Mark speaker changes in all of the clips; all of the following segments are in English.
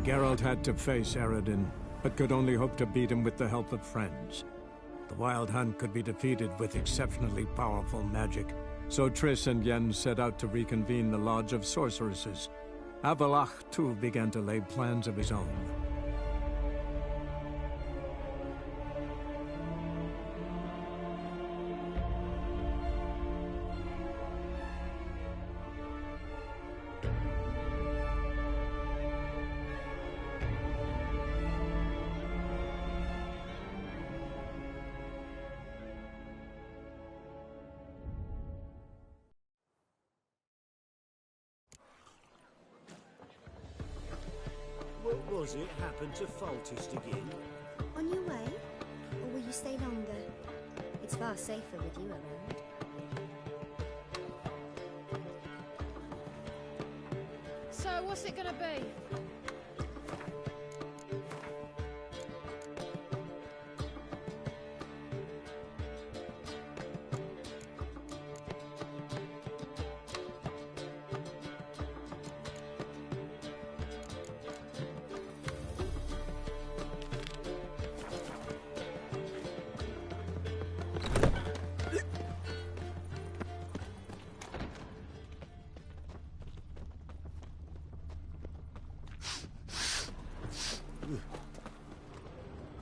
Speaker 1: Geralt had to face Eredin, but could only hope to beat him with the help of friends. The Wild Hunt could be defeated with exceptionally powerful magic, so Triss and Yen set out to reconvene the Lodge of Sorceresses. Avallac'h, too, began to lay plans of his own.
Speaker 2: What was it happened to Foltest again?
Speaker 3: On your way? Or will you stay longer? It's far safer with you around.
Speaker 4: So, what's it gonna be?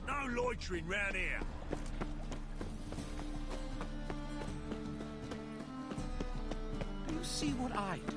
Speaker 2: No loitering round here.
Speaker 5: Do you see what I do?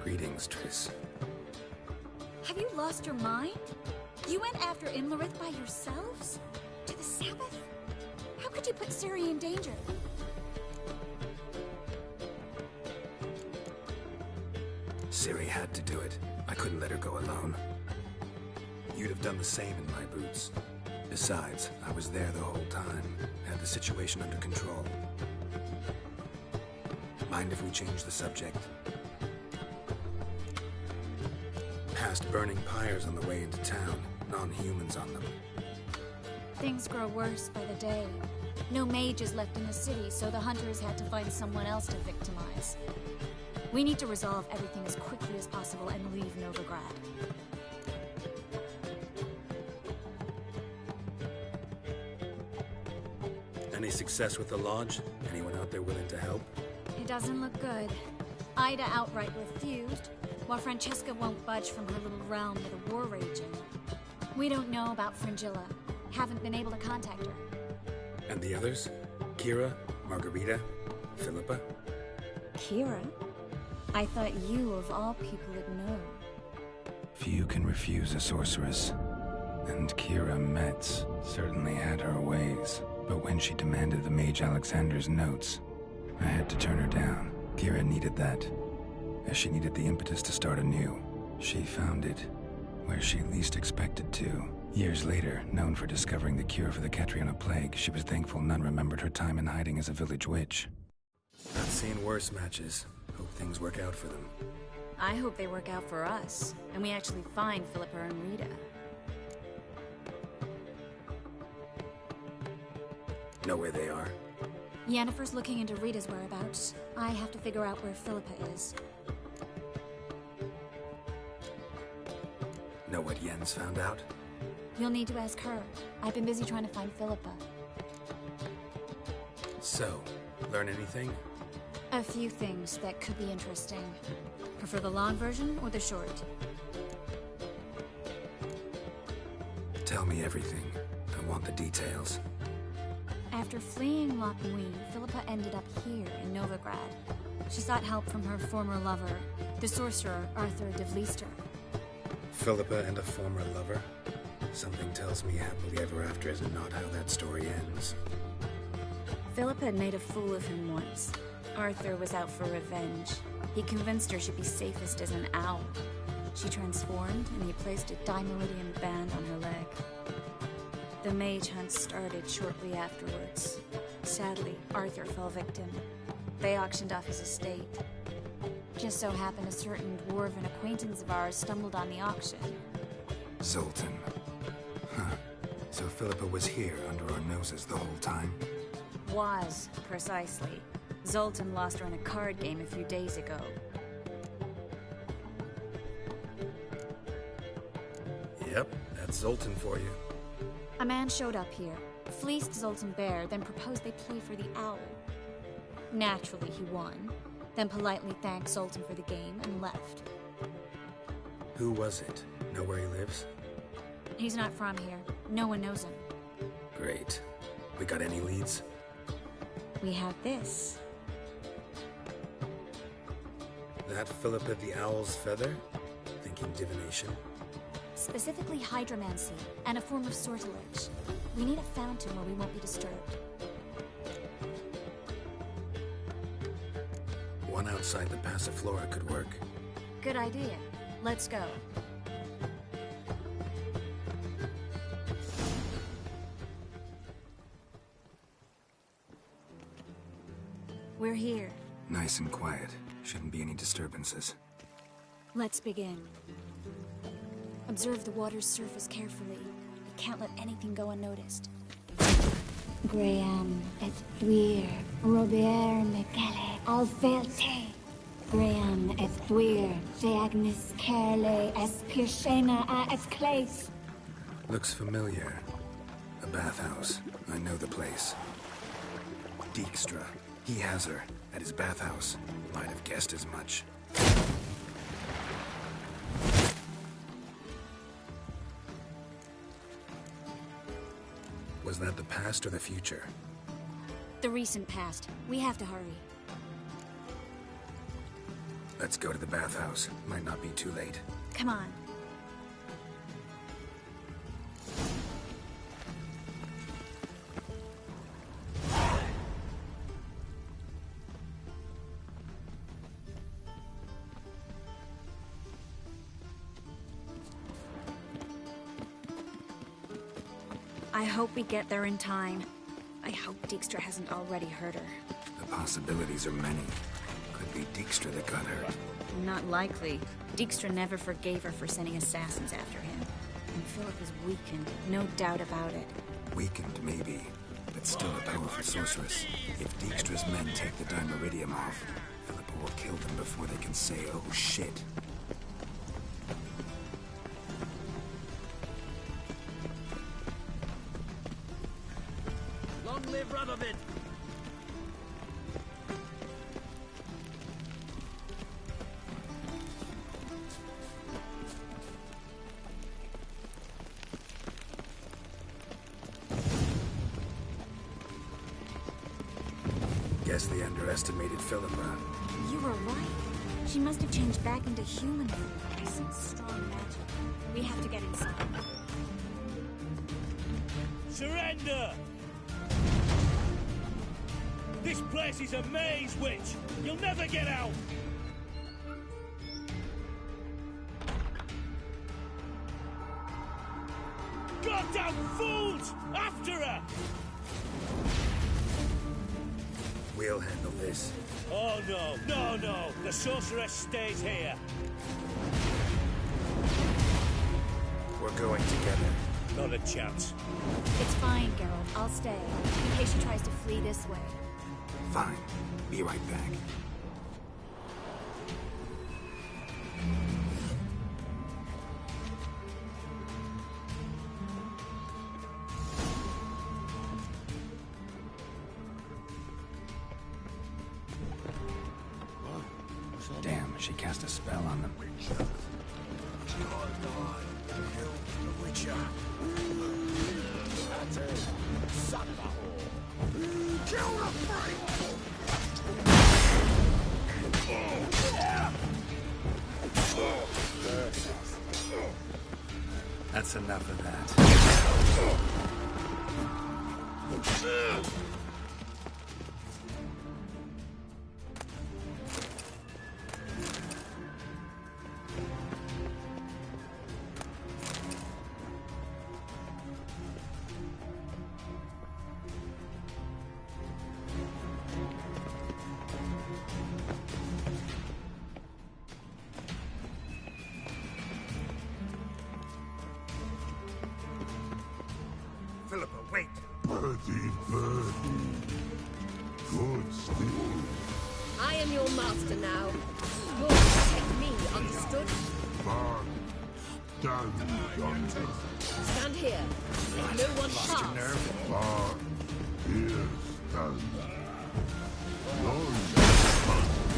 Speaker 6: Greetings, Triss.
Speaker 3: Have you lost your mind? You went after Imlerith by yourselves? To the Sabbath? How could you put Ciri in danger?
Speaker 6: Ciri had to do it. I couldn't let her go alone. You'd have done the same in my boots. Besides, I was there the whole time. Had the situation under control. Mind if we change the subject? Past burning pyres on the way into town. Non-humans on them.
Speaker 3: Things grow worse by the day. No mages left in the city, so the hunters had to find someone else to victimize. We need to resolve everything as quickly as possible and leave Novigrad.
Speaker 6: Any success with the lodge? Anyone out there willing to help?
Speaker 3: It doesn't look good. Ida outright refused, while Francesca won't budge from her little realm with a war raging. We don't know about Fringilla. Haven't been able to contact her.
Speaker 6: And the others? Kira, Margarita, Philippa?
Speaker 3: Kira? I thought you, of all people, would know.
Speaker 6: Few can refuse a sorceress. And Kira Metz certainly had her ways. But when she demanded the Mage Alexander's notes, I had to turn her down. Kira needed that, as she needed the impetus to start anew. She found it where she least expected to. Years later, known for discovering the cure for the Catriona plague, she was thankful none remembered her time in hiding as a village witch. I've seen worse matches. Hope things work out for them.
Speaker 3: I hope they work out for us, and we actually find Philippa and Rita.
Speaker 6: Know where they are?
Speaker 3: Yennefer's looking into Rita's whereabouts. I have to figure out where Philippa is.
Speaker 6: Know what Yen's found out?
Speaker 3: You'll need to ask her. I've been busy trying to find Philippa.
Speaker 6: So, learn anything?
Speaker 3: A few things that could be interesting. Prefer the long version or the short?
Speaker 6: Tell me everything. I want the details.
Speaker 3: After fleeing Loch Muin, Philippa ended up here in Novigrad. She sought help from her former lover, the sorcerer Arthur de Vlister.
Speaker 6: Philippa and a former lover? Something tells me happily ever after is not how that story ends.
Speaker 3: Philip had made a fool of him once. Arthur was out for revenge. He convinced her she'd be safest as an owl. She transformed, and he placed a dimeridium band on her leg. The mage hunt started shortly afterwards. Sadly, Arthur fell victim. They auctioned off his estate. Just so happened a certain dwarven acquaintance of ours stumbled on the auction.
Speaker 6: Zoltan. Huh. So Philippa was here under our noses the whole time?
Speaker 3: Was, precisely. Zoltan lost her in a card game a few days ago.
Speaker 6: Yep, that's Zoltan for you.
Speaker 3: A man showed up here, fleeced Zoltan bare, then proposed they play for the owl. Naturally, he won, then politely thanked Zoltan for the game and left.
Speaker 6: Who was it? Know where he lives?
Speaker 3: He's not from here. No one knows him.
Speaker 6: Great. We got any leads?
Speaker 3: We have this.
Speaker 6: That Philippa the Owl's feather? Thinking divination?
Speaker 3: Specifically hydromancy, and a form of sortilege. We need a fountain where we won't be disturbed.
Speaker 6: One outside the Passiflora could work.
Speaker 3: Good idea. Let's go. We're here.
Speaker 6: Nice and quiet. Shouldn't be any disturbances.
Speaker 3: Let's begin. Observe the water's surface carefully. We can't let anything go unnoticed. Graham et Thuir, Robert Mcgalley, Alfelte. Graham et Thuir, Deagnis Kerle, es Pirshena a es Clace.
Speaker 6: Looks familiar. A bathhouse. I know the place. Dijkstra. He has her. At his bathhouse. Might have guessed as much. Was that the past or the future?
Speaker 3: The recent past. We have to hurry.
Speaker 6: Let's go to the bathhouse. Might not be too late.
Speaker 3: Come on. I hope we get there in time. I hope Dijkstra hasn't already hurt her.
Speaker 6: The possibilities are many. Could be Dijkstra that got hurt.
Speaker 3: Not likely. Dijkstra never forgave her for sending assassins after him. And Philip is weakened, no doubt about it.
Speaker 6: Weakened, maybe. But still a powerful sorceress. If Dijkstra's men take the dimeridium off, Philippa will kill them before they can say, oh shit.
Speaker 2: Long live Radovid!
Speaker 6: Guess they underestimated Philippa.
Speaker 3: You were right. She must have changed back into human form. Some strong magic. We have to get inside.
Speaker 2: Surrender! This place is a maze, witch! You'll never get out! Goddamn fools! After her!
Speaker 6: We'll handle this.
Speaker 2: Oh no, no, no! The sorceress stays here!
Speaker 6: We're going together.
Speaker 2: Not a chance.
Speaker 3: It's fine, Geralt. I'll stay. In case she tries to flee this way.
Speaker 6: Fine. Be right back. Damn, she cast a spell on them.
Speaker 2: The Witcher. Kill the freak!
Speaker 6: That's enough of that.
Speaker 7: Philippa, wait!
Speaker 8: Birdie. Good still.
Speaker 9: I am your master now. You'll protect me, understood?
Speaker 8: Bard. Stand yonder.
Speaker 9: Stand here. Let no one
Speaker 6: Lost your
Speaker 9: pass.
Speaker 6: nerve?
Speaker 8: Bard. Here stand. None.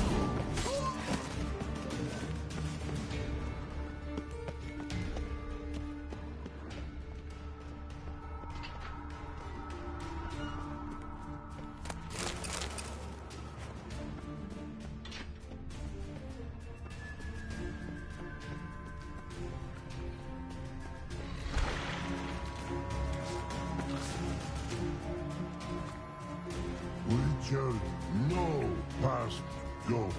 Speaker 8: Witcher, no past go.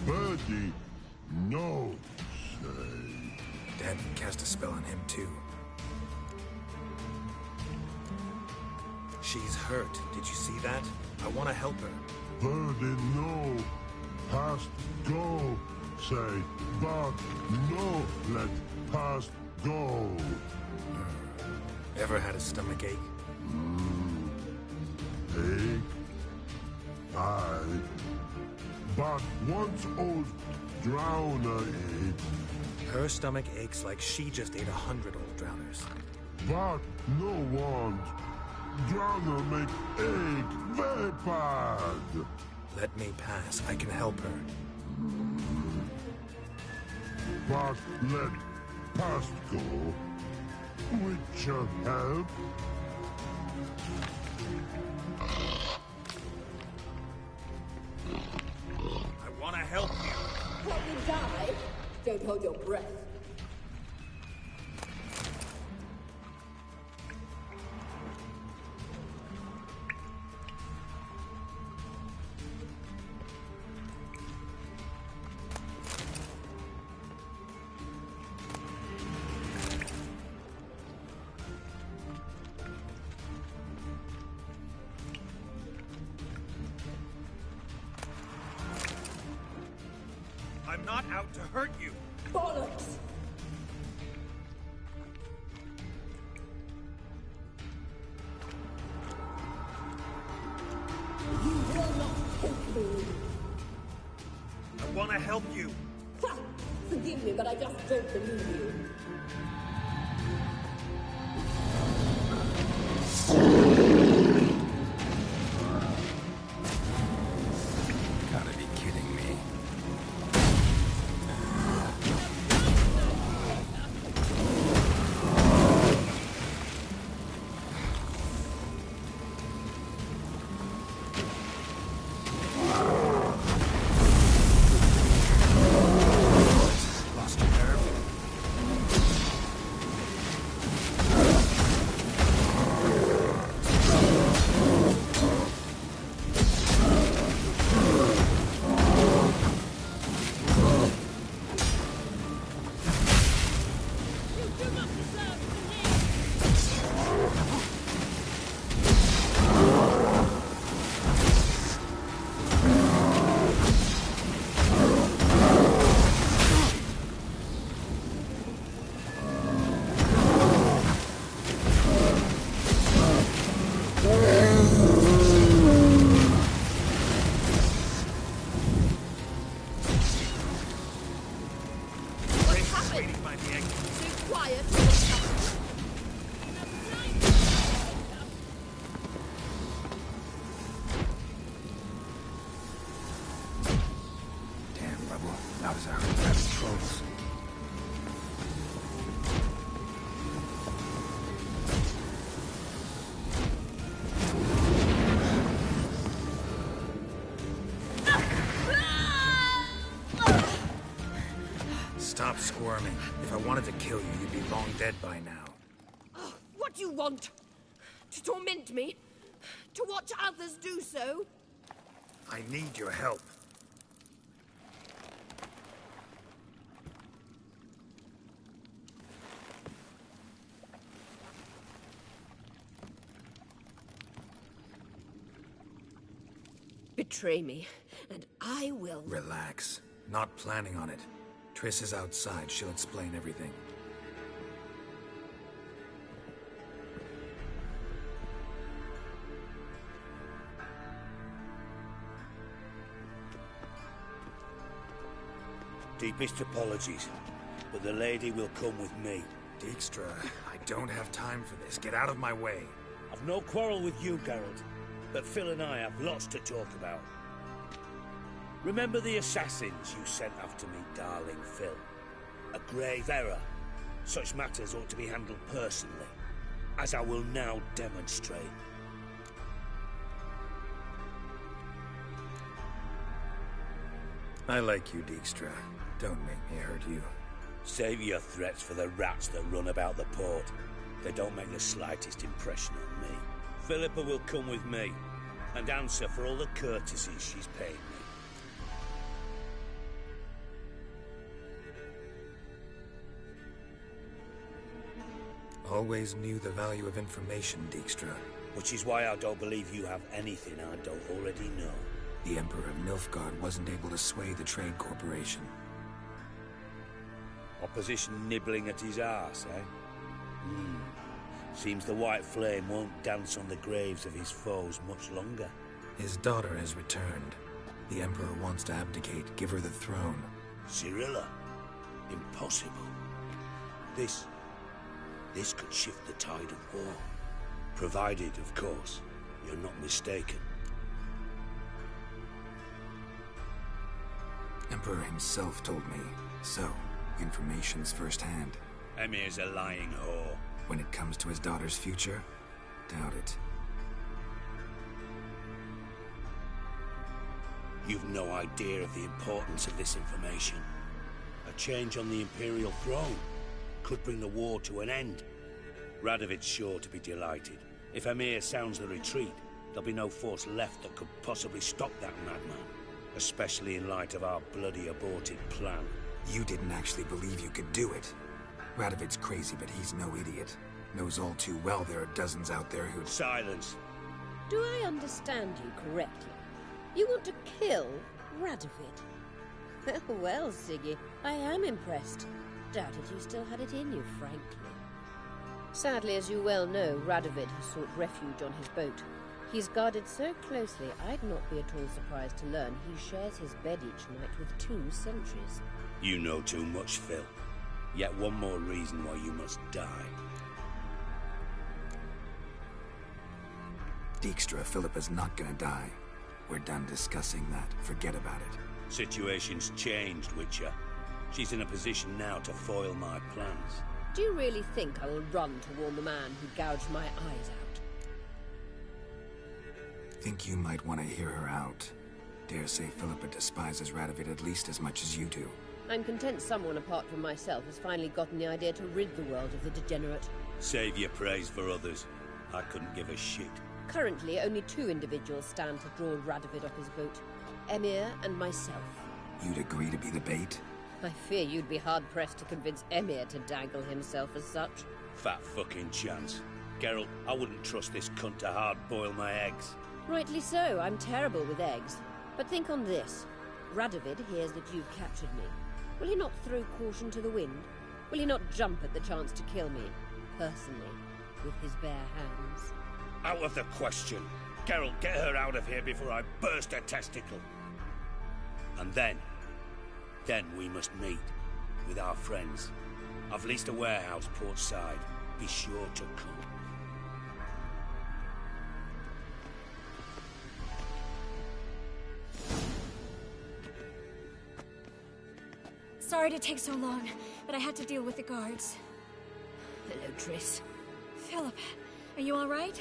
Speaker 8: Birdie, no say.
Speaker 6: Dad cast a spell on him, too.
Speaker 7: She's hurt. Did you see that? I want to help her.
Speaker 8: Birdie, no past go. Say, but no let past go.
Speaker 7: Ever had a stomach ache?
Speaker 8: Ache, aye, but once old drowner ate,
Speaker 7: Her stomach aches like she just ate 100 old drowners.
Speaker 8: but no want. Drowner make ache very bad.
Speaker 7: Let me pass. I can help her.
Speaker 8: But let past go. Witcher help.
Speaker 7: I want to help you.
Speaker 9: Help me die? Don't hold your breath.
Speaker 7: I'm not out to hurt you.
Speaker 9: Bollocks! You will not take me.
Speaker 7: I want to help you.
Speaker 9: Ha! Forgive me, but I just don't believe you.
Speaker 6: Gotta be kidding me. Lost your nerve?
Speaker 7: charming. If I wanted to kill you, you'd be long dead by now.
Speaker 9: Oh, what do you want? To torment me? To watch others do so?
Speaker 7: I need your help.
Speaker 9: Betray me, and I will...
Speaker 7: Relax. Not planning on it. Triss is outside. She'll explain everything.
Speaker 2: Deepest apologies, but the lady will come with me.
Speaker 7: Dijkstra, I don't have time for this. Get out of my way.
Speaker 2: I've no quarrel with you, Geralt, but Phil and I have lots to talk about. Remember the assassins you sent after me, darling Phil? A grave error. Such matters ought to be handled personally, as I will now demonstrate.
Speaker 7: I like you, Dijkstra. Don't make me hurt you.
Speaker 2: Save your threats for the rats that run about the port. They don't make the slightest impression on me. Philippa will come with me, and answer for all the courtesies she's paid me.
Speaker 7: Always knew the value of information, Dijkstra.
Speaker 2: Which is why I don't believe you have anything I don't already know.
Speaker 7: The Emperor of Nilfgaard wasn't able to sway the Trade Corporation.
Speaker 2: Opposition nibbling at his arse, eh? Seems the White Flame won't dance on the graves of his foes much longer.
Speaker 7: His daughter has returned. The Emperor wants to abdicate, give her the throne.
Speaker 2: Cyrilla? Impossible. This could shift the tide of war. Provided, of course, you're not mistaken.
Speaker 7: Emperor himself told me. So, information's firsthand.
Speaker 2: Emir's a lying whore.
Speaker 7: When it comes to his daughter's future, doubt it.
Speaker 2: You've no idea of the importance of this information. A change on the Imperial throne could bring the war to an end. Radovid's sure to be delighted. If Emir sounds the retreat, there'll be no force left that could possibly stop that madman. Especially in light of our bloody aborted plan.
Speaker 7: You didn't actually believe you could do it. Radovid's crazy, but he's no idiot. Knows all too well there are dozens out there who'd...
Speaker 2: Silence!
Speaker 9: Do I understand you correctly? You want to kill Radovid? Well, Siggy, I am impressed. Doubted you still had it in you, frankly. Sadly, as you well know, Radovid has sought refuge on his boat. He's guarded so closely, I'd not be at all surprised to learn he shares his bed each night with 2 sentries.
Speaker 2: You know too much, Phil. Yet one more reason why you must die.
Speaker 7: Dijkstra, Philippa's not gonna die. We're done discussing that. Forget about it.
Speaker 2: Situation's changed, Witcher. She's in a position now to foil my plans.
Speaker 9: Do you really think I will run to warn the man who gouged my eyes out?
Speaker 7: Think you might want to hear her out. Dare say Philippa despises Radovid at least as much as you do.
Speaker 9: I'm content someone apart from myself has finally gotten the idea to rid the world of the degenerate.
Speaker 2: Save your praise for others. I couldn't give a shit.
Speaker 9: Currently, only 2 individuals stand to draw Radovid off his boat. Emir and myself.
Speaker 7: You'd agree to be the bait?
Speaker 9: I fear you'd be hard-pressed to convince Emir to dangle himself as such.
Speaker 2: Fat fucking chance. Geralt, I wouldn't trust this cunt to hard-boil my eggs.
Speaker 9: Rightly so, I'm terrible with eggs. But think on this. Radovid hears that you've captured me. Will he not throw caution to the wind? Will he not jump at the chance to kill me, personally, with his bare hands?
Speaker 2: Out of the question. Geralt, get her out of here before I burst a testicle. And then we must meet with our friends. I've leased a warehouse port side. Be sure to come.
Speaker 3: Sorry to take so long, but I had to deal with the guards.
Speaker 9: Hello, Triss.
Speaker 3: Philip, are you all right?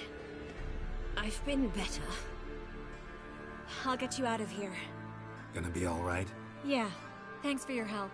Speaker 9: I've been better.
Speaker 3: I'll get you out of here.
Speaker 7: Gonna be all right?
Speaker 3: Yeah, thanks for your help.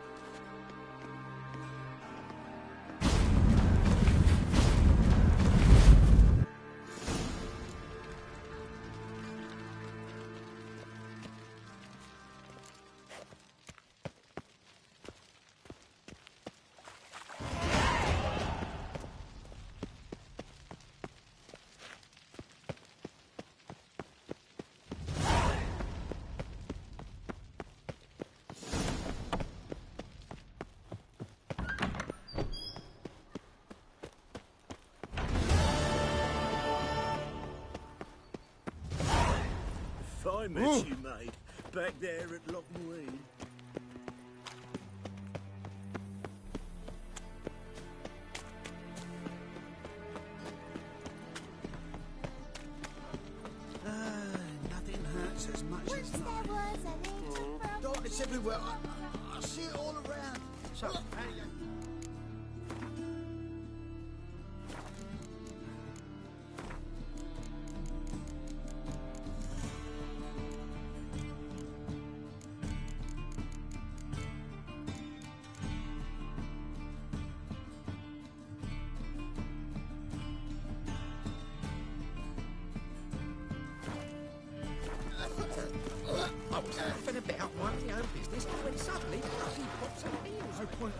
Speaker 10: my mess you made back there at Lockmuir. Nothing hurts as much as nothing. Darkness everywhere. I see it all around. So,
Speaker 5: I was laughing about minding your own business when suddenly he pops out heels. No point.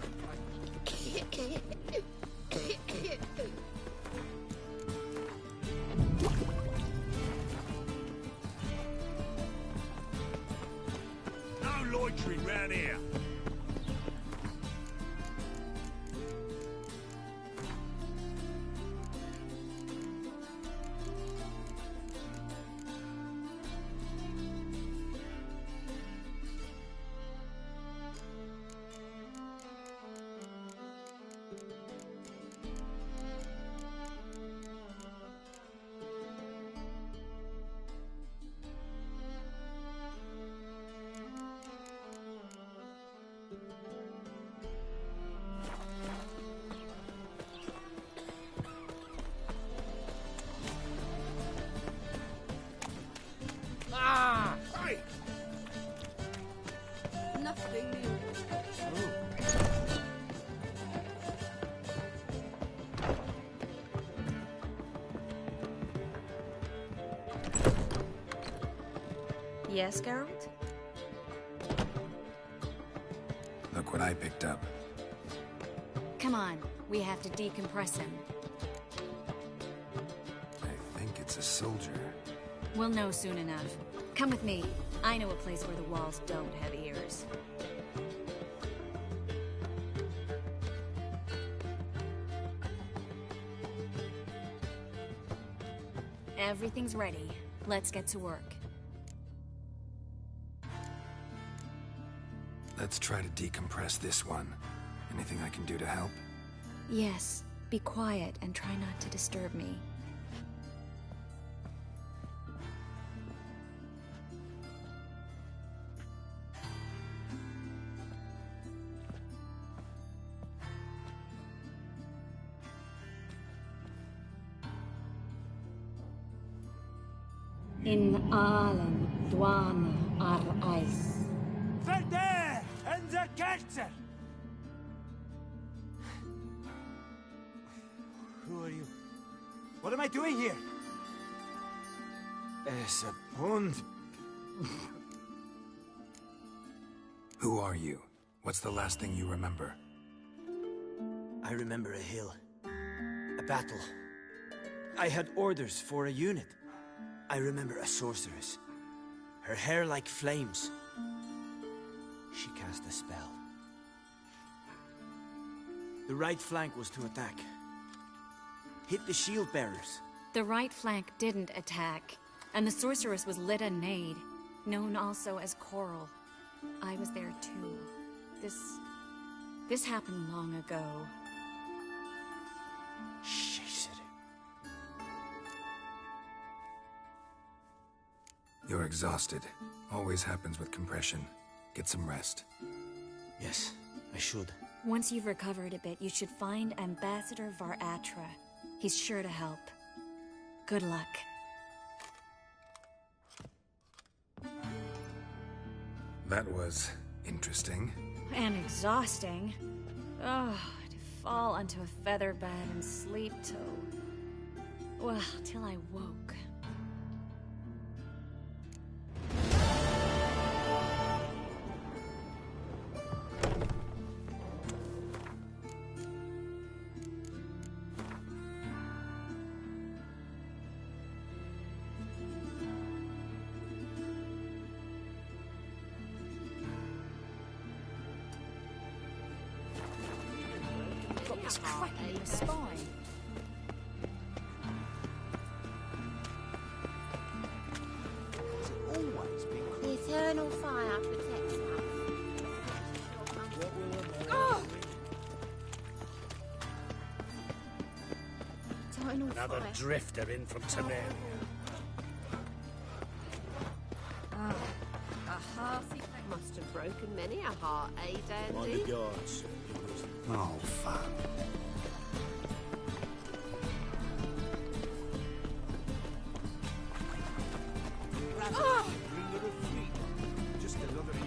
Speaker 2: No loitering round here.
Speaker 9: Nothing new.
Speaker 3: Yes, Geralt?
Speaker 6: Look what I picked up.
Speaker 3: Come on, we have to decompress him.
Speaker 6: I think it's a soldier.
Speaker 3: We'll know soon enough. Come with me. I know a place where the walls don't have ears. Everything's ready. Let's get to work.
Speaker 6: Let's try to decompress this one. Anything I can do to help?
Speaker 3: Yes, be quiet and try not to disturb me. In Alan Dwana ar Eis.
Speaker 10: Verder and the Kerzer! Who are you? What am I doing here? Es a pond.
Speaker 6: Who are you? What's the last thing you remember?
Speaker 10: I remember a hill. A battle. I had orders for a unit. I remember a sorceress. Her hair like flames. She cast a spell. The right flank was to attack. Hit the shield bearers.
Speaker 3: The right flank didn't attack, and the sorceress was Lita Nade, known also as Coral. I was there too. This happened long ago.
Speaker 6: You're exhausted. Always happens with compression. Get some rest.
Speaker 10: Yes, I should.
Speaker 3: Once you've recovered a bit, you should find Ambassador Varatra. He's sure to help. Good luck.
Speaker 6: That was interesting.
Speaker 3: And exhausting. Oh, to fall onto a feather bed and sleep till... well, till I woke. It's cracking in the spine.
Speaker 10: Has it always
Speaker 4: starting on
Speaker 2: Another
Speaker 4: fire.
Speaker 2: drifter in from Temeria.
Speaker 9: A hearty must have broken many a heart, eh,
Speaker 2: Mind
Speaker 9: Dandy?
Speaker 2: the guards. Oh, fuck.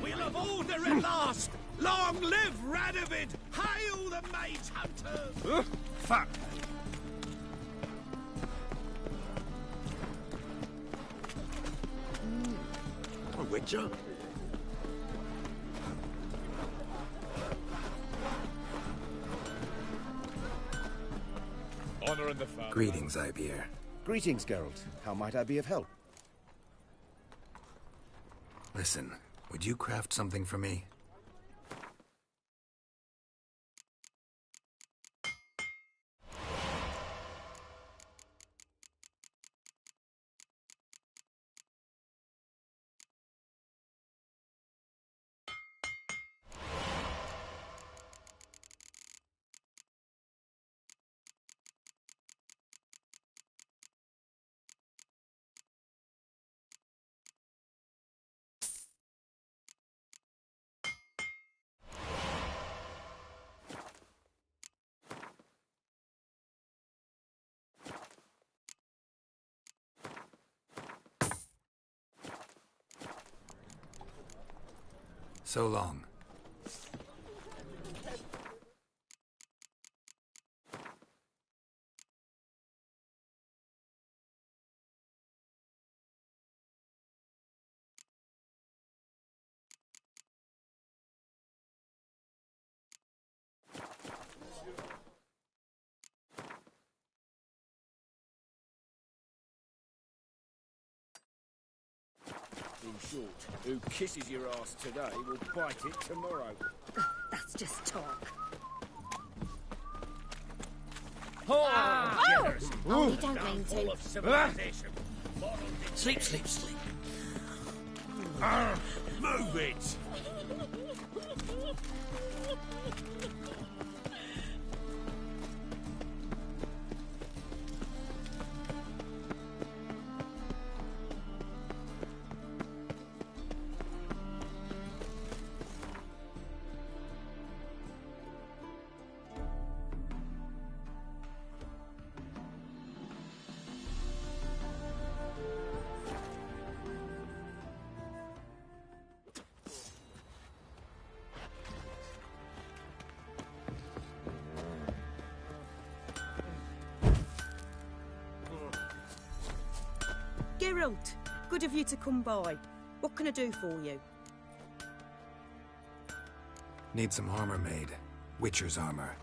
Speaker 5: We'll have order at last! Long live Radovid! Hail the mage hunters!
Speaker 2: Fuck.
Speaker 5: A witcher?
Speaker 11: Honor in the family.
Speaker 7: Greetings, Ibeer.
Speaker 12: Greetings, Geralt. How might I be of help?
Speaker 7: Listen, would you craft something for me? So long.
Speaker 11: In short, who kisses your ass today will bite it tomorrow.
Speaker 9: That's just talk.
Speaker 3: Oh, you don't mean to.
Speaker 2: Sleep, sleep, sleep. Move it!
Speaker 13: Geralt, good of you to come by. What can I do for you?
Speaker 7: Need some armor made. Witcher's armor.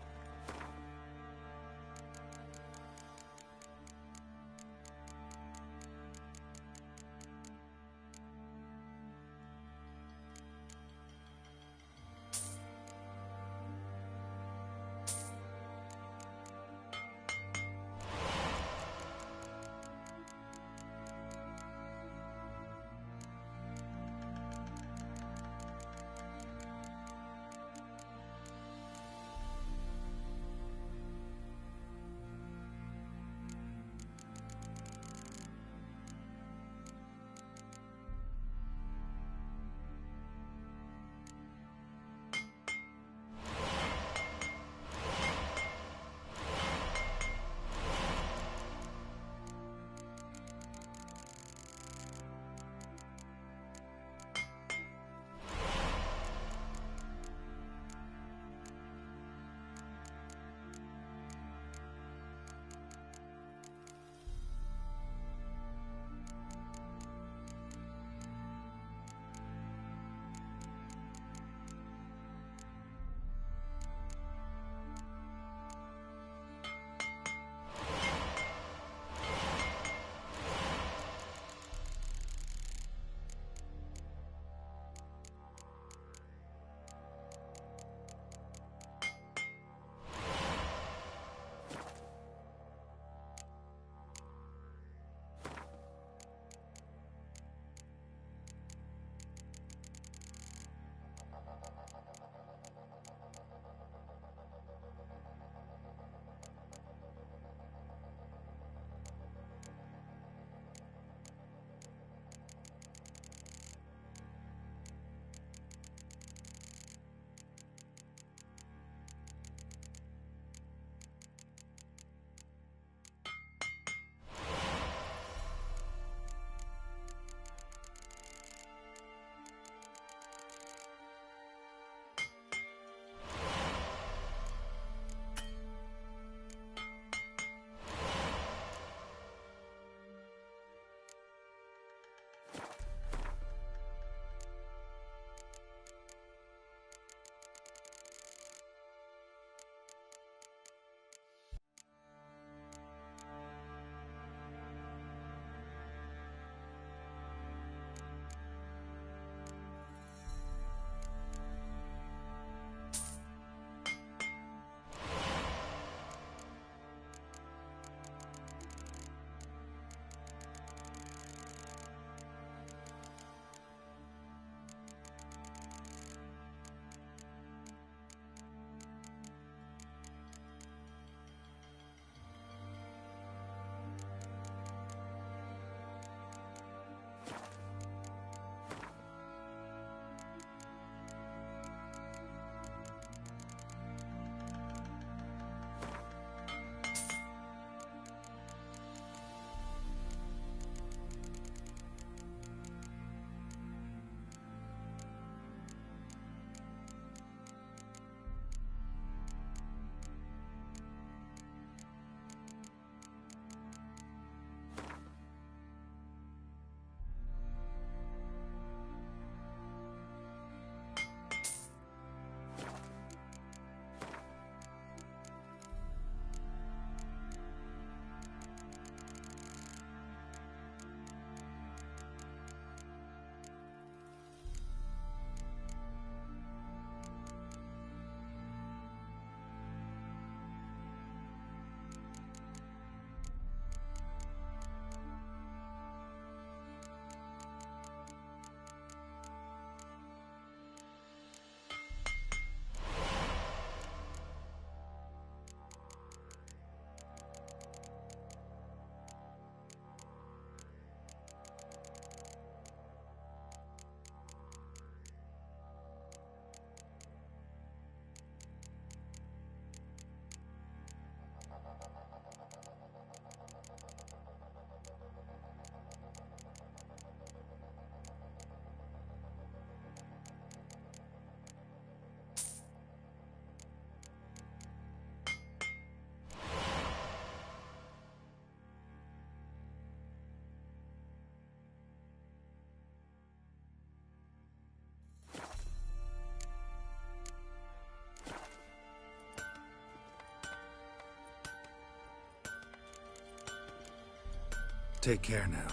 Speaker 7: Take care now.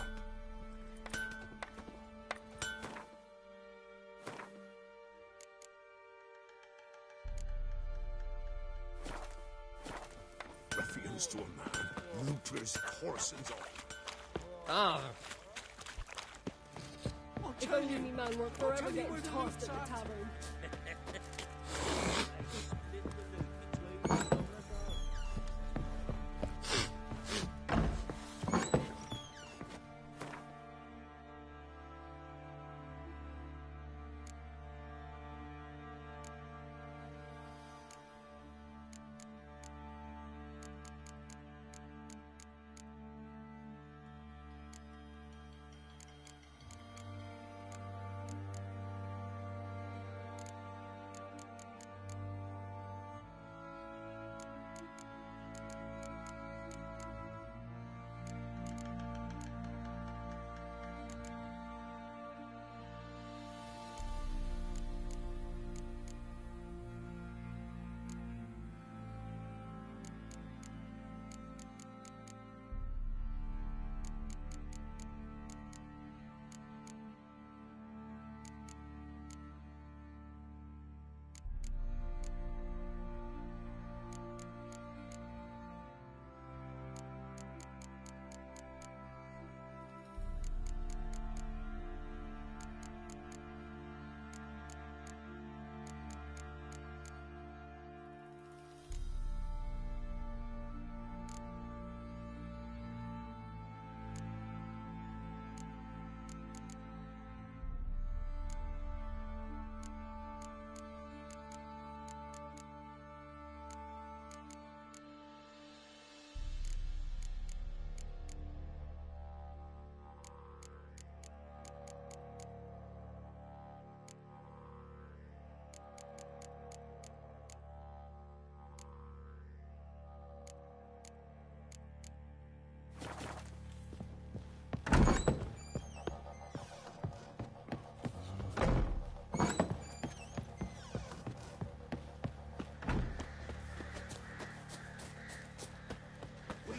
Speaker 5: Ruffians to a man, looters, Corsons all.
Speaker 14: Ah!
Speaker 15: If only me man weren't forever getting tossed at the tavern.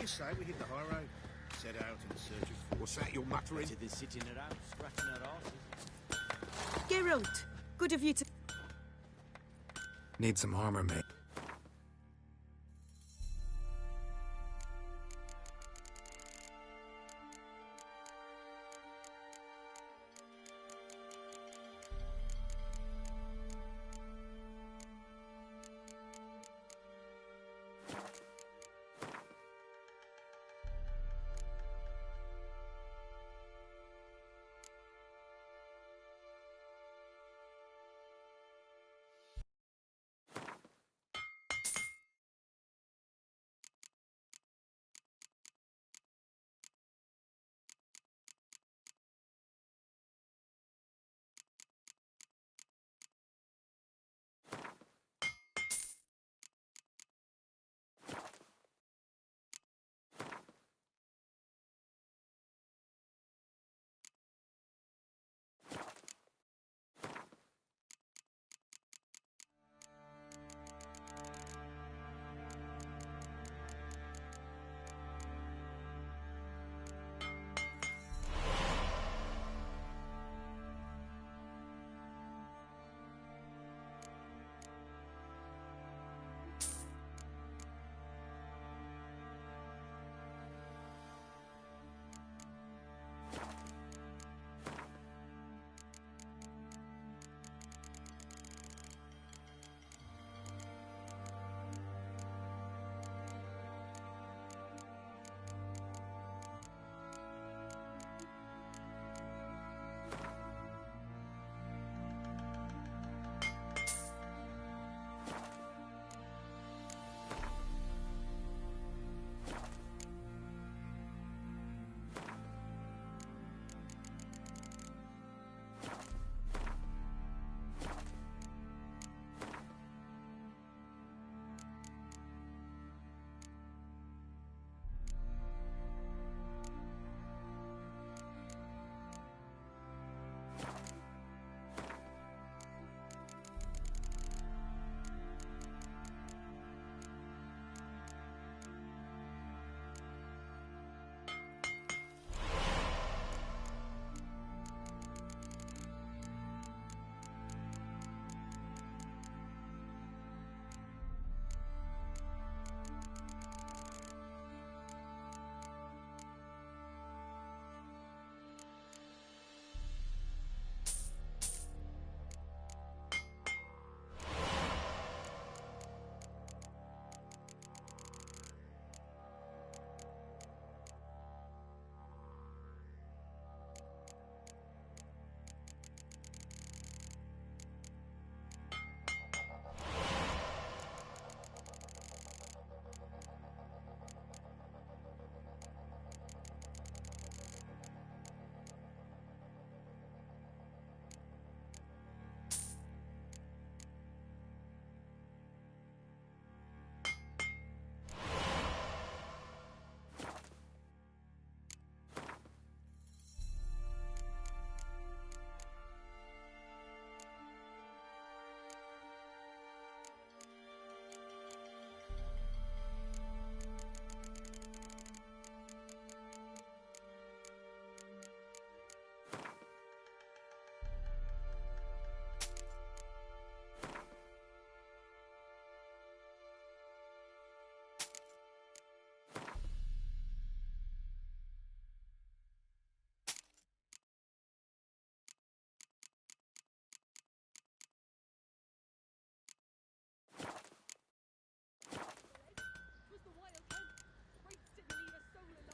Speaker 5: Say we hit the high road, set out in search of... What's that you're muttering?
Speaker 11: Better than sitting around, scratching our asses.
Speaker 13: Geralt, good of you to...
Speaker 7: Need some armor, mate.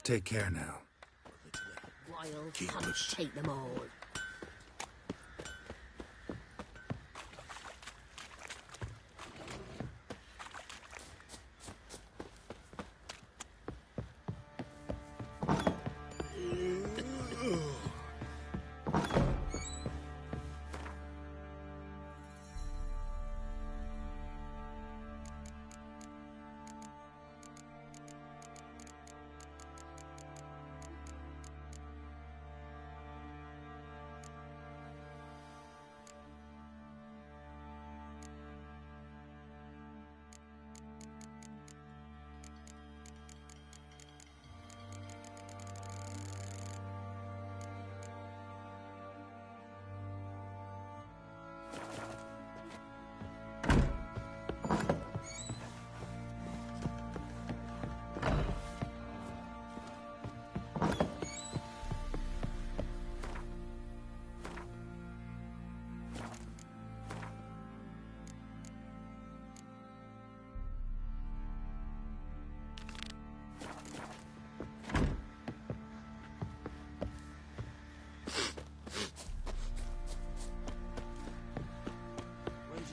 Speaker 6: Take care now.
Speaker 9: Wild cunts take them all.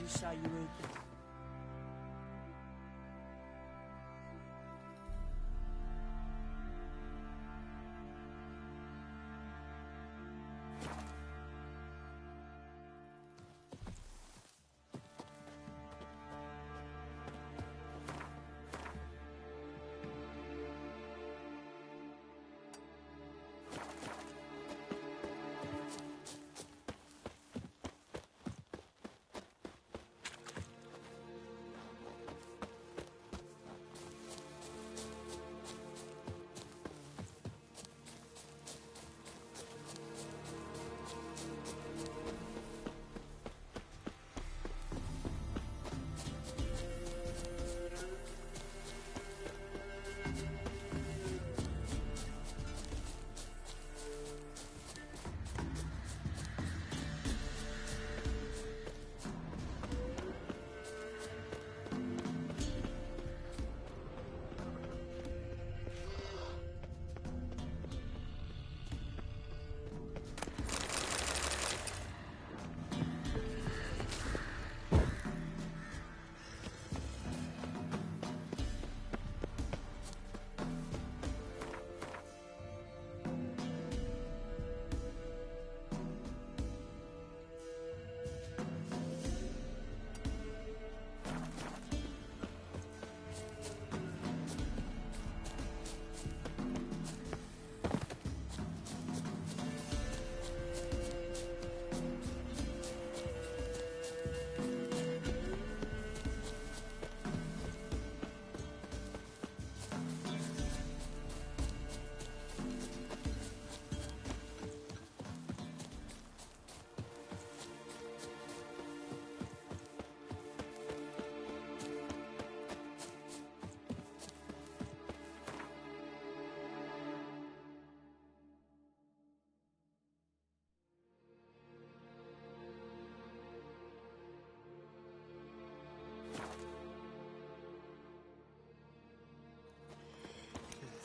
Speaker 10: Say you heard that?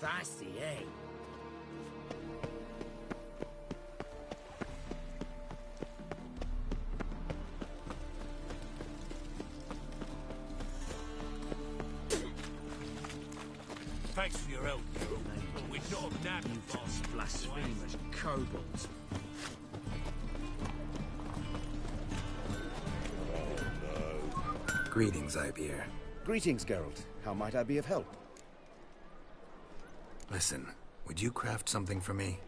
Speaker 5: Thirsty, eh?
Speaker 2: Thanks for your help, Hero. We're not nabbed
Speaker 5: Those blasphemous kobolds.
Speaker 6: Greetings, Ibeer.
Speaker 12: Greetings, Geralt. How might I be of help?
Speaker 6: Listen, would you craft something for me?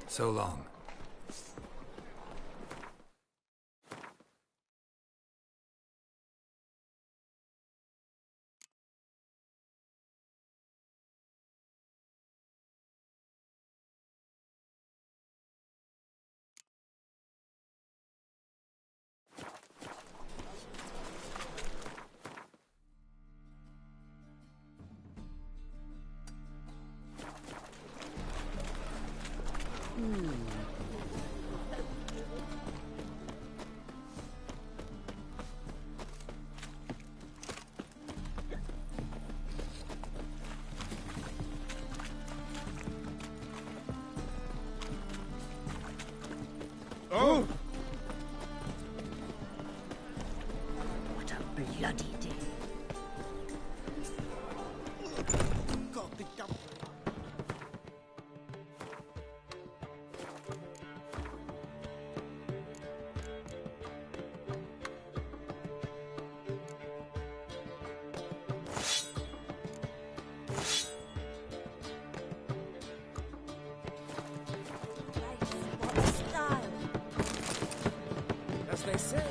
Speaker 6: So long.
Speaker 5: Oh!
Speaker 14: What a bloody day.
Speaker 5: God, the dump. As they say.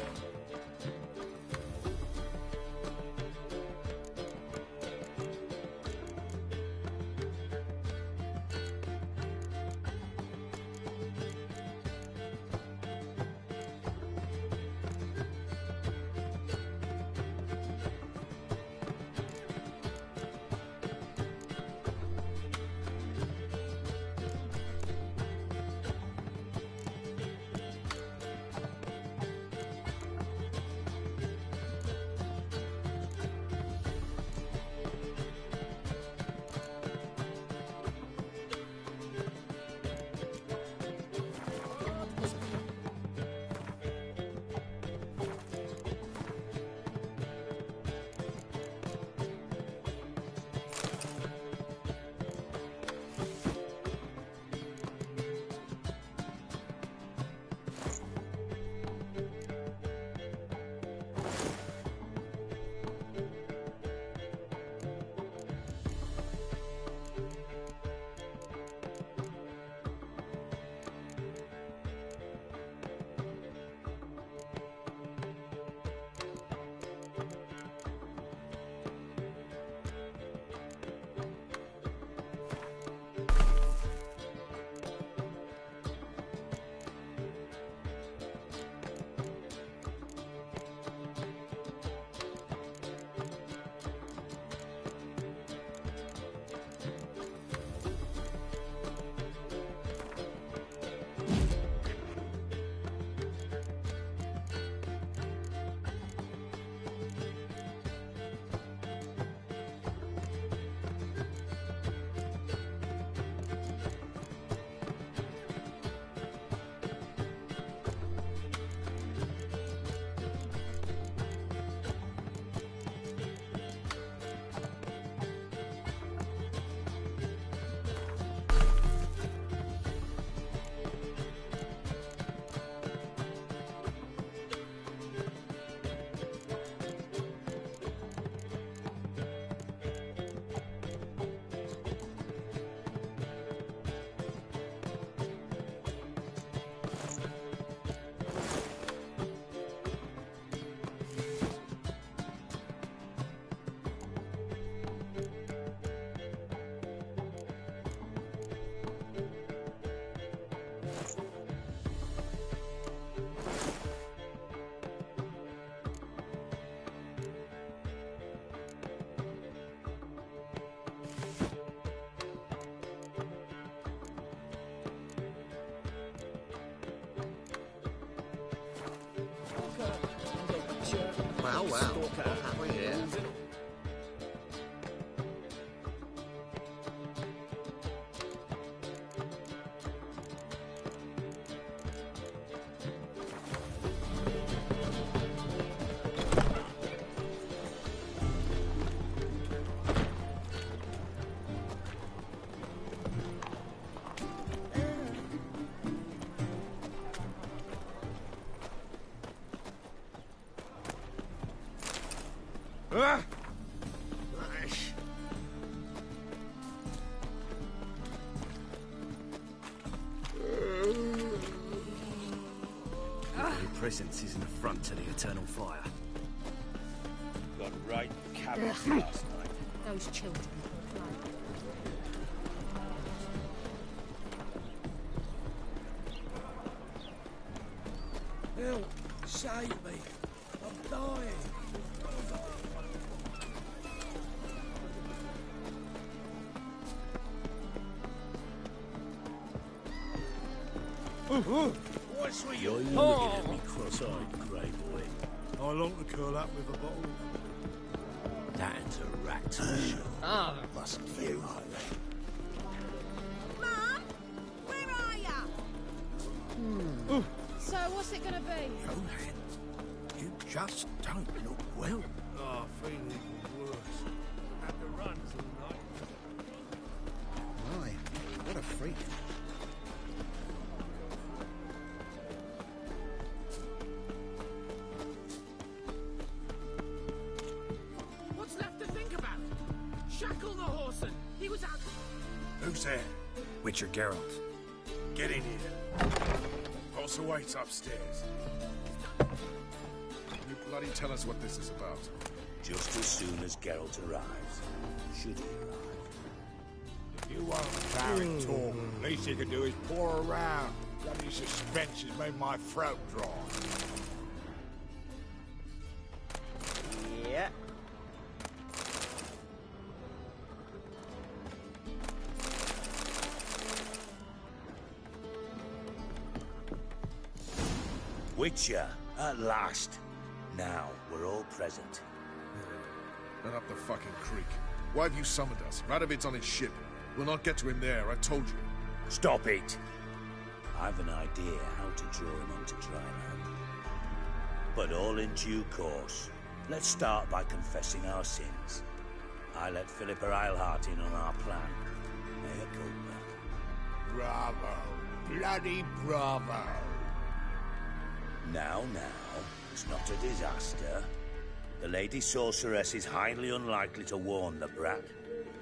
Speaker 5: Well, what have we here?
Speaker 16: presence is an affront to the eternal fire.
Speaker 2: Got right cabbage last night.
Speaker 4: Those children.
Speaker 5: Help! Save me! I'm dying!
Speaker 2: What's with you? You're looking at me cross-eyed, grey boy.
Speaker 5: I long to curl up with a bottle.
Speaker 2: That's a rat for sure.
Speaker 5: Ah,
Speaker 2: Mustn't feel like that.
Speaker 13: Mum, where are ya?
Speaker 4: So what's it gonna be?
Speaker 5: Johan, you just don't look well. Oh, feeling even worse. Had to run tonight.
Speaker 12: My, what a freak.
Speaker 5: What's left to think about? Shackle the horse and he was out.
Speaker 7: Who's there?
Speaker 6: Witcher Geralt.
Speaker 7: Get in here. Pulse awaits upstairs.
Speaker 8: Can you bloody tell us what this is about?
Speaker 2: Just as soon as Geralt arrives. Should he arrive?
Speaker 5: You won't carry talk. Least you can do is pour around. Bloody suspense has made my throat dry.
Speaker 10: Yeah.
Speaker 2: Witcher, at last. Now, we're all present.
Speaker 8: Then up the fucking creek. Why have you summoned us? Radovid's on his ship. We'll not get to him there, I told you.
Speaker 2: Stop it! I've an idea how to draw him onto dry land. But all in due course. Let's start by confessing our sins. I let Philippa Eilhart in on our plan. Mea culpa.
Speaker 5: Bravo. Bloody bravo.
Speaker 2: Now, it's not a disaster. The Lady Sorceress is highly unlikely to warn the brat.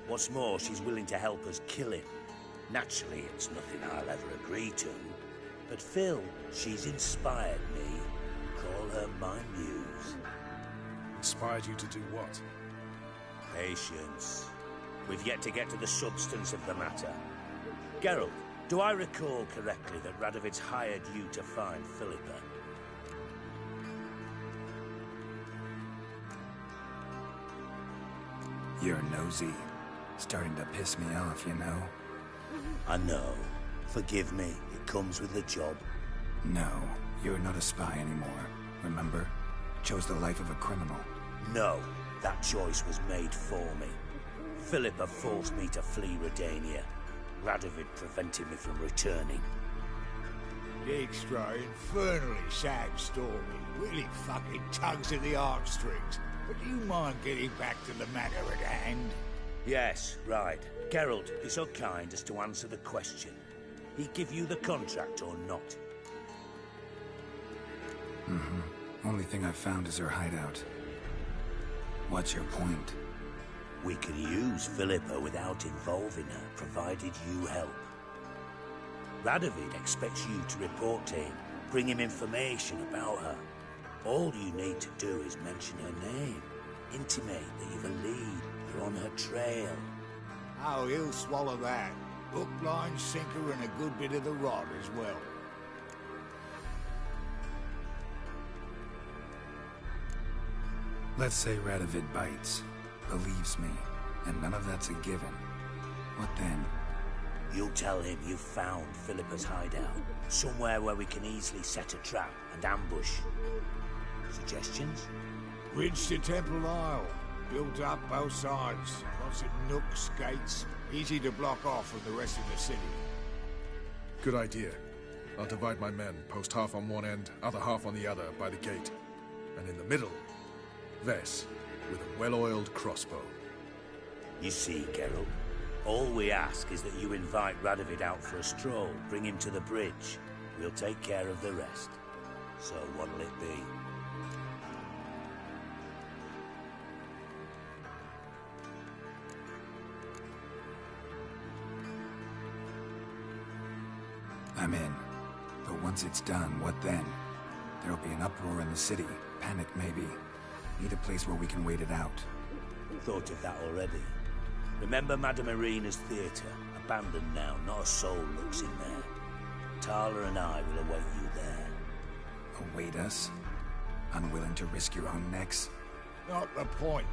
Speaker 2: What's more, she's willing to help us kill him. Naturally, it's nothing I'll ever agree to. But Phil, she's inspired me. Call her my muse.
Speaker 8: Inspired you to do what?
Speaker 2: Patience. We've yet to get to the substance of the matter. Geralt, do I recall correctly that Radovid's hired you to find Philippa?
Speaker 6: You're nosy. Starting to piss me off, you know?
Speaker 2: I know. Forgive me. It comes with the job.
Speaker 6: No, you're not a spy anymore. Remember? Chose the life of a criminal.
Speaker 2: No, that choice was made for me. Philippa forced me to flee Redania. Radovid prevented me from returning.
Speaker 5: Extra infernally sad story. Really fucking tugs at the heartstrings. But do you mind getting back to the matter at hand?
Speaker 2: Yes, right. Geralt, be so kind as to answer the question. He give you the contract or not?
Speaker 6: Only thing I've found is her hideout. What's your point?
Speaker 2: We can use Philippa without involving her, provided you help. Radovid expects you to report to him, bring him information about her. All you need to do is mention her name. Intimate that you've a lead, you're on her trail.
Speaker 5: Oh, he'll swallow that. Hook, line, sinker, and a good bit of the rod as well.
Speaker 6: Let's say Radovid bites, believes me, and none of that's a given. What then?
Speaker 2: You'll tell him you found Philippa's hideout, somewhere where we can easily set a trap and ambush. Suggestions?
Speaker 5: Bridge to Temple Isle. Built up both sides. Lots of nooks, gates. Easy to block off from the rest of the city.
Speaker 8: Good idea. I'll divide my men, post half on one end, other half on the other, by the gate. And in the middle, Vess, with a well-oiled crossbow.
Speaker 2: You see, Geralt, all we ask is that you invite Radovid out for a stroll, bring him to the bridge. We'll take care of the rest. So what'll it be?
Speaker 6: I'm in. But once it's done, what then?
Speaker 7: There'll be an uproar in the city. Panic, maybe. Need a place where we can wait it out.
Speaker 2: Thought of that already. Remember Madame Irina's theatre? Abandoned now, not a soul looks in there. Tala and I will await you there.
Speaker 7: Await us? Unwilling to risk your own necks?
Speaker 5: Not the point.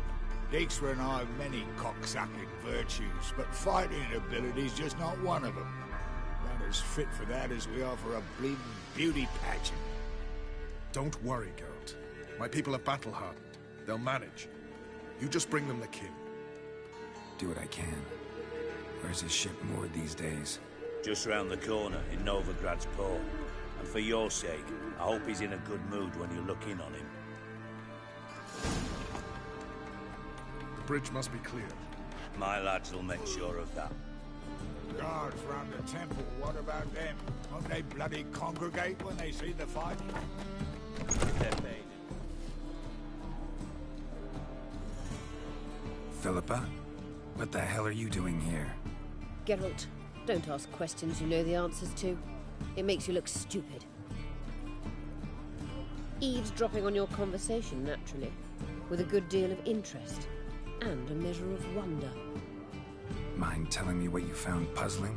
Speaker 5: Dijkstra and I have many cocksucking virtues, but fighting ability's just not one of them. Not as fit for that as we are for a bleeding beauty pageant.
Speaker 8: Don't worry, Geralt. My people are battle-hardened. They'll manage. You just bring them the king.
Speaker 7: Do what I can. Where's his ship moored these days?
Speaker 2: Just round the corner, in Novigrad's port. And for your sake, I hope he's in a good mood when you look in on him.
Speaker 8: The bridge must be cleared.
Speaker 2: My lads will make sure of that.
Speaker 5: Guards round the temple, what about them? Won't they bloody congregate when they see the fight?
Speaker 2: They're paid.
Speaker 7: Philippa? What the hell are you doing here?
Speaker 9: Geralt, don't ask questions you know the answers to. It makes you look stupid. Eavesdropping on your conversation, naturally, with a good deal of interest, and a measure of wonder.
Speaker 7: Mind telling me what you found puzzling?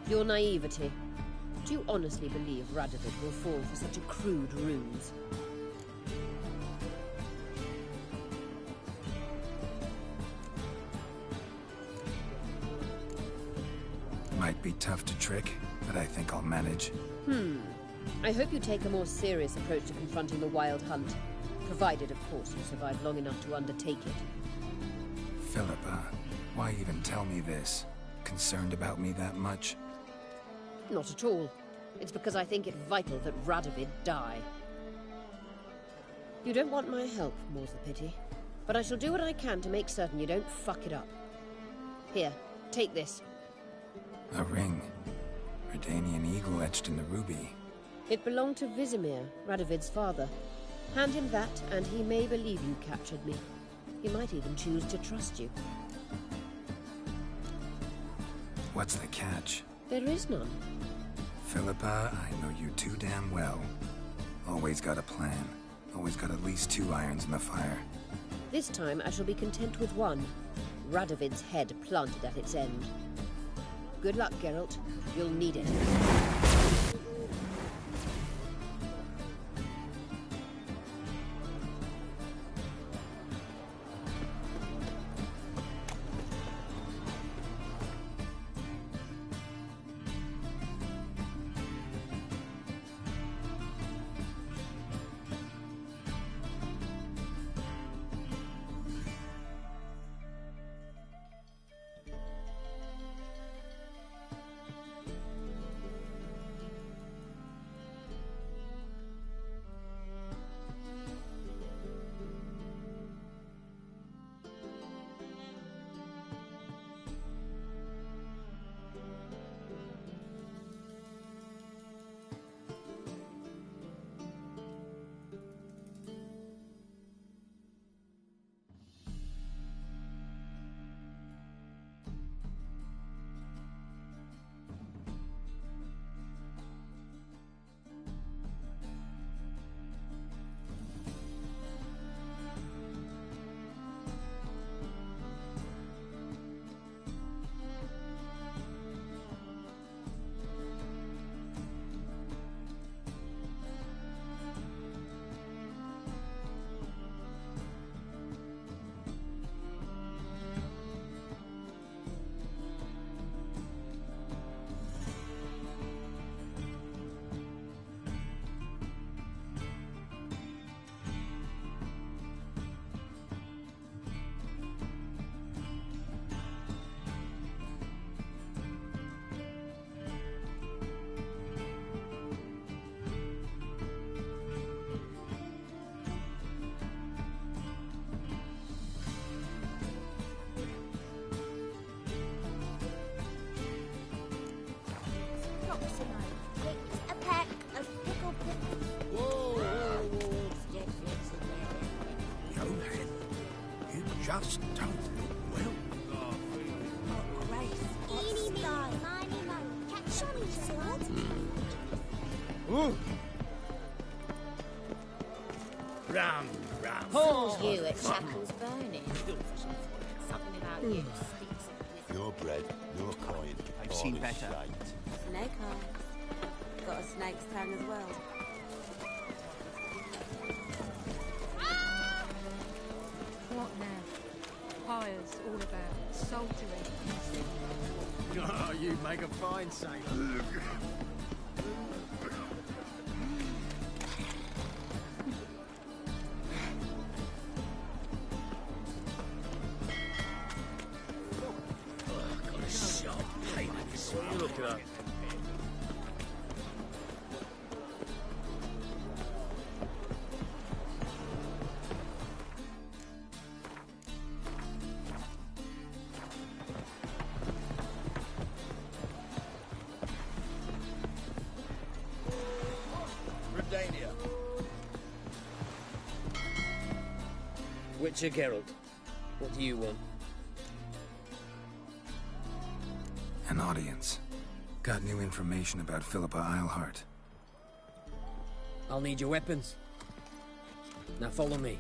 Speaker 9: Your naivety. Do you honestly believe Radovid will fall for such a crude ruse?
Speaker 7: Might be tough to trick, but I think I'll manage.
Speaker 9: I hope you take a more serious approach to confronting the Wild Hunt. Provided, of course, you survive long enough to undertake it.
Speaker 7: Philippa, why even tell me this? Concerned about me that much?
Speaker 9: Not at all. It's because I think it vital that Radovid die. You don't want my help, more's the pity. But I shall do what I can to make certain you don't fuck it up. Here, take this.
Speaker 7: A ring. Redanian eagle etched in the ruby.
Speaker 9: It belonged to Vizimir, Radovid's father. Hand him that, and he may believe you captured me. He might even choose to trust you.
Speaker 7: What's the catch?
Speaker 9: There is none.
Speaker 7: Philippa, I know you too damn well. Always got a plan. Always got at least 2 irons in the fire.
Speaker 9: This time I shall be content with one. Radovid's head planted at its end. Good luck, Geralt. You'll need it.
Speaker 5: Just don't look well.
Speaker 14: Oh, Grace. Eeny, meeny, miny, moe. Catch on, sword.
Speaker 5: Ooh.
Speaker 2: Ram, ram.
Speaker 9: Paul's you at Shackles Burning. Something about you speaks of
Speaker 17: No bread, no coin.
Speaker 10: I've seen better.
Speaker 14: Snake eye. Got a snake's tongue as well.
Speaker 15: What now? Fire's all about soldiering.
Speaker 16: Oh, you make a fine sailor.
Speaker 2: Look at that.
Speaker 11: Redania.
Speaker 18: Witcher Geralt, what do you want?
Speaker 6: An audience. Got new information about Philippa Eilhart.
Speaker 18: I'll need your weapons. Now follow me.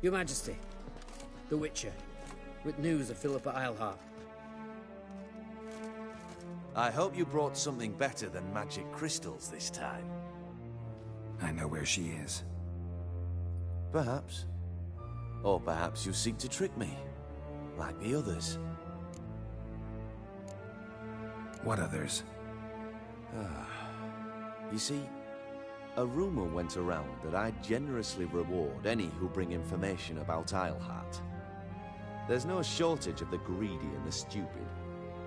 Speaker 18: Your Majesty, the Witcher, with news of Philippa Eilhart.
Speaker 17: I hope you brought something better than magic crystals this time.
Speaker 6: I know where she is.
Speaker 17: Perhaps. Or perhaps you seek to trick me, like the others.
Speaker 6: What others?
Speaker 17: You see, a rumor went around that I generously reward any who bring information about Eilhart. There's no shortage of the greedy and the stupid,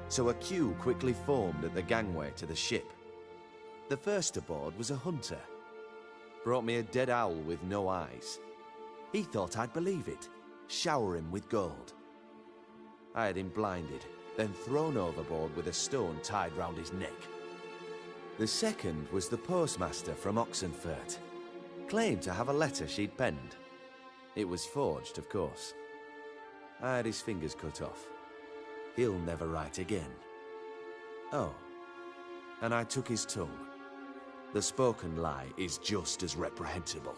Speaker 17: so a queue quickly formed at the gangway to the ship. The first aboard was a hunter. Brought me a dead owl with no eyes. He thought I'd believe it, shower him with gold. I had him blinded, then thrown overboard with a stone tied round his neck. The second was the postmaster from Oxenfurt. Claimed to have a letter she'd penned. It was forged, of course. I had his fingers cut off. He'll never write again. Oh, and I took his tongue. The spoken lie is just as reprehensible.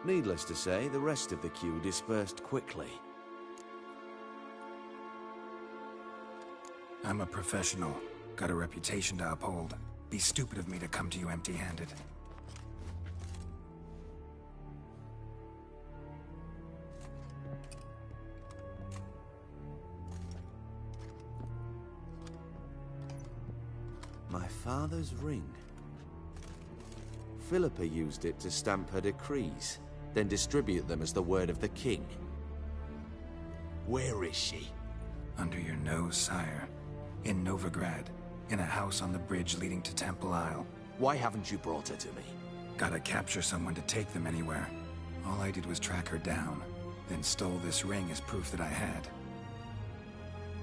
Speaker 17: Needless to say, the rest of the queue dispersed quickly.
Speaker 6: I'm a professional. Got a reputation to uphold. Be stupid of me to come to you empty-handed.
Speaker 17: My father's ring. Philippa used it to stamp her decrees, then distribute them as the word of the king. Where is she?
Speaker 6: Under your nose, sire. In Novigrad. In a house on the bridge leading to Temple Isle.
Speaker 17: Why haven't you brought her to me?
Speaker 6: Gotta capture someone to take them anywhere. All I did was track her down, then stole this ring as proof that I had.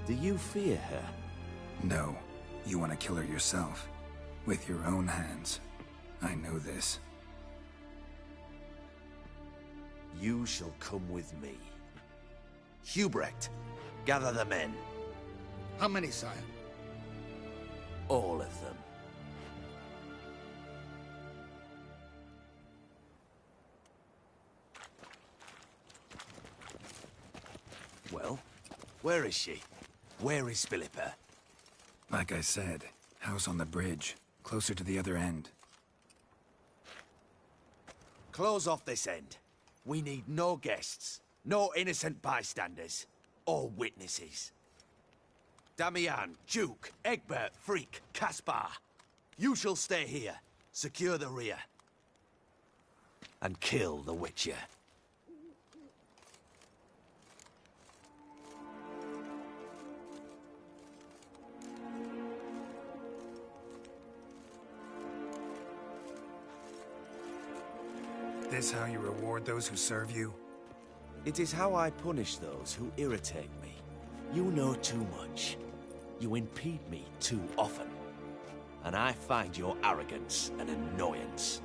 Speaker 17: Do you fear her?
Speaker 6: No. You want to kill her yourself. With your own hands. I know this.
Speaker 17: You shall come with me. Hubrecht, gather the men.
Speaker 5: How many, sire?
Speaker 17: All of them. Well, where is she? Where is Philippa?
Speaker 6: Like I said, house on the bridge, closer to the other end.
Speaker 17: Close off this end. We need no guests, no innocent bystanders, or witnesses. Damian, Duke, Egbert, Freak, Caspar. You shall stay here, secure the rear, and kill the Witcher.
Speaker 6: This how you reward those who serve you?
Speaker 17: It is how I punish those who irritate me. You know too much. You impede me too often. And I find your arrogance an annoyance.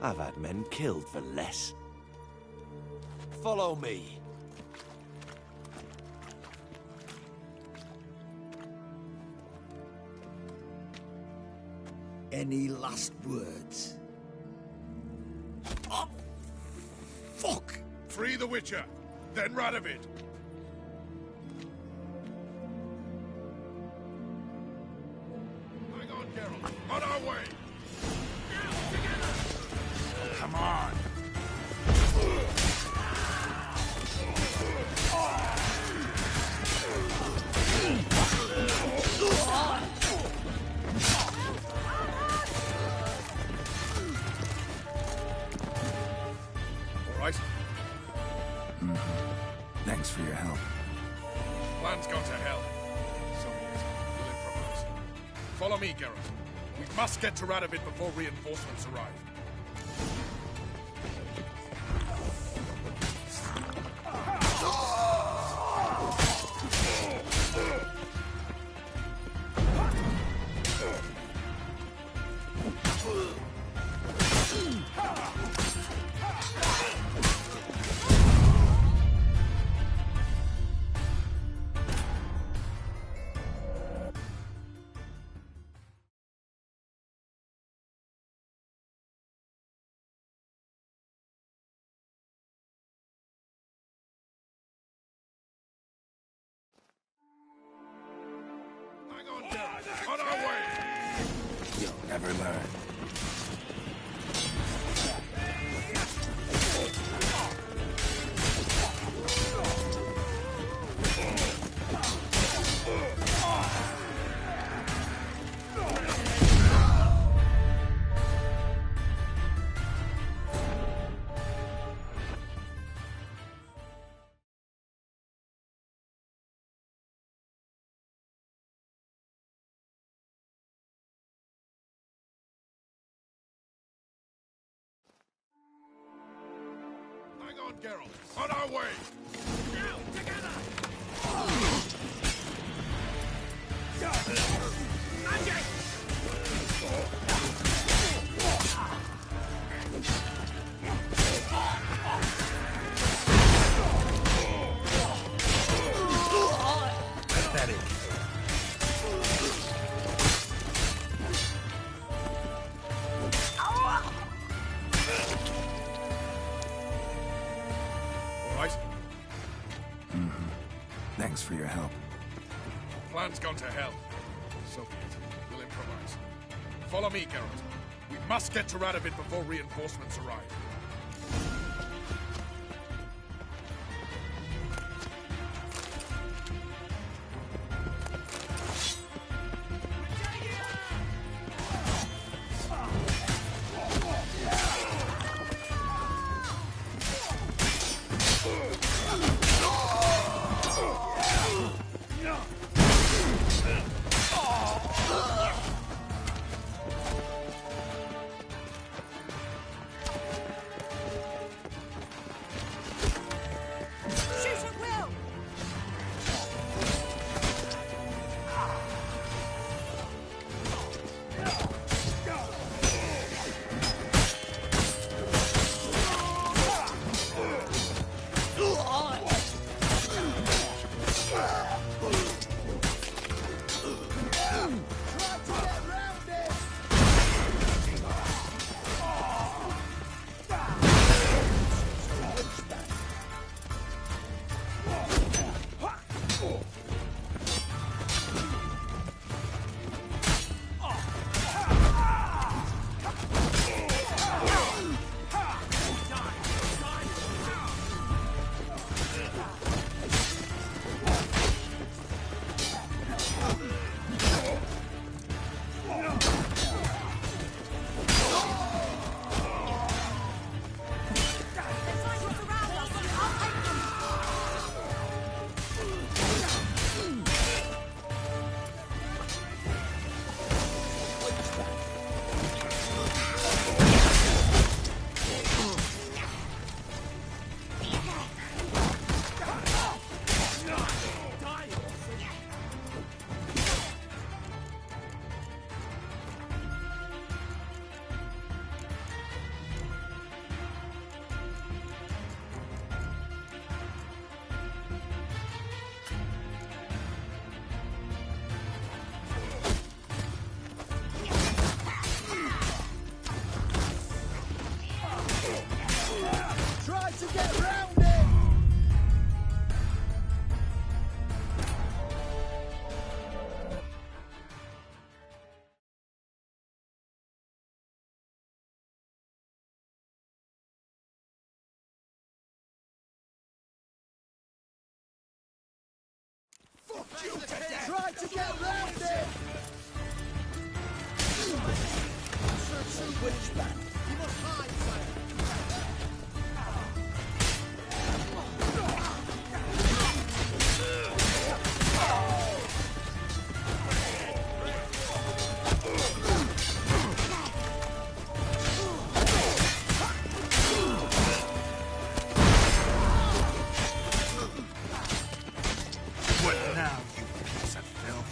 Speaker 17: I've had men killed for less. Follow me.
Speaker 5: Any last words? Oh, fuck!
Speaker 8: Free the Witcher, then Radovid. Hang on, Geralt. On our way.
Speaker 2: Come on.
Speaker 8: All right?
Speaker 6: Thanks for your help.
Speaker 8: Plan's gone to hell. So be it. We'll improvise. Follow me, Geralt. We must get to Radovid before reinforcements arrive. Hang on, Geralt. On our way.
Speaker 6: You'll never learn.
Speaker 8: Hang on, Geralt. On our way.
Speaker 2: Now, together!
Speaker 8: Pathetic. All right?
Speaker 6: Thanks for your help.
Speaker 8: Plan's gone to hell. So be it. We'll improvise. Follow me, Geralt. We must get to Radovid before reinforcements arrive.
Speaker 5: to get round it! Which man? You must hide, sire! What now, you piece of filth?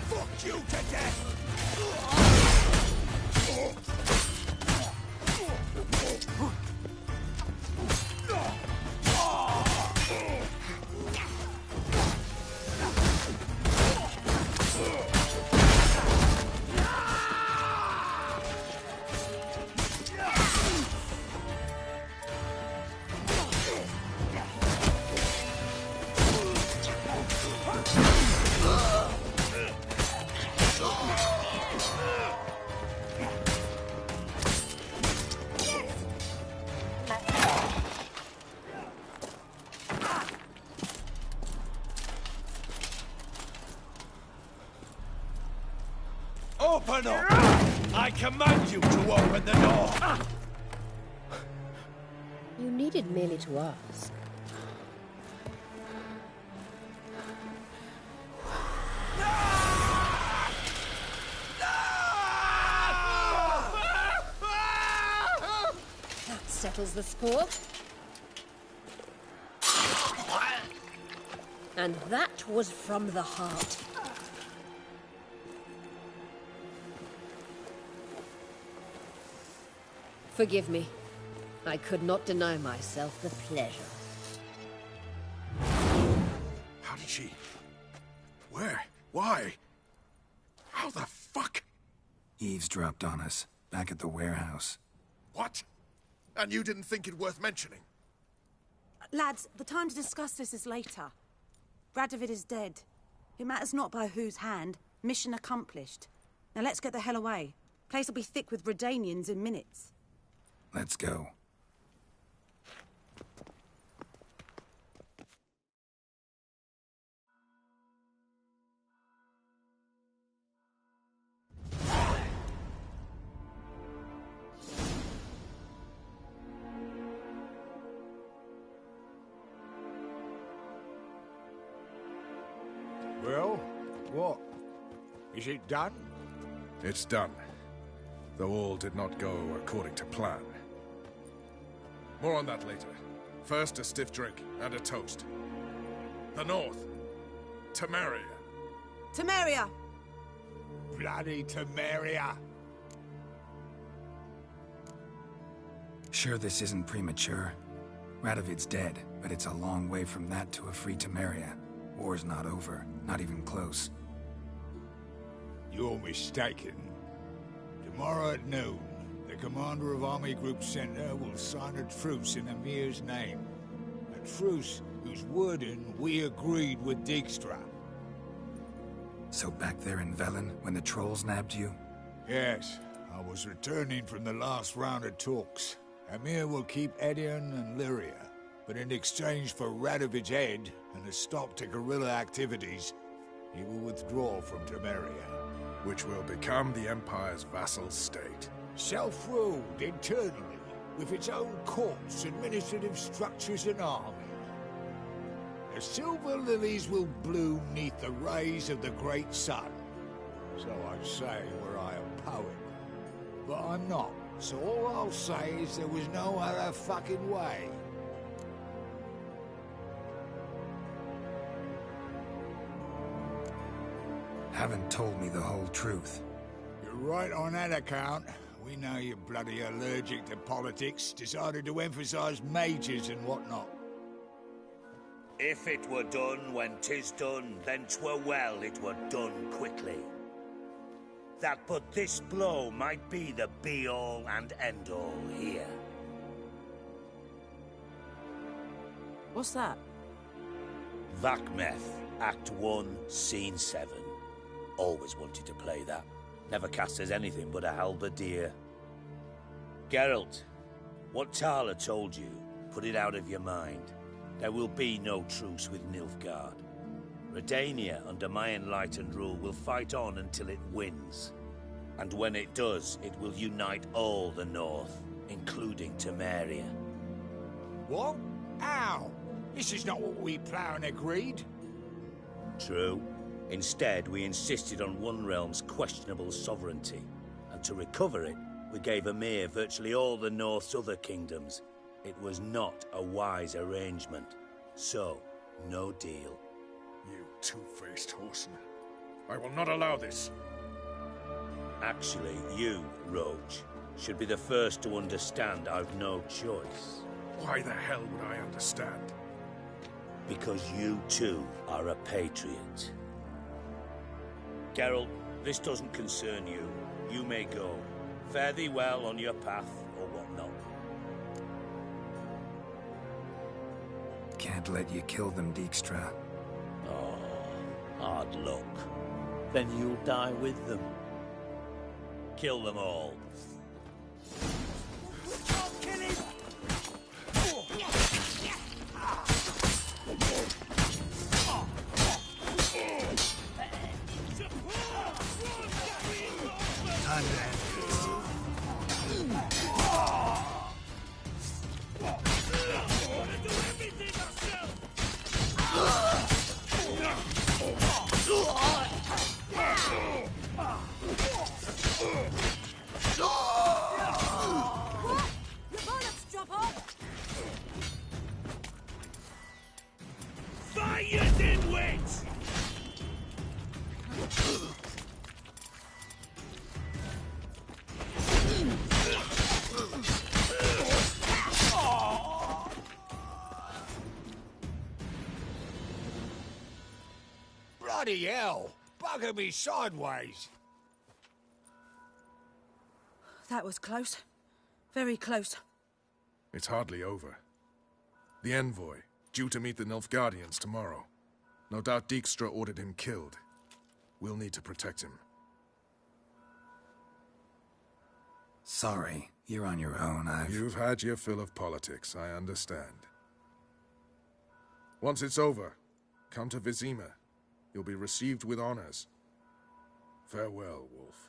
Speaker 5: Fuck you to death! Open up! I command you to open the door!
Speaker 9: You needed merely to ask. That settles the score. And that was from the heart. Forgive me. I could not deny myself the pleasure.
Speaker 8: How did she... Where? Why? How the fuck?
Speaker 6: Eavesdropped on us, back at the warehouse.
Speaker 8: What? And you didn't think it worth mentioning?
Speaker 13: Lads, the time to discuss this is later. Radovid is dead. It matters not by whose hand. Mission accomplished. Now let's get the hell away. Place will be thick with Redanians in minutes.
Speaker 6: Let's go.
Speaker 5: Well, what? Is it done?
Speaker 8: It's done. Though all did not go according to plan. More on that later. First, a stiff drink and a toast. The North. Temeria.
Speaker 13: Temeria!
Speaker 5: Bloody Temeria!
Speaker 6: Sure this isn't premature? Radovid's dead, but it's a long way from that to a free Temeria. War's not over, not even close.
Speaker 5: You're mistaken. Tomorrow at noon, the commander of Army Group Center will sign a truce in Emir's name. A truce whose wording we agreed with Dijkstra.
Speaker 6: So back there in Velen, when the trolls nabbed you?
Speaker 5: Yes, I was returning from the last round of talks. Emir will keep Edion and Lyria, but in exchange for Radovid's head and a stop to guerrilla activities, he will withdraw from Temeria.
Speaker 8: Which will become the Empire's vassal state.
Speaker 5: Self-ruled internally, with its own courts, administrative structures and army. The silver lilies will bloom neath the rays of the great sun. So I say were I a poet. But I'm not, so all I'll say is there was no other fucking way.
Speaker 6: Haven't told me the whole truth.
Speaker 5: You're right on that account. We know you're bloody allergic to politics, decided to emphasize majors and whatnot.
Speaker 2: If it were done when 'tis done, then 'twere well it were done quickly. That but this blow might be the be-all and end-all here.
Speaker 13: What's that?
Speaker 2: Vakmeth, Act 1, Scene 7. Always wanted to play that. Never cast as anything but a halberdier. Geralt, what Tala told you, put it out of your mind. There will be no truce with Nilfgaard. Redania, under my enlightened rule, will fight on until it wins. And when it does, it will unite all the North, including Temeria.
Speaker 5: What? How? This is not what we planned and agreed.
Speaker 2: True. Instead, we insisted on one realm's questionable sovereignty. And to recover it, we gave Emir virtually all the North's other kingdoms. It was not a wise arrangement. So, no deal.
Speaker 8: You two-faced horseman. I will not allow this.
Speaker 2: Actually, you, Roach, should be the first to understand I've no choice.
Speaker 8: Why the hell would I understand?
Speaker 2: Because you, too, are a patriot. Geralt, this doesn't concern you. You may go. Fare thee well on your path, or whatnot.
Speaker 6: Can't let you kill them, Dijkstra.
Speaker 2: Oh, hard luck. Then you'll die with them. Kill them all.
Speaker 6: Time to end this.
Speaker 2: Fire, dimwits!
Speaker 5: Bloody hell! Bugger me sideways!
Speaker 13: That was close. Very close.
Speaker 8: It's hardly over. The envoy, due to meet the Nilfgaardians tomorrow. No doubt Dijkstra ordered him killed. We'll need to protect him.
Speaker 6: Sorry, you're on your own.
Speaker 8: You've had your fill of politics, I understand. Once it's over, come to Vizima. You'll be received with honors. Farewell, Wolf.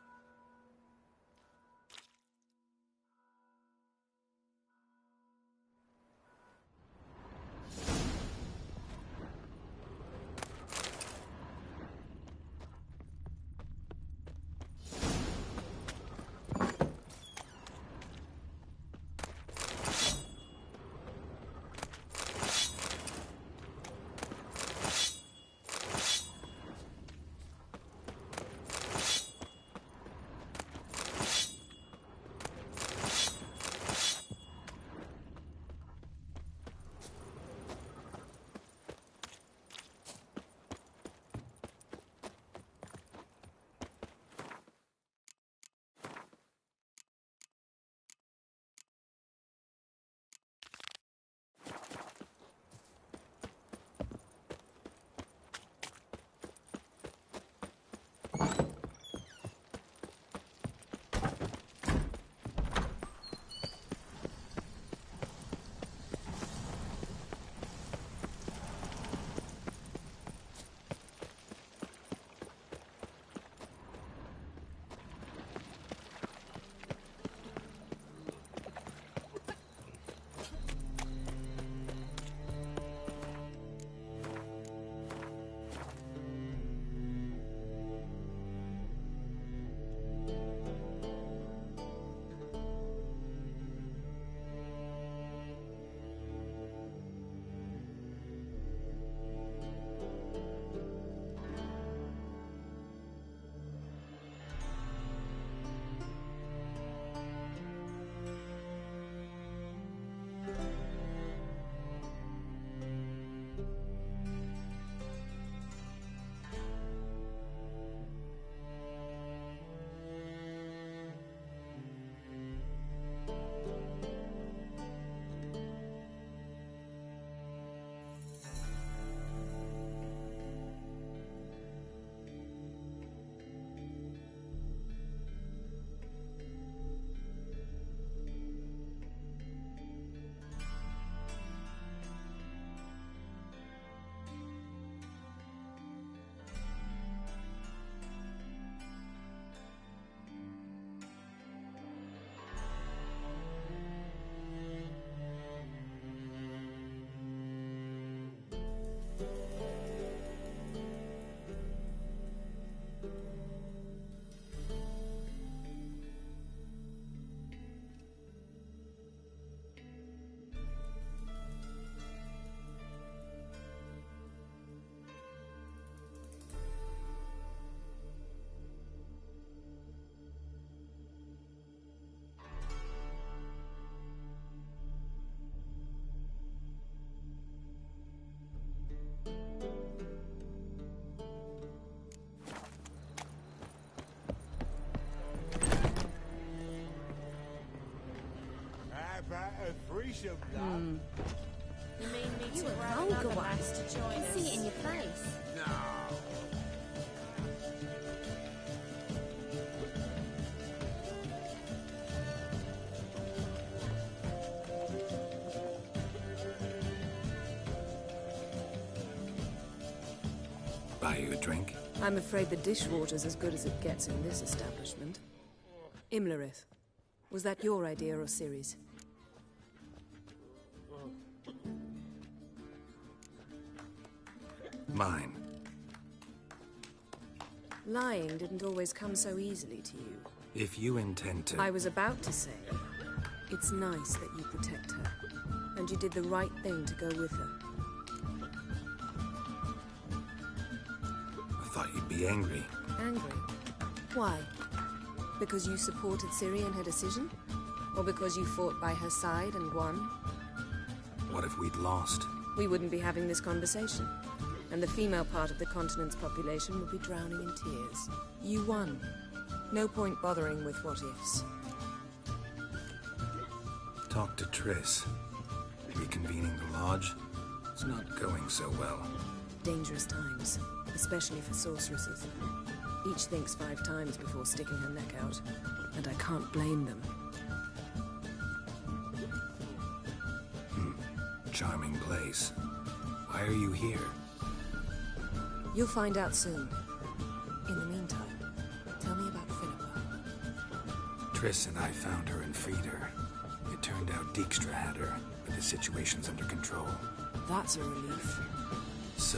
Speaker 5: threesome,
Speaker 9: You mean me
Speaker 3: You
Speaker 9: to
Speaker 3: a
Speaker 9: grab
Speaker 3: vulgar
Speaker 9: another
Speaker 3: one.
Speaker 9: lass to join
Speaker 3: I
Speaker 9: us?
Speaker 3: see it in your face.
Speaker 5: No.
Speaker 6: Buy you a drink?
Speaker 19: I'm afraid the dishwater's as good as it gets in this establishment. Imlerith, was that your idea or Ciri's?
Speaker 6: Mine.
Speaker 19: Lying didn't always come so easily to you.
Speaker 6: If you intend to...
Speaker 19: I was about to say, it's nice that you protect her. And you did the right thing to go with her.
Speaker 6: I thought you'd be angry.
Speaker 19: Angry? Why? Because you supported Ciri in her decision? Or because you fought by her side and won?
Speaker 6: What if we'd lost?
Speaker 19: We wouldn't be having this conversation. And the female part of the continent's population would be drowning in tears. You won. No point bothering with what-ifs.
Speaker 6: Talk to Triss. Reconvening the lodge? It's not going so well.
Speaker 19: Dangerous times, especially for sorceresses. Each thinks 5 times before sticking her neck out, and I can't blame them.
Speaker 6: Charming place. Why are you here?
Speaker 19: You'll find out soon. In the meantime, tell me about Philippa.
Speaker 6: Triss and I found her and freed her. It turned out Dijkstra had her, but the situation's under control.
Speaker 19: That's a relief.
Speaker 6: So,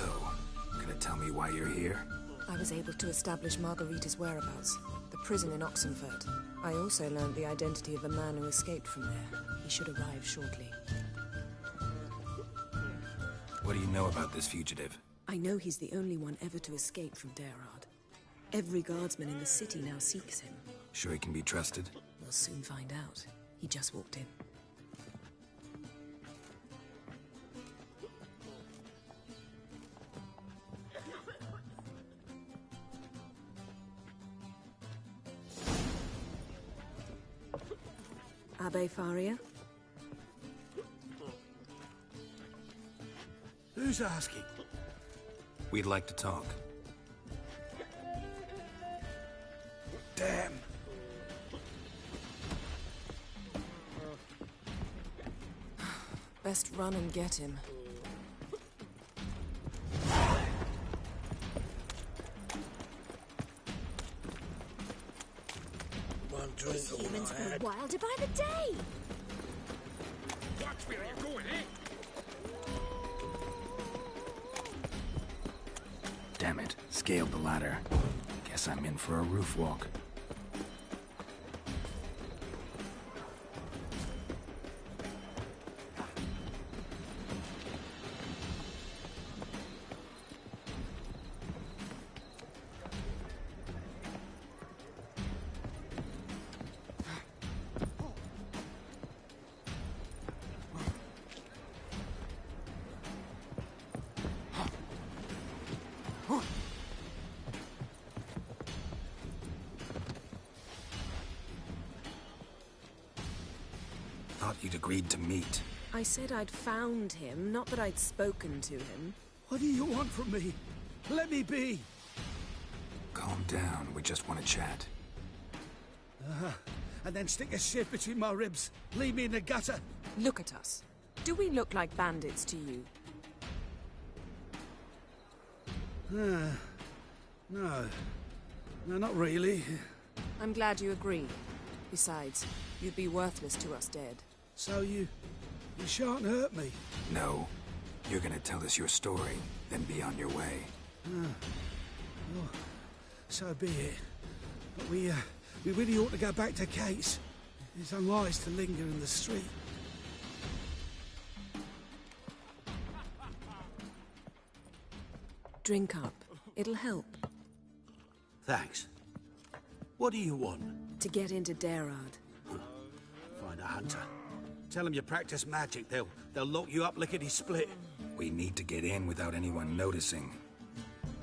Speaker 6: gonna tell me why you're here?
Speaker 19: I was able to establish Margarita's whereabouts, the prison in Oxenfurt. I also learned the identity of the man who escaped from there. He should arrive shortly.
Speaker 6: What do you know about this fugitive?
Speaker 19: I know he's the only one ever to escape from Derard. Every guardsman in the city now seeks him.
Speaker 6: Sure he can be trusted?
Speaker 19: We'll soon find out. He just walked in. Abbe Faria?
Speaker 2: Who's asking?
Speaker 6: We'd like to talk.
Speaker 2: Damn.
Speaker 19: Best run and get him.
Speaker 2: One drink all
Speaker 3: Humans
Speaker 2: I had.
Speaker 3: grow wilder by the day.
Speaker 8: Watch where you're going, eh?
Speaker 6: Damn it, scaled the ladder. Guess I'm in for a roof walk. Thought you'd agreed to meet.
Speaker 19: I said I'd found him, not that I'd spoken to him.
Speaker 2: What do you want from me? Let me be.
Speaker 6: Calm down, we just want to chat.
Speaker 2: And then stick a shiv between my ribs. Leave me in the gutter.
Speaker 19: Look at us. Do we look like bandits to you?
Speaker 2: No, not really.
Speaker 19: I'm glad you agree. Besides, you'd be worthless to us dead.
Speaker 2: So you shan't hurt me.
Speaker 6: No. You're gonna tell us your story, then be on your way.
Speaker 2: Well, so be it. But we really ought to go back to Kate's. It's unwise to linger in the street.
Speaker 19: Drink up. It'll help.
Speaker 2: Thanks. What do you want?
Speaker 19: To get into Derard.
Speaker 2: Find a hunter. Tell them you practice magic. They'll lock you up lickety-split.
Speaker 6: We need to get in without anyone noticing.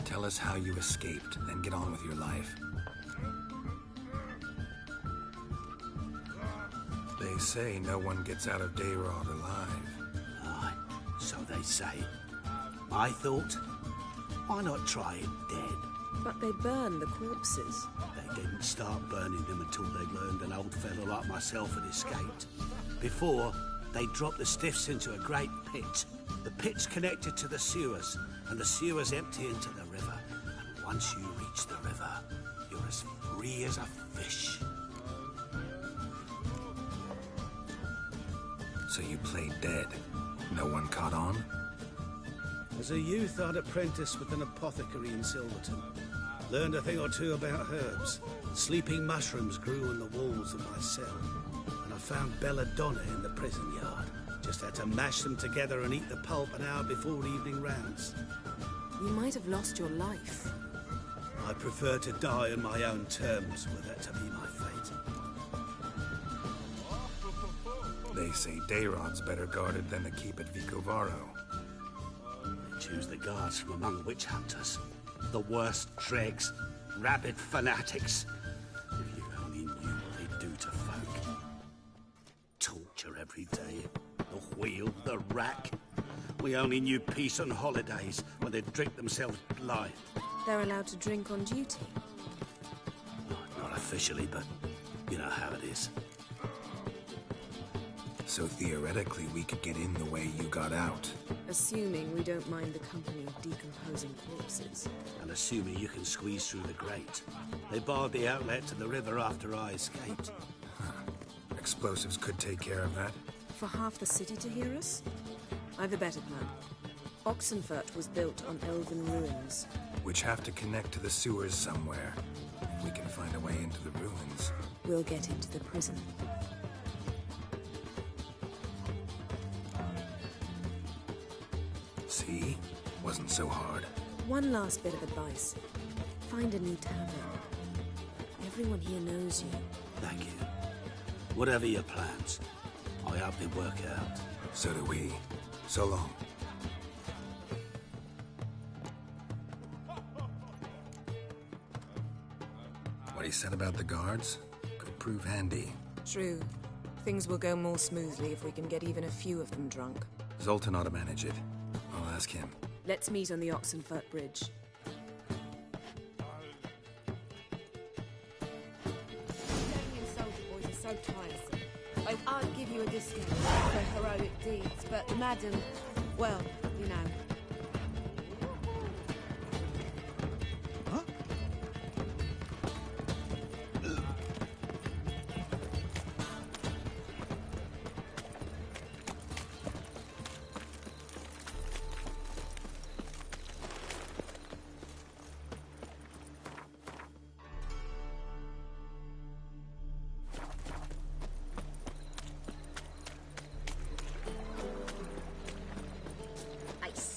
Speaker 6: Tell us how you escaped, then get on with your life.
Speaker 2: They
Speaker 6: They say no one gets out of Dayrod alive.
Speaker 2: Aye, so they say. I thought, why not try it dead?
Speaker 19: But they burn the corpses.
Speaker 2: They didn't start burning them until they learned an old fellow like myself had escaped. Before, they dropped the stiffs into a great pit. The pit's connected to the sewers, and the sewers empty into the river. And once you reach the river, you're as free as a fish.
Speaker 6: So you played dead. No one caught on?
Speaker 2: As a youth, I'd apprenticed with an apothecary in Silverton. Learned a thing or two about herbs. Sleeping mushrooms grew on the walls of my cell. And I found belladonna in the prison yard. Just had to mash them together and eat the pulp an hour before evening rounds.
Speaker 19: You might have lost your life.
Speaker 2: I prefer to die on my own terms, were that to be my fate.
Speaker 6: They say Dayrod's better guarded than the keep at Vicovaro.
Speaker 2: They choose the guards from among witch hunters. The worst dregs, rabid fanatics. If you only knew what they do to folk. Torture every day. The wheel, the rack. We only knew peace on holidays, when they'd drink themselves blind.
Speaker 19: They're allowed to drink on duty?
Speaker 2: Not officially, but you know how it is.
Speaker 6: So theoretically, we could get in the way you got out.
Speaker 19: Assuming we don't mind the company of decomposing corpses.
Speaker 2: And assuming you can squeeze through the grate. They barred the outlet to the river after I escaped.
Speaker 6: Huh. Explosives could take care of that.
Speaker 19: For half the city to hear us? I've a better plan. Oxenfurt was built on elven ruins.
Speaker 6: Which have to connect to the sewers somewhere. If we can find a way into the ruins.
Speaker 19: We'll get into the prison.
Speaker 6: See? Wasn't so hard.
Speaker 19: One last bit of advice. Find a new tavern. Everyone here knows you.
Speaker 2: Thank you. Whatever your plans, I hope they work out.
Speaker 6: So do we. So long. What he said about the guards could prove handy.
Speaker 19: True. Things will go more smoothly if we can get even a few of them drunk.
Speaker 6: Zoltan ought to manage it. I'll ask him.
Speaker 19: Let's meet on the Oxenfurt Bridge.
Speaker 15: Soldier boys are so tiresome. I'd give you a discount for heroic deeds, but madam, well, you know.
Speaker 9: Ice.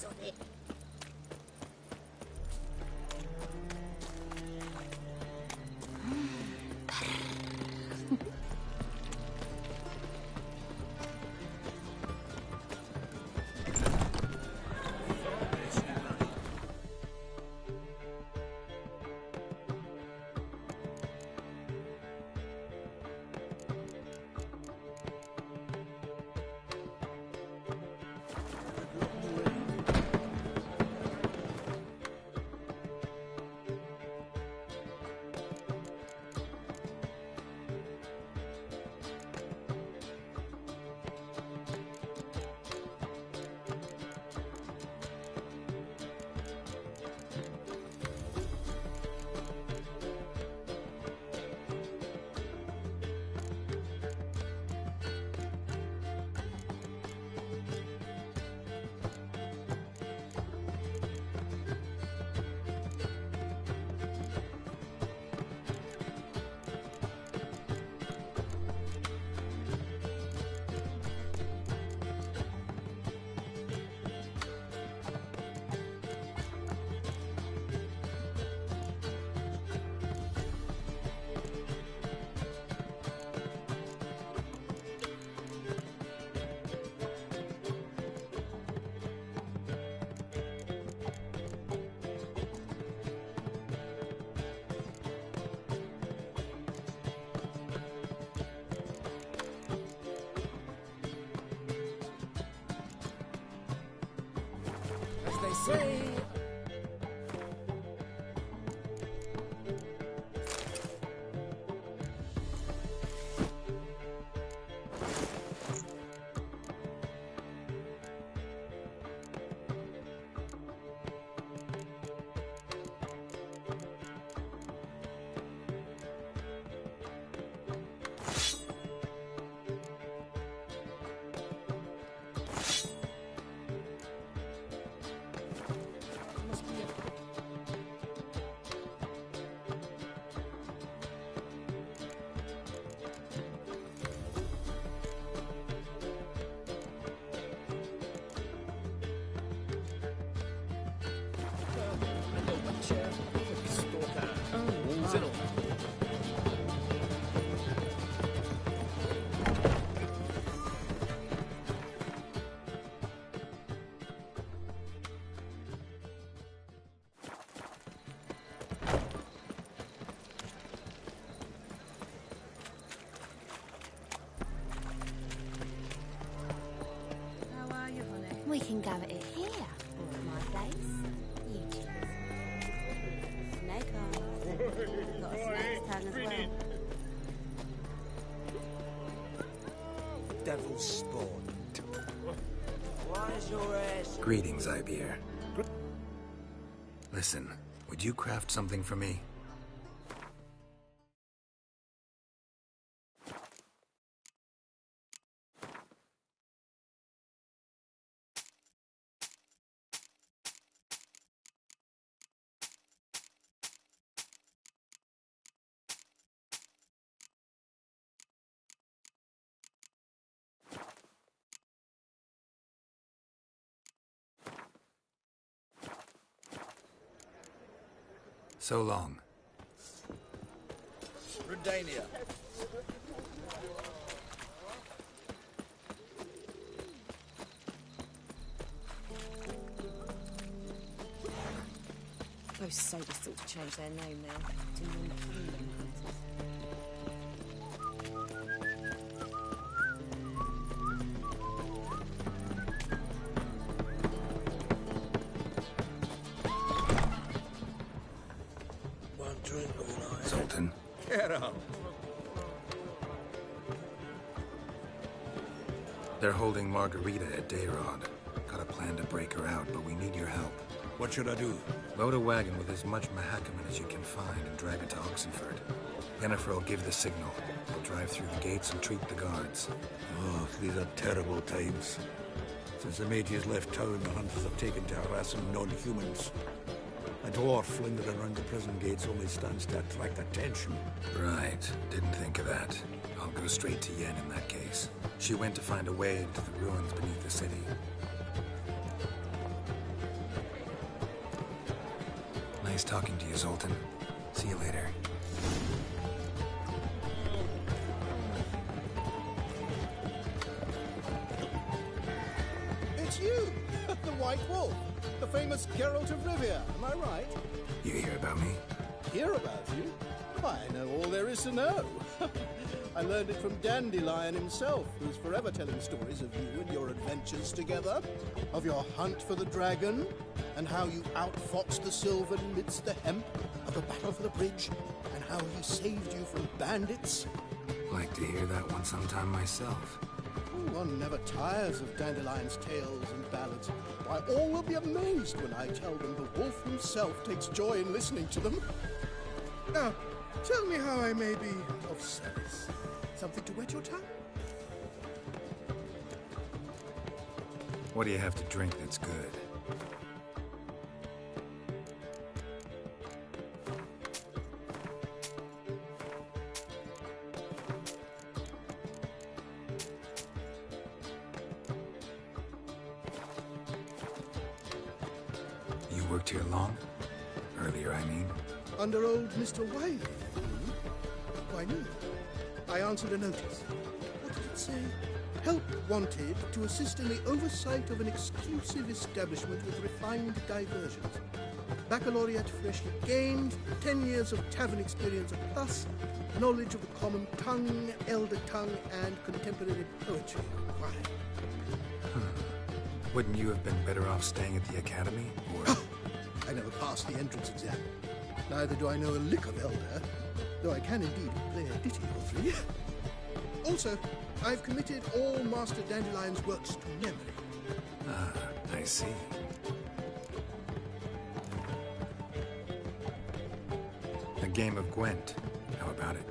Speaker 19: say.
Speaker 3: We can go at it here, or at my place. You choose.
Speaker 14: Snake eyes. Got a snake's tongue as well.
Speaker 7: Devil's spawn. Why is your ass...
Speaker 6: Greetings, Ibeer. Listen, would you craft something for me? So long.
Speaker 11: Redania.
Speaker 19: Those sadists ought to change their name now to non-human hunters.
Speaker 6: Sultan.
Speaker 11: Get up.
Speaker 6: They're holding Margarita at Dayrod. Got a plan to break her out, but we need your help.
Speaker 2: What should I do?
Speaker 6: Load a wagon with as much Mahakaman as you can find and drag it to Oxenford. Yennefer will give the signal. We'll drive through the gates and treat the guards.
Speaker 2: Oh, these are terrible times. Since the mages left town, the hunters have taken to harassing non-humans. A dwarf lingering around the prison gates only stands to attract attention.
Speaker 6: Right. Didn't think of that. I'll go straight to Yen in that case. She went to find a way into the ruins beneath the city. Nice talking to you, Zoltan. See you later.
Speaker 20: It's you! The White Wolf! The famous Geralt of Rivia, am I right?
Speaker 6: You hear about me?
Speaker 20: Hear about you? I know all there is to know. I learned it from Dandelion himself, who's forever telling stories of you and your adventures together, of your hunt for the dragon, and how you outfoxed the Sylvan amidst the hemp, of the battle for the bridge, and how he saved you from bandits.
Speaker 6: Like to hear that one sometime myself.
Speaker 20: One never tires of Dandelion's tales and ballads. Why, all will be amazed when I tell them the wolf himself takes joy in listening to them. Now, tell me how I may be of service. Something to wet your tongue?
Speaker 6: What do you have to drink that's good? You worked here long? Earlier, I mean.
Speaker 20: Under old Mr. Wiley? Why, no. I answered a notice. What did it say? Help wanted to assist in the oversight of an exclusive establishment with refined diversions. Baccalaureate freshly gained, 10 years of tavern experience plus, knowledge of the common tongue, elder tongue, and contemporary poetry required.
Speaker 6: Wouldn't you have been better off staying at the academy, or...?
Speaker 20: I never passed the entrance exam. Neither do I know a lick of Elder, though I can indeed play a ditty or three. Also, I've committed all Master Dandelion's works to memory.
Speaker 6: Ah, I see. A game of Gwent. How about it?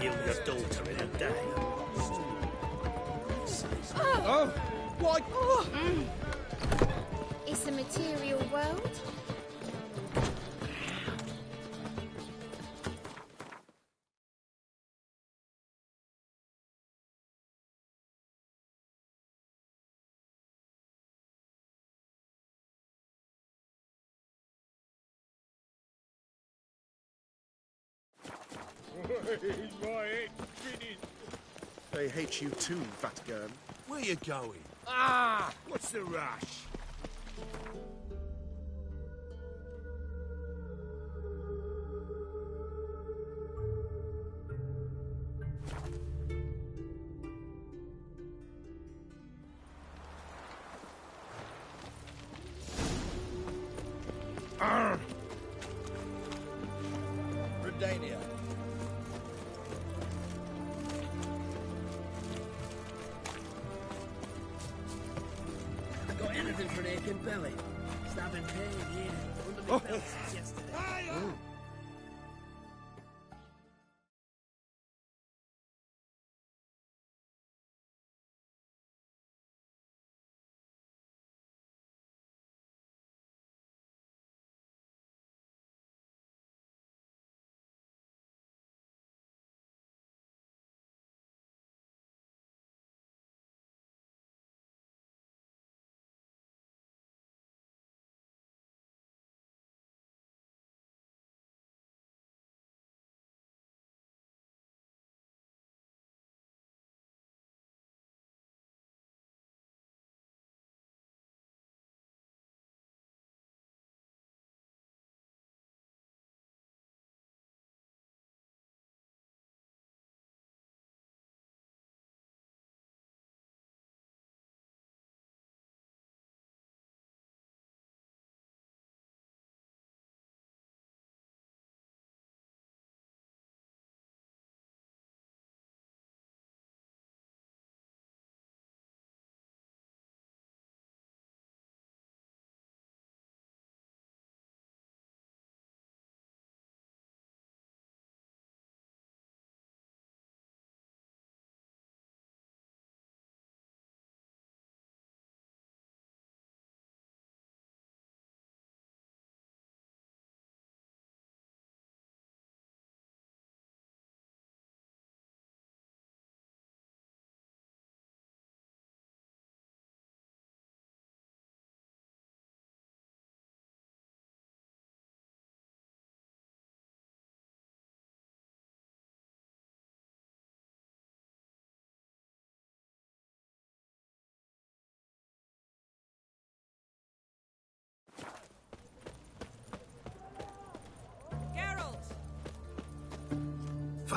Speaker 2: Heal your daughter in a day.
Speaker 20: Oh! Why? Oh.
Speaker 21: It's a material world.
Speaker 5: My head's spinning.
Speaker 22: They hate you too, Vatican.
Speaker 2: Where you going? Ah! What's the rush?
Speaker 5: Redania.
Speaker 18: Got anything for an aching belly? Stabbing pain here, under my belt since yesterday.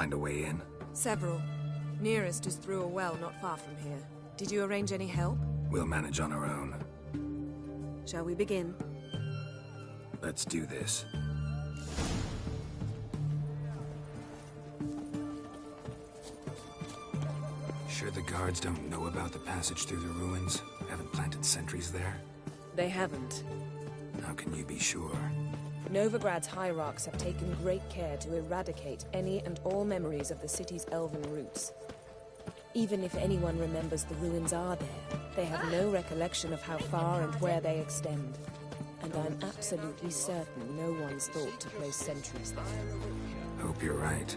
Speaker 7: find a way in?
Speaker 19: Several. Nearest is through a well not far from here. Did you arrange any help?
Speaker 7: We'll manage on our own.
Speaker 19: Shall we begin?
Speaker 7: Let's do this. Sure the guards don't know about the passage through the ruins? Haven't planted sentries there?
Speaker 19: They haven't.
Speaker 7: How can you be sure?
Speaker 19: Novigrad's hierarchs have taken great care to eradicate any and all memories of the city's elven roots. Even if anyone remembers the ruins are there, they have no recollection of how far and where they extend. And I'm absolutely certain no one's thought to place sentries there.
Speaker 7: Hope you're right.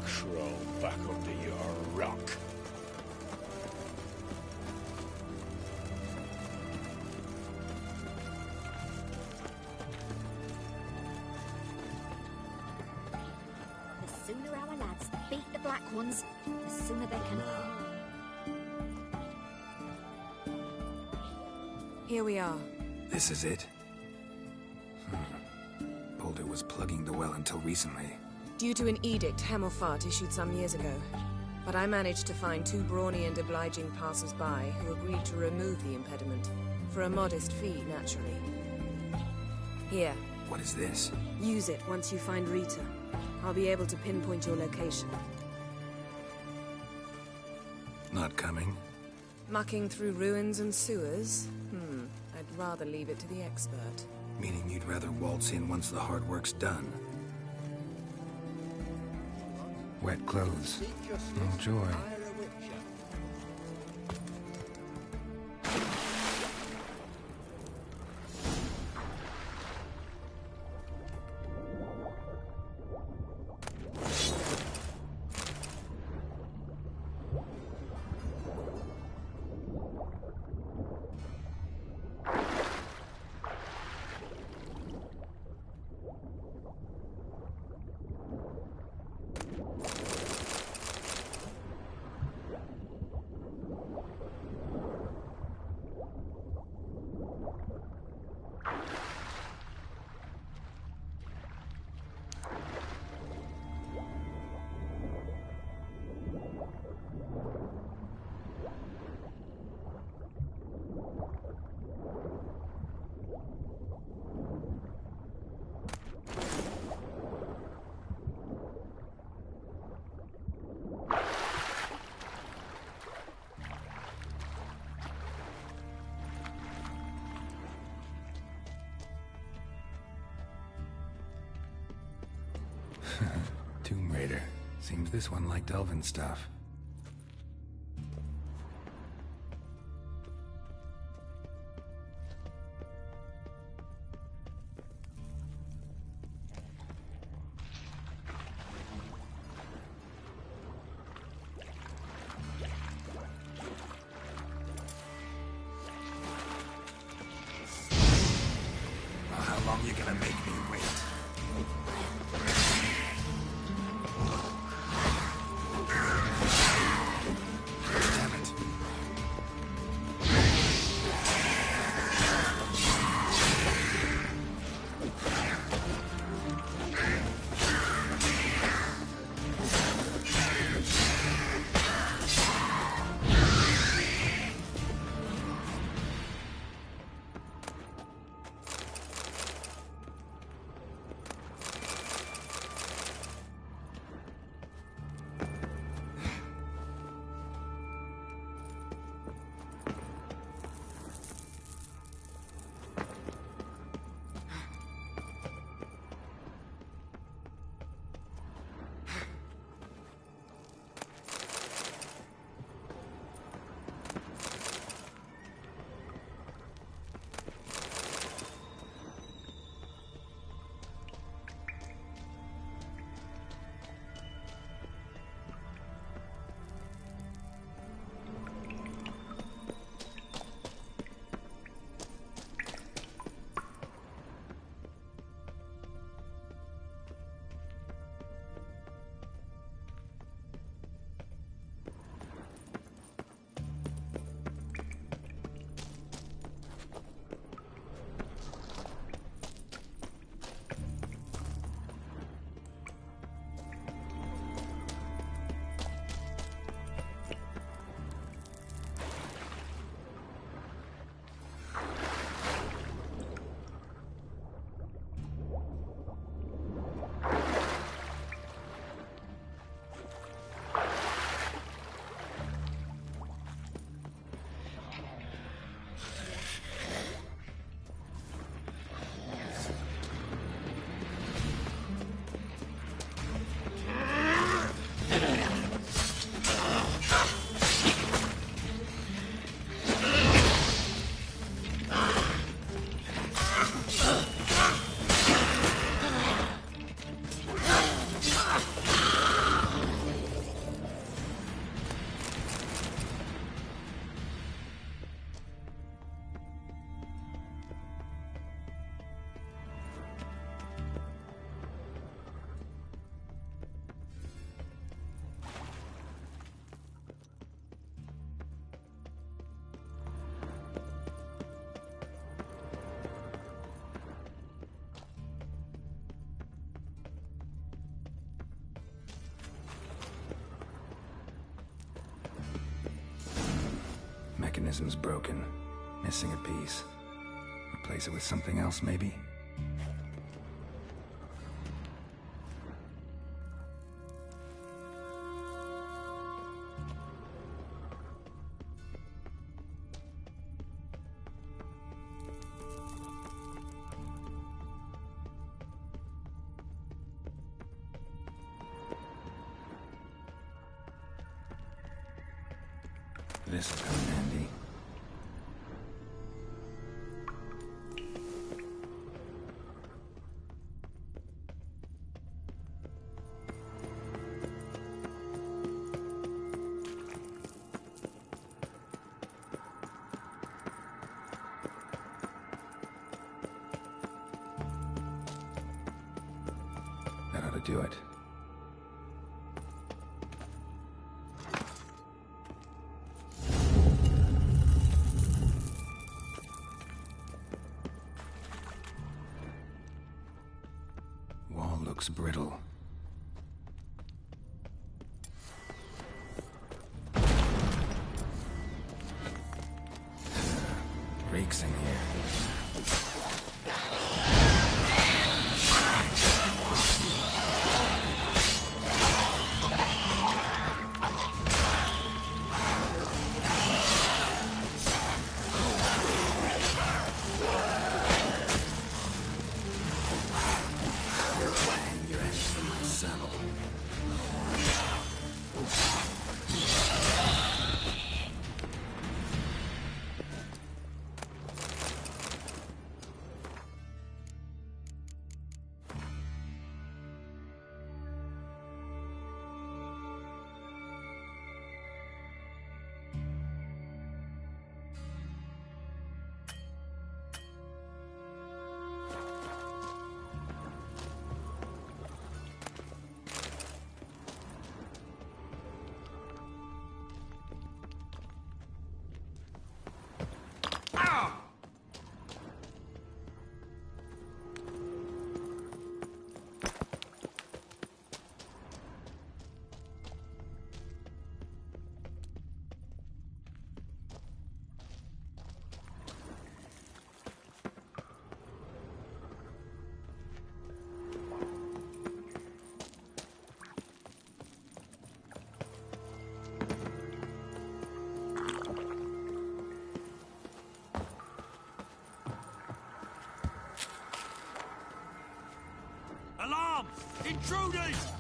Speaker 2: Crawl back under your rock.
Speaker 3: The sooner our lads beat the black ones, the sooner they can...
Speaker 19: Here we are.
Speaker 7: This is it? Boulder was plugging the well until recently.
Speaker 19: Due to an edict Hemmelfart issued some years ago. But I managed to find 2 brawny and obliging passers-by who agreed to remove the impediment. For a modest fee, naturally. Here.
Speaker 7: What is this?
Speaker 19: Use it once you find Rita. I'll be able to pinpoint your location.
Speaker 7: Not coming?
Speaker 19: Mucking through ruins and sewers? I'd rather leave it to the expert.
Speaker 7: Meaning you'd rather waltz in once the hard work's done? Wet clothes. Enjoy. Tomb Raider. Seems this one liked elven stuff. How long you gonna make me wait?
Speaker 6: mechanism's broken. Missing a piece. Replace it with something else, maybe? This'll come in handy. That ought to do it. Wall looks brittle. Reeks in here.
Speaker 2: Alarm! Intruders!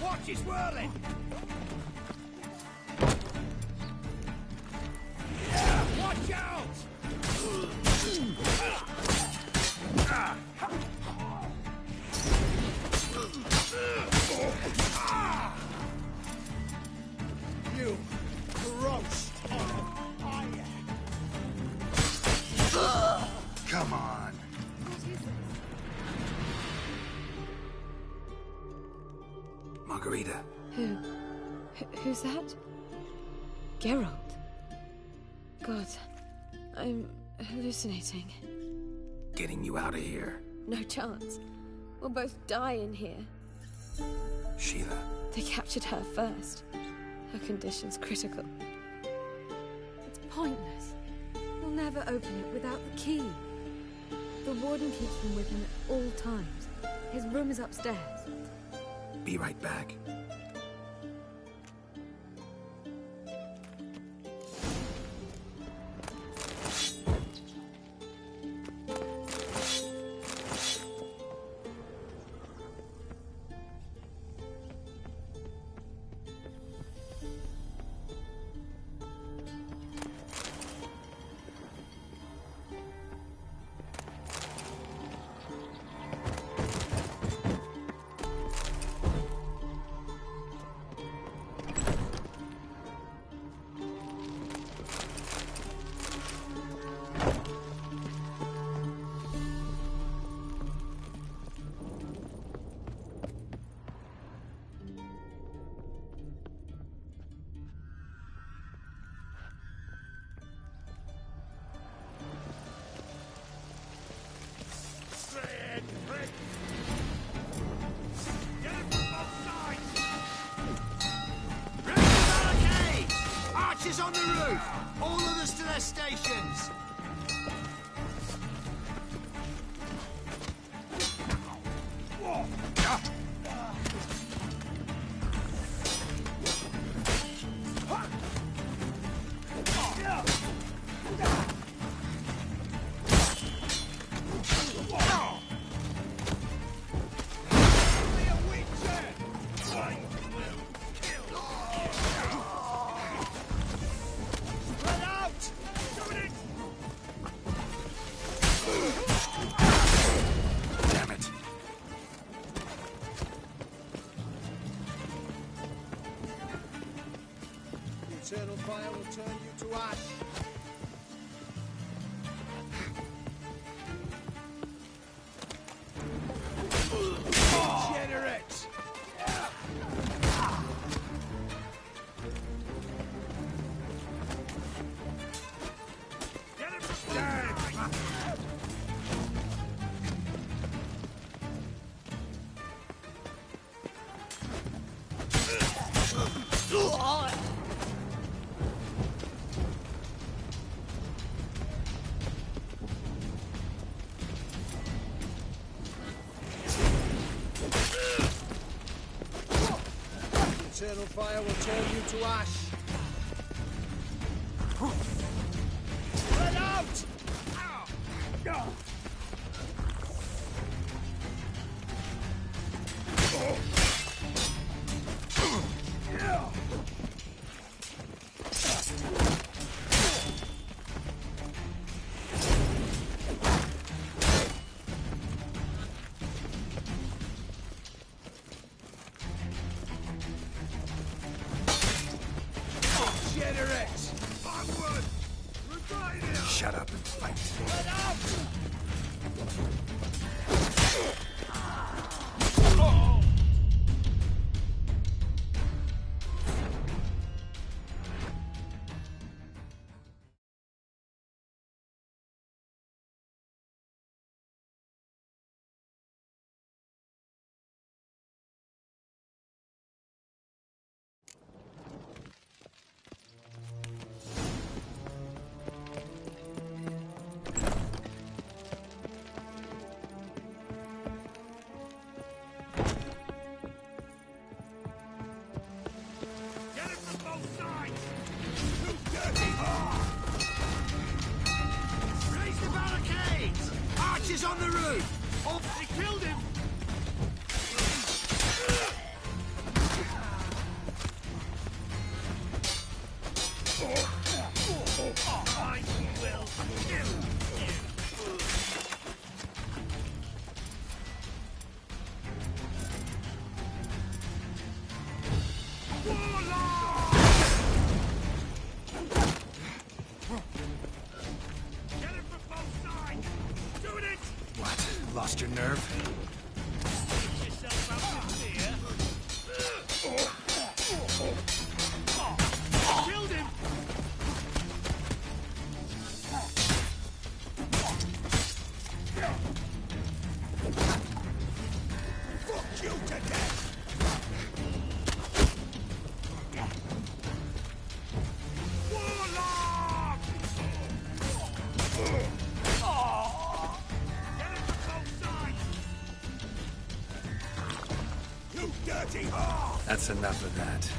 Speaker 2: Watch it swirling! Watch out!
Speaker 5: You gross
Speaker 8: Come on.
Speaker 7: Margarita.
Speaker 19: Who's that? Geralt. God, I'm hallucinating.
Speaker 7: Getting you out of here.
Speaker 19: No chance. We'll both die in here.
Speaker 7: Sheila.
Speaker 19: They captured her first. Her condition's critical.
Speaker 15: It's pointless. We'll never open it without the key. The warden keeps them with him at all times. His room is upstairs.
Speaker 7: Be right back.
Speaker 10: On the roof! All others to their stations!
Speaker 11: Eternal fire will turn you to ash. Degenerate! Get him from dead! Eternal fire will turn you to ash. Spread out!
Speaker 7: Shut up and fight.
Speaker 11: Spread out!
Speaker 10: On the roof! Oh, they killed him! I will kill you!
Speaker 7: Lost your nerve?
Speaker 11: Killed him! Fuck you to death!
Speaker 2: You dirty whore!
Speaker 6: That's enough of that.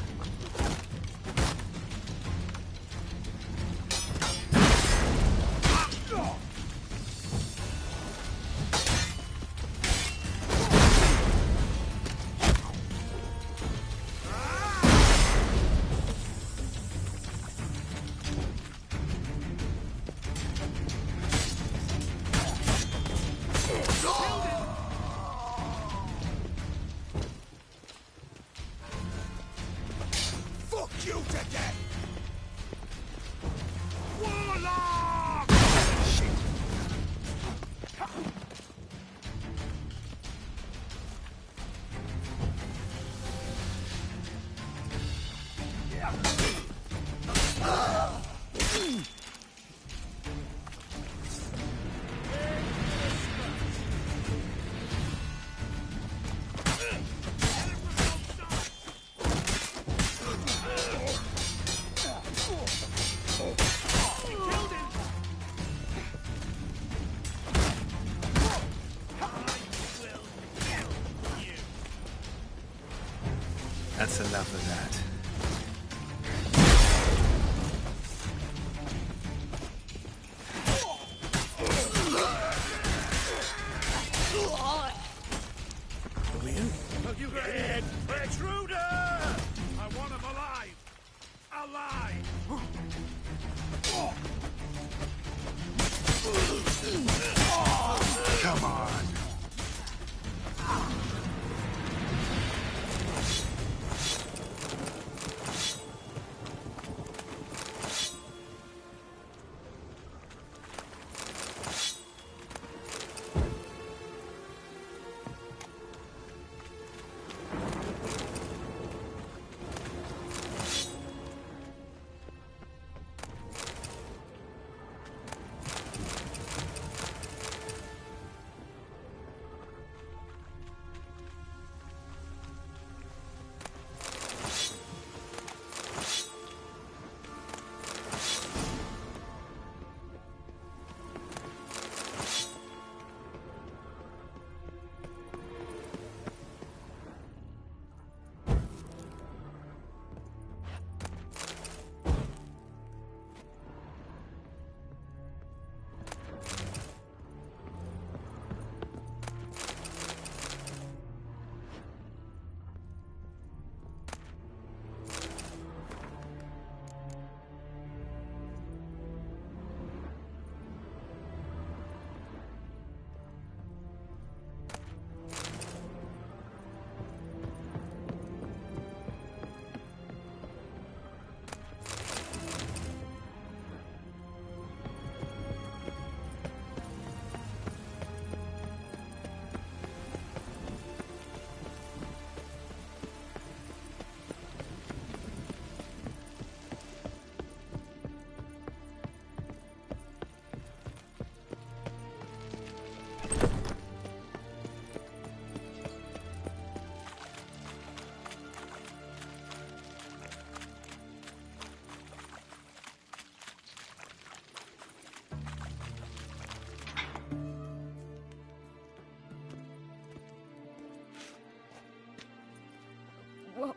Speaker 6: That's enough of that.
Speaker 2: Look, you got it! Intruder! I want him alive! Alive!
Speaker 6: Come on.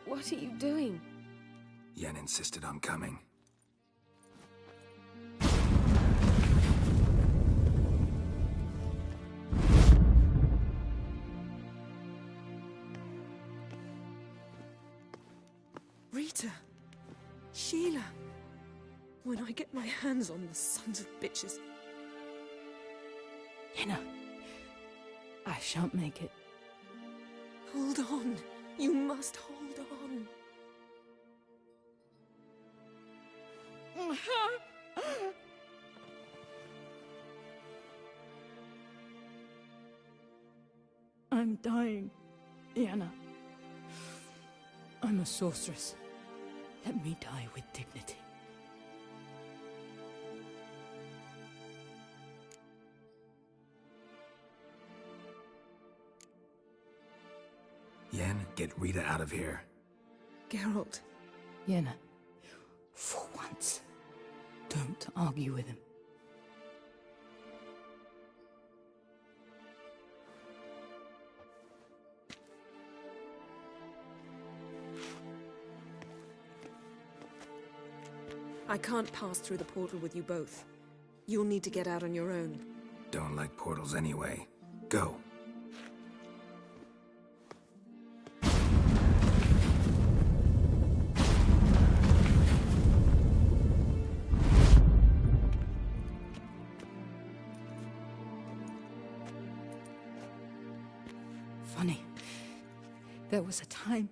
Speaker 15: What are you doing?
Speaker 7: Yen insisted on coming.
Speaker 19: Rita. Sheila. When I get my hands on the sons of bitches.
Speaker 1: Yenna. I shan't make it.
Speaker 19: Hold on. You must hold on.
Speaker 1: I'm dying, Yenna. I'm a sorceress. Let me die with dignity.
Speaker 7: Yen, get Rita out of here.
Speaker 19: Geralt.
Speaker 1: Yenna, for once, don't argue with him.
Speaker 19: I can't pass through the portal with you both. You'll need to get out on your own.
Speaker 7: Don't like portals anyway. Go.
Speaker 1: Funny. There was a time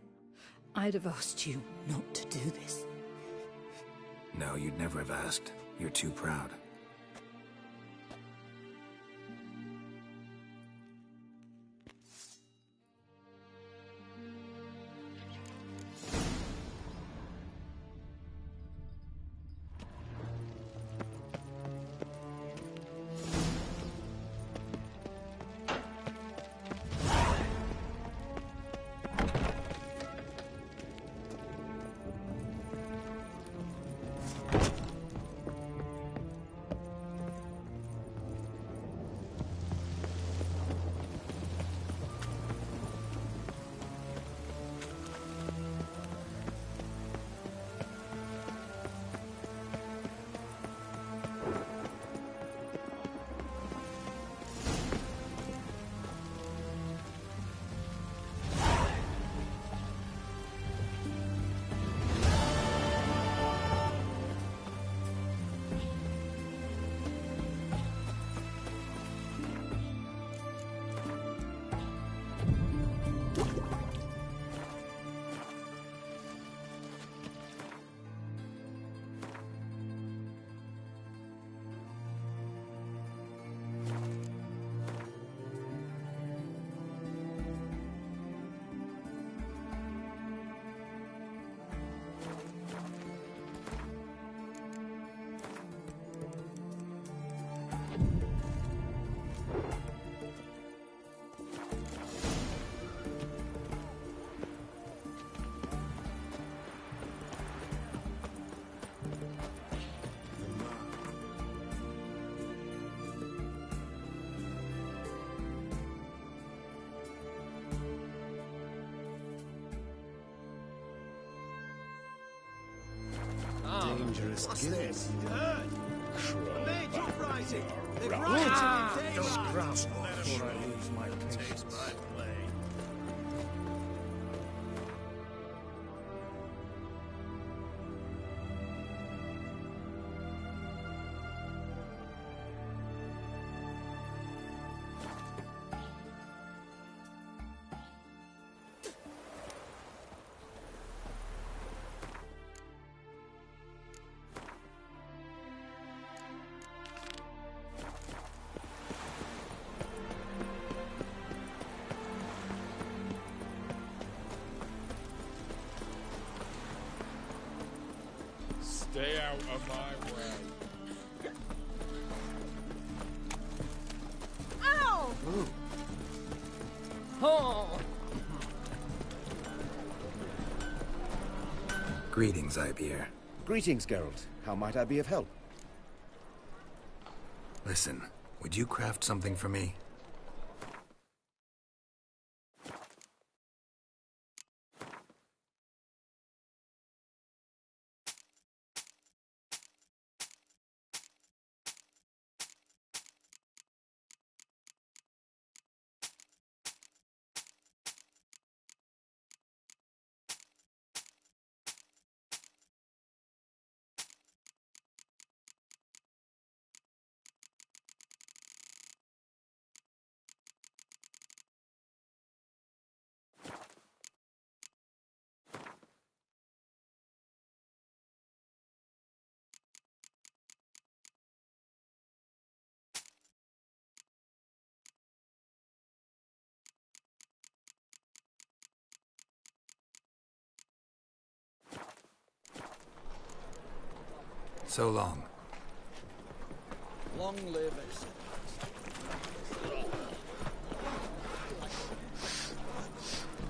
Speaker 1: I'd have asked you not to do this.
Speaker 7: No, you'd never have asked. You're too proud.
Speaker 4: Dangerous
Speaker 11: What's
Speaker 4: guild.
Speaker 11: this? Heard? A major uprising. They've
Speaker 4: Right.
Speaker 11: rioted in
Speaker 4: Don't
Speaker 11: Dane.
Speaker 4: grab before I lose my patience.
Speaker 12: Stay out of my way.
Speaker 21: Ow!
Speaker 1: Oh!
Speaker 7: Greetings, Ibeer.
Speaker 4: Greetings, Geralt. How might I be of help?
Speaker 7: Listen, would you craft something for me? So long.
Speaker 11: Long live us.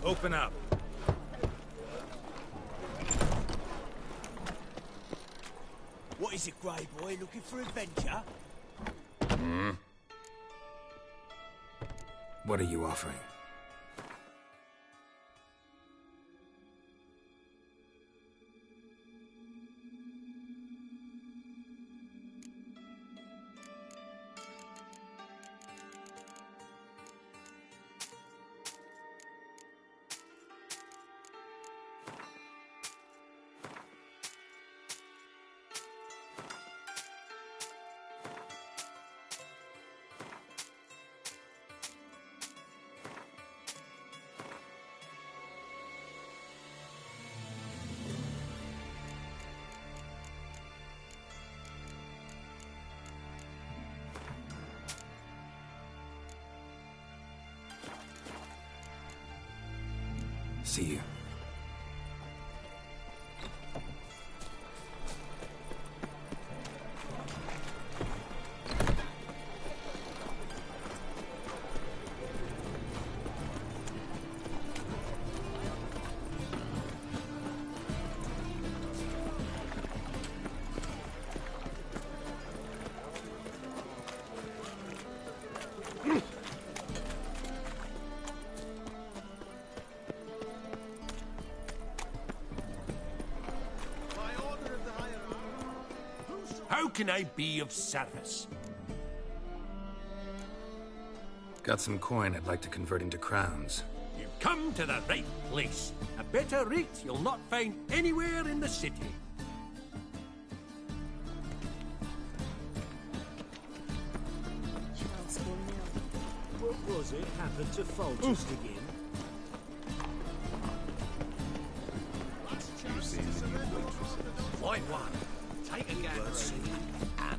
Speaker 2: Open up.
Speaker 11: What is it, Grey Boy? Looking for adventure?
Speaker 7: Hmm? What are you offering?
Speaker 6: See you.
Speaker 2: How can I be of service?
Speaker 6: Got some coin I'd like to convert into crowns.
Speaker 2: You've come to the right place. A better rate you'll not find anywhere in the city.
Speaker 11: What was it happened to Folgers again?
Speaker 2: White one. Take a gander and how.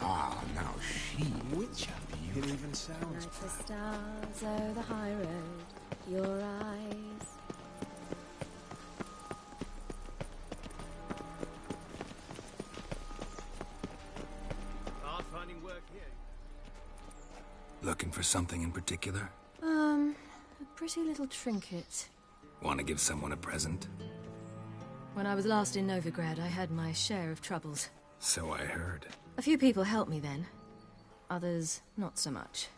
Speaker 5: Ah, now she Witcher. It even sounds
Speaker 3: Like the stars o'er the high road, your eyes.
Speaker 11: Hard finding work here.
Speaker 6: Looking for something in particular?
Speaker 15: A pretty little trinket.
Speaker 6: Want to give someone a present?
Speaker 15: When I was last in Novigrad, I had my share of troubles.
Speaker 6: So I heard.
Speaker 15: A few people helped me then. Others, not so much.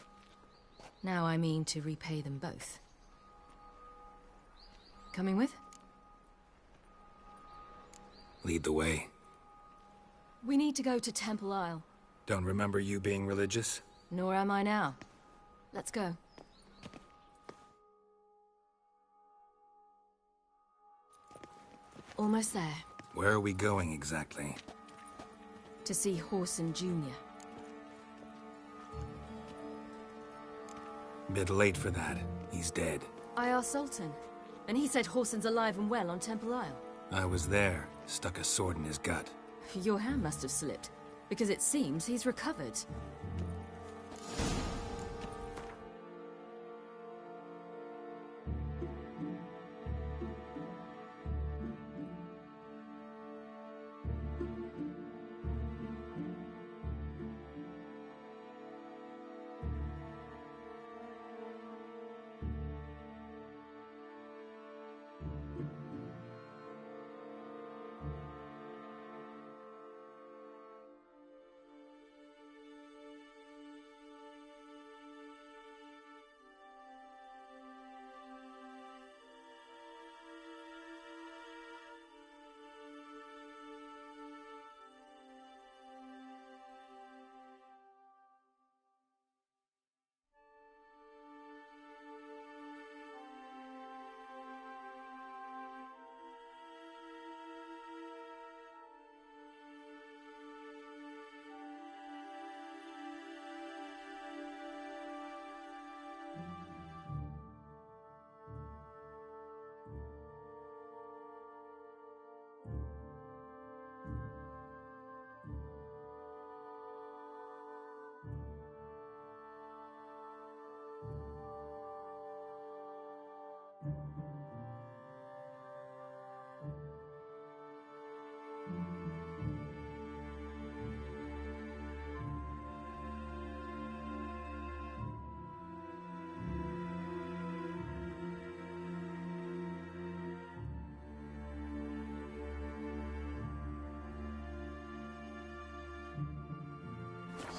Speaker 15: Now I mean to repay them both. Coming with?
Speaker 6: Lead the way.
Speaker 15: We need to go to Temple Isle.
Speaker 6: Don't remember you being religious?
Speaker 15: Nor am I now. Let's go. Almost there.
Speaker 6: Where are we going exactly?
Speaker 15: To see Horson Jr.
Speaker 6: Bit late for that. He's dead.
Speaker 15: I asked Sultan, and he said Horson's alive and well on Temple Isle.
Speaker 6: I was there. Stuck a sword in his gut.
Speaker 15: Your hand must have slipped, because it seems he's recovered.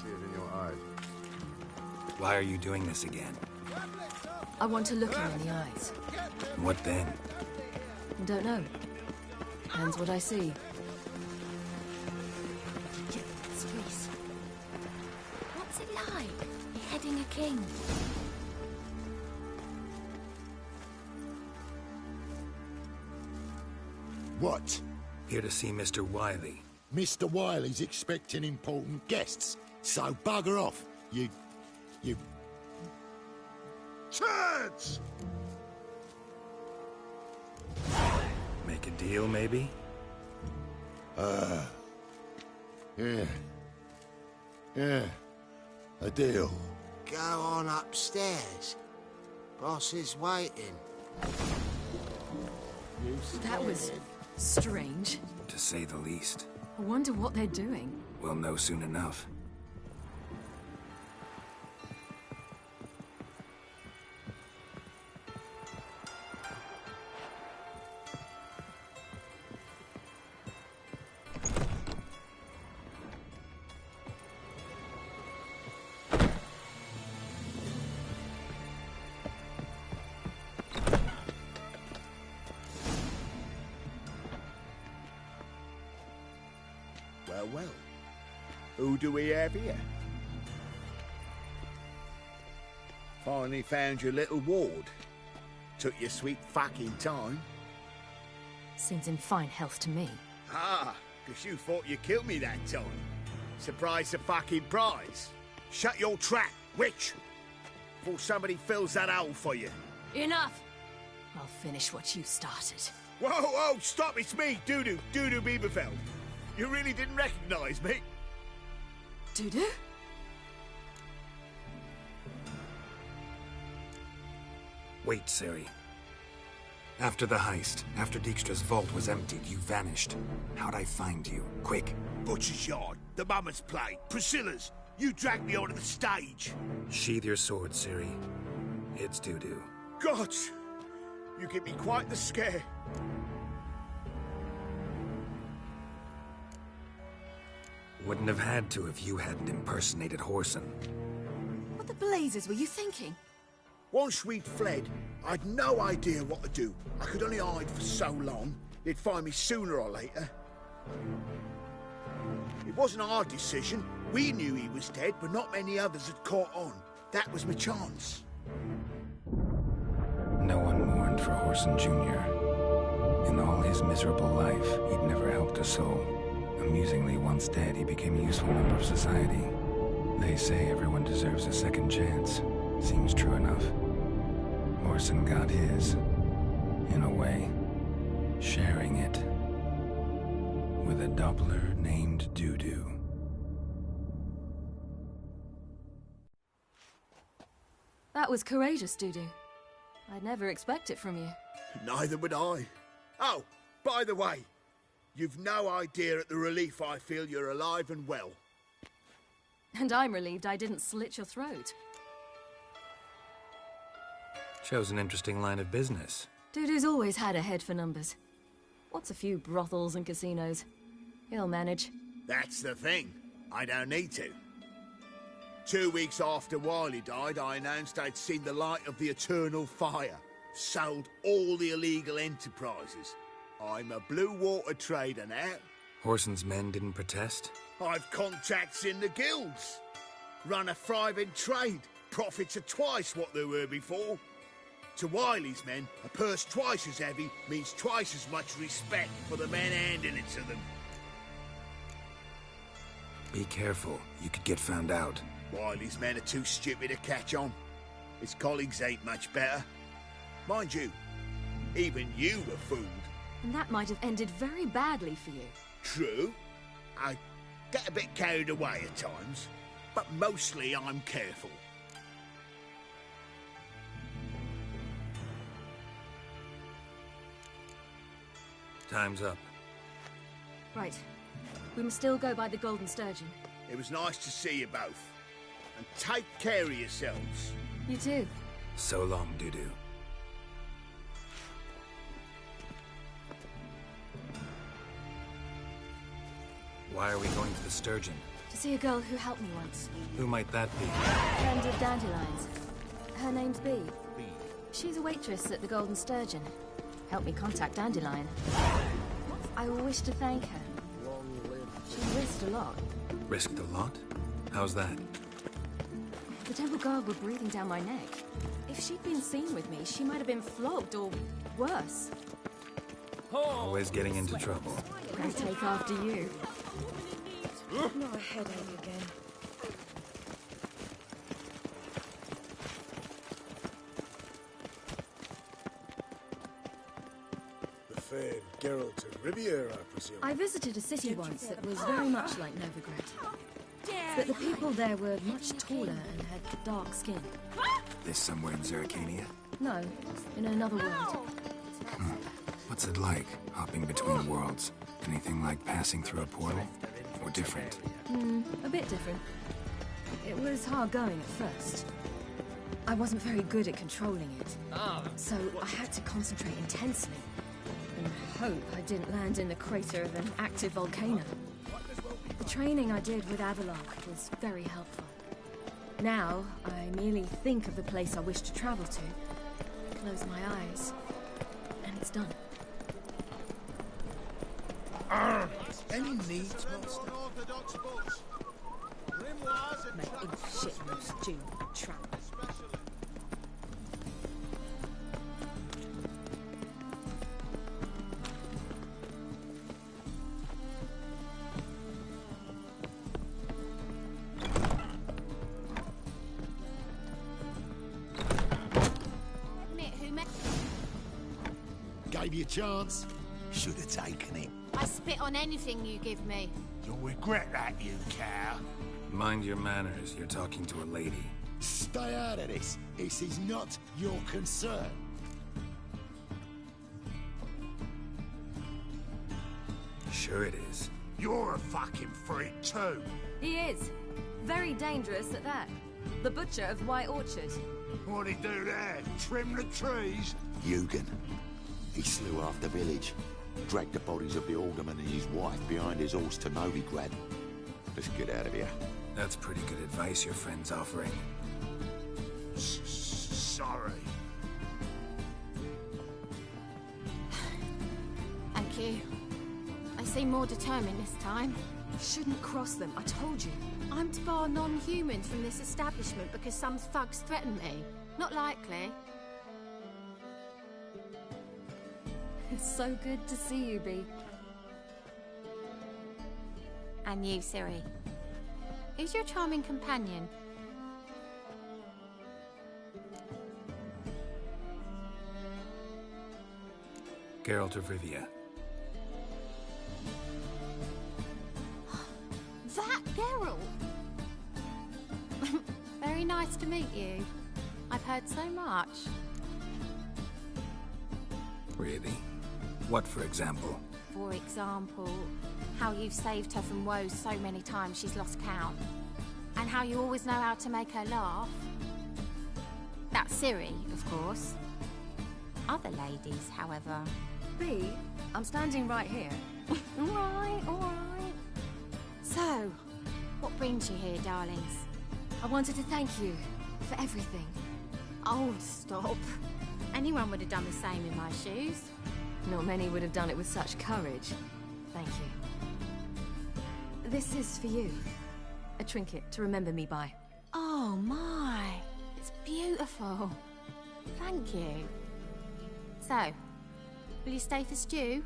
Speaker 22: See it in your eyes.
Speaker 6: Why are you doing this again?
Speaker 15: I want to look him in the eyes.
Speaker 6: What then?
Speaker 15: Don't know. Depends what I see.
Speaker 3: Streets. What's it like, beheading a king?
Speaker 5: What?
Speaker 6: Here to see Mr. Wiley.
Speaker 5: Mr. Wiley's expecting important guests, so bugger off, you... Turds!
Speaker 6: Make a deal, maybe?
Speaker 5: Yeah.
Speaker 22: A deal.
Speaker 16: Go on upstairs. Boss is waiting.
Speaker 15: That was strange.
Speaker 6: To say the least.
Speaker 15: I wonder what they're doing.
Speaker 6: We'll know soon enough.
Speaker 5: Well. Who do we have here? Finally found your little ward. Took your sweet fucking time.
Speaker 15: Seems in fine health to me.
Speaker 5: Ah, because you thought you killed me that time. Surprise the fucking prize. Shut your trap, witch! Before somebody fills that hole for you.
Speaker 15: Enough! I'll finish what you started.
Speaker 5: Whoa, stop, it's me, Dudu Bieberfeld. You really didn't recognize me?
Speaker 15: Dudu?
Speaker 6: Wait, Ciri. After the heist, after Dijkstra's vault was emptied, you vanished. How'd I find you? Quick.
Speaker 5: Butcher's Yard, the Mama's Play, Priscilla's. You dragged me onto the stage.
Speaker 6: Sheathe your sword, Ciri. It's Dudu.
Speaker 5: Gods! You give me quite the scare.
Speaker 6: Wouldn't have had to if you hadn't impersonated Whoreson.
Speaker 15: What the blazes were you thinking?
Speaker 5: Once we'd fled, I'd no idea what to do. I could only hide for so long. They'd find me sooner or later. It wasn't our decision. We knew he was dead, but not many others had caught on. That was my chance.
Speaker 6: No one mourned for Whoreson Jr. In all his miserable life, he'd never helped a soul. Amusingly, once dead, he became a useful member of society. They say everyone deserves a second chance. Seems true enough. Whoreson got his, in a way, sharing it with a Doppler named Dudu.
Speaker 15: That was courageous, Dudu. I'd never expect it from you.
Speaker 5: Neither would I. Oh, by the way, you've no idea at the relief I feel you're alive and well.
Speaker 15: And I'm relieved I didn't slit your throat.
Speaker 6: Shows an interesting line of business.
Speaker 15: Dudu's always had a head for numbers. What's a few brothels and casinos? He'll manage.
Speaker 5: That's the thing. I don't need to. 2 weeks after Wiley died, I announced I'd seen the light of the eternal fire. Sold all the illegal enterprises. I'm a blue water trader now.
Speaker 6: Whoreson's men didn't protest?
Speaker 5: I've contacts in the guilds. Run a thriving trade. Profits are twice what they were before. To Wiley's men, a purse twice as heavy means twice as much respect for the men handing it to them.
Speaker 6: Be careful. You could get found out.
Speaker 5: Wiley's men are too stupid to catch on. His colleagues ain't much better. Mind you, even you were fooled.
Speaker 15: And that might have ended very badly for you.
Speaker 5: True. I get a bit carried away at times, but mostly I'm careful.
Speaker 6: Time's up.
Speaker 15: Right. We must still go by the Golden Sturgeon.
Speaker 5: It was nice to see you both. And take care of yourselves.
Speaker 15: You too.
Speaker 6: So long, Dudu. Why are we going to the Sturgeon?
Speaker 15: To see a girl who helped me once.
Speaker 6: Who might that be?
Speaker 15: Friend of Dandelion's. Her name's Bee. She's a waitress at the Golden Sturgeon. Helped me contact Dandelion. I wish to thank her. She risked a lot.
Speaker 6: Risked a lot? How's that?
Speaker 15: The Temple Guard were breathing down my neck. If she'd been seen with me, she might have been flogged or worse.
Speaker 6: Always getting into trouble.
Speaker 15: I take after you.
Speaker 19: Not a headache again.
Speaker 12: The fair Geralt of Riviera, I presume.
Speaker 15: I visited a city once that was very much like Novigrad. But the people there were much taller and had dark skin.
Speaker 7: This somewhere in Zerrikania?
Speaker 15: No, in another world.
Speaker 7: What's it like, hopping between worlds? Anything like passing through a portal? Or different?
Speaker 15: A bit different. It was hard going at first. I wasn't very good at controlling it, so I had to concentrate intensely and hope I didn't land in the crater of an active volcano. The training I did with Avalok was very helpful. Now, I merely think of the place I wish to travel to, close my eyes, and it's done.
Speaker 20: Any needs, Master?
Speaker 19: Make a shit-loose Jew tramp.
Speaker 13: Gave you a chance. Should have taken it.
Speaker 17: I spit on anything you give me.
Speaker 13: You'll regret that, you cow.
Speaker 6: Mind your manners, you're talking to a lady.
Speaker 13: Stay out of this. This is not your concern.
Speaker 7: Sure it is.
Speaker 13: You're a fucking freak too.
Speaker 15: He is. Very dangerous at that. The butcher of White Orchard.
Speaker 13: What'd he do there? Trim the trees?
Speaker 23: Eugen. He slew half the village. Dragged the bodies of the alderman and his wife behind his horse to Novigrad. Let's get out of here.
Speaker 7: That's pretty good advice your friend's offering.
Speaker 13: Sorry.
Speaker 17: Thank you. I seem more determined this time.
Speaker 15: Shouldn't cross them, I told you.
Speaker 17: I'm to bar non-humans from this establishment because some thugs threaten me. Not likely.
Speaker 15: It's so good to see you, Bee.
Speaker 17: And you, Ciri. Who's your charming companion?
Speaker 6: Geralt of Rivia.
Speaker 17: That Geralt! Very nice to meet you. I've heard so much.
Speaker 6: Really? What, for example?
Speaker 17: For example, how you've saved her from woes so many times she's lost count. And how you always know how to make her laugh. That's Ciri, of course. Other ladies, however...
Speaker 15: Bee, I'm standing right here.
Speaker 17: All right. So, what brings you here, darlings?
Speaker 15: I wanted to thank you for everything.
Speaker 17: Oh, stop. Anyone would have done the same in my shoes.
Speaker 15: Not many would have done it with such courage. Thank you. This is for you. A trinket to remember me by.
Speaker 17: Oh, my. It's beautiful. Thank you. So, will you stay for stew?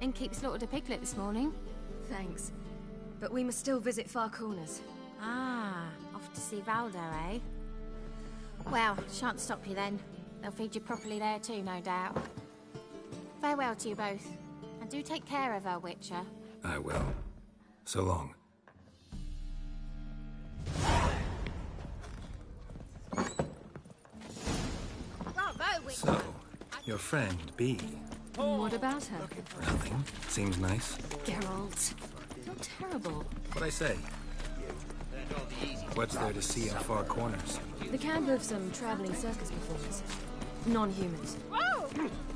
Speaker 17: And keep slaughtered a piglet this morning?
Speaker 15: Thanks. But we must still visit Far Corners.
Speaker 17: Ah, off to see Valdo, eh? Well, shan't stop you then. They'll feed you properly there too, no doubt. Farewell to you both. And do take care of her, Witcher.
Speaker 6: I will. So long.
Speaker 17: Bravo, Witcher!
Speaker 6: So, your friend, Bee.
Speaker 15: What about her?
Speaker 6: Nothing. Seems nice.
Speaker 15: Geralt. You're terrible.
Speaker 6: What'd I say? What's there to see on Far Corners?
Speaker 15: The camp of some traveling circus performers. Non-humans.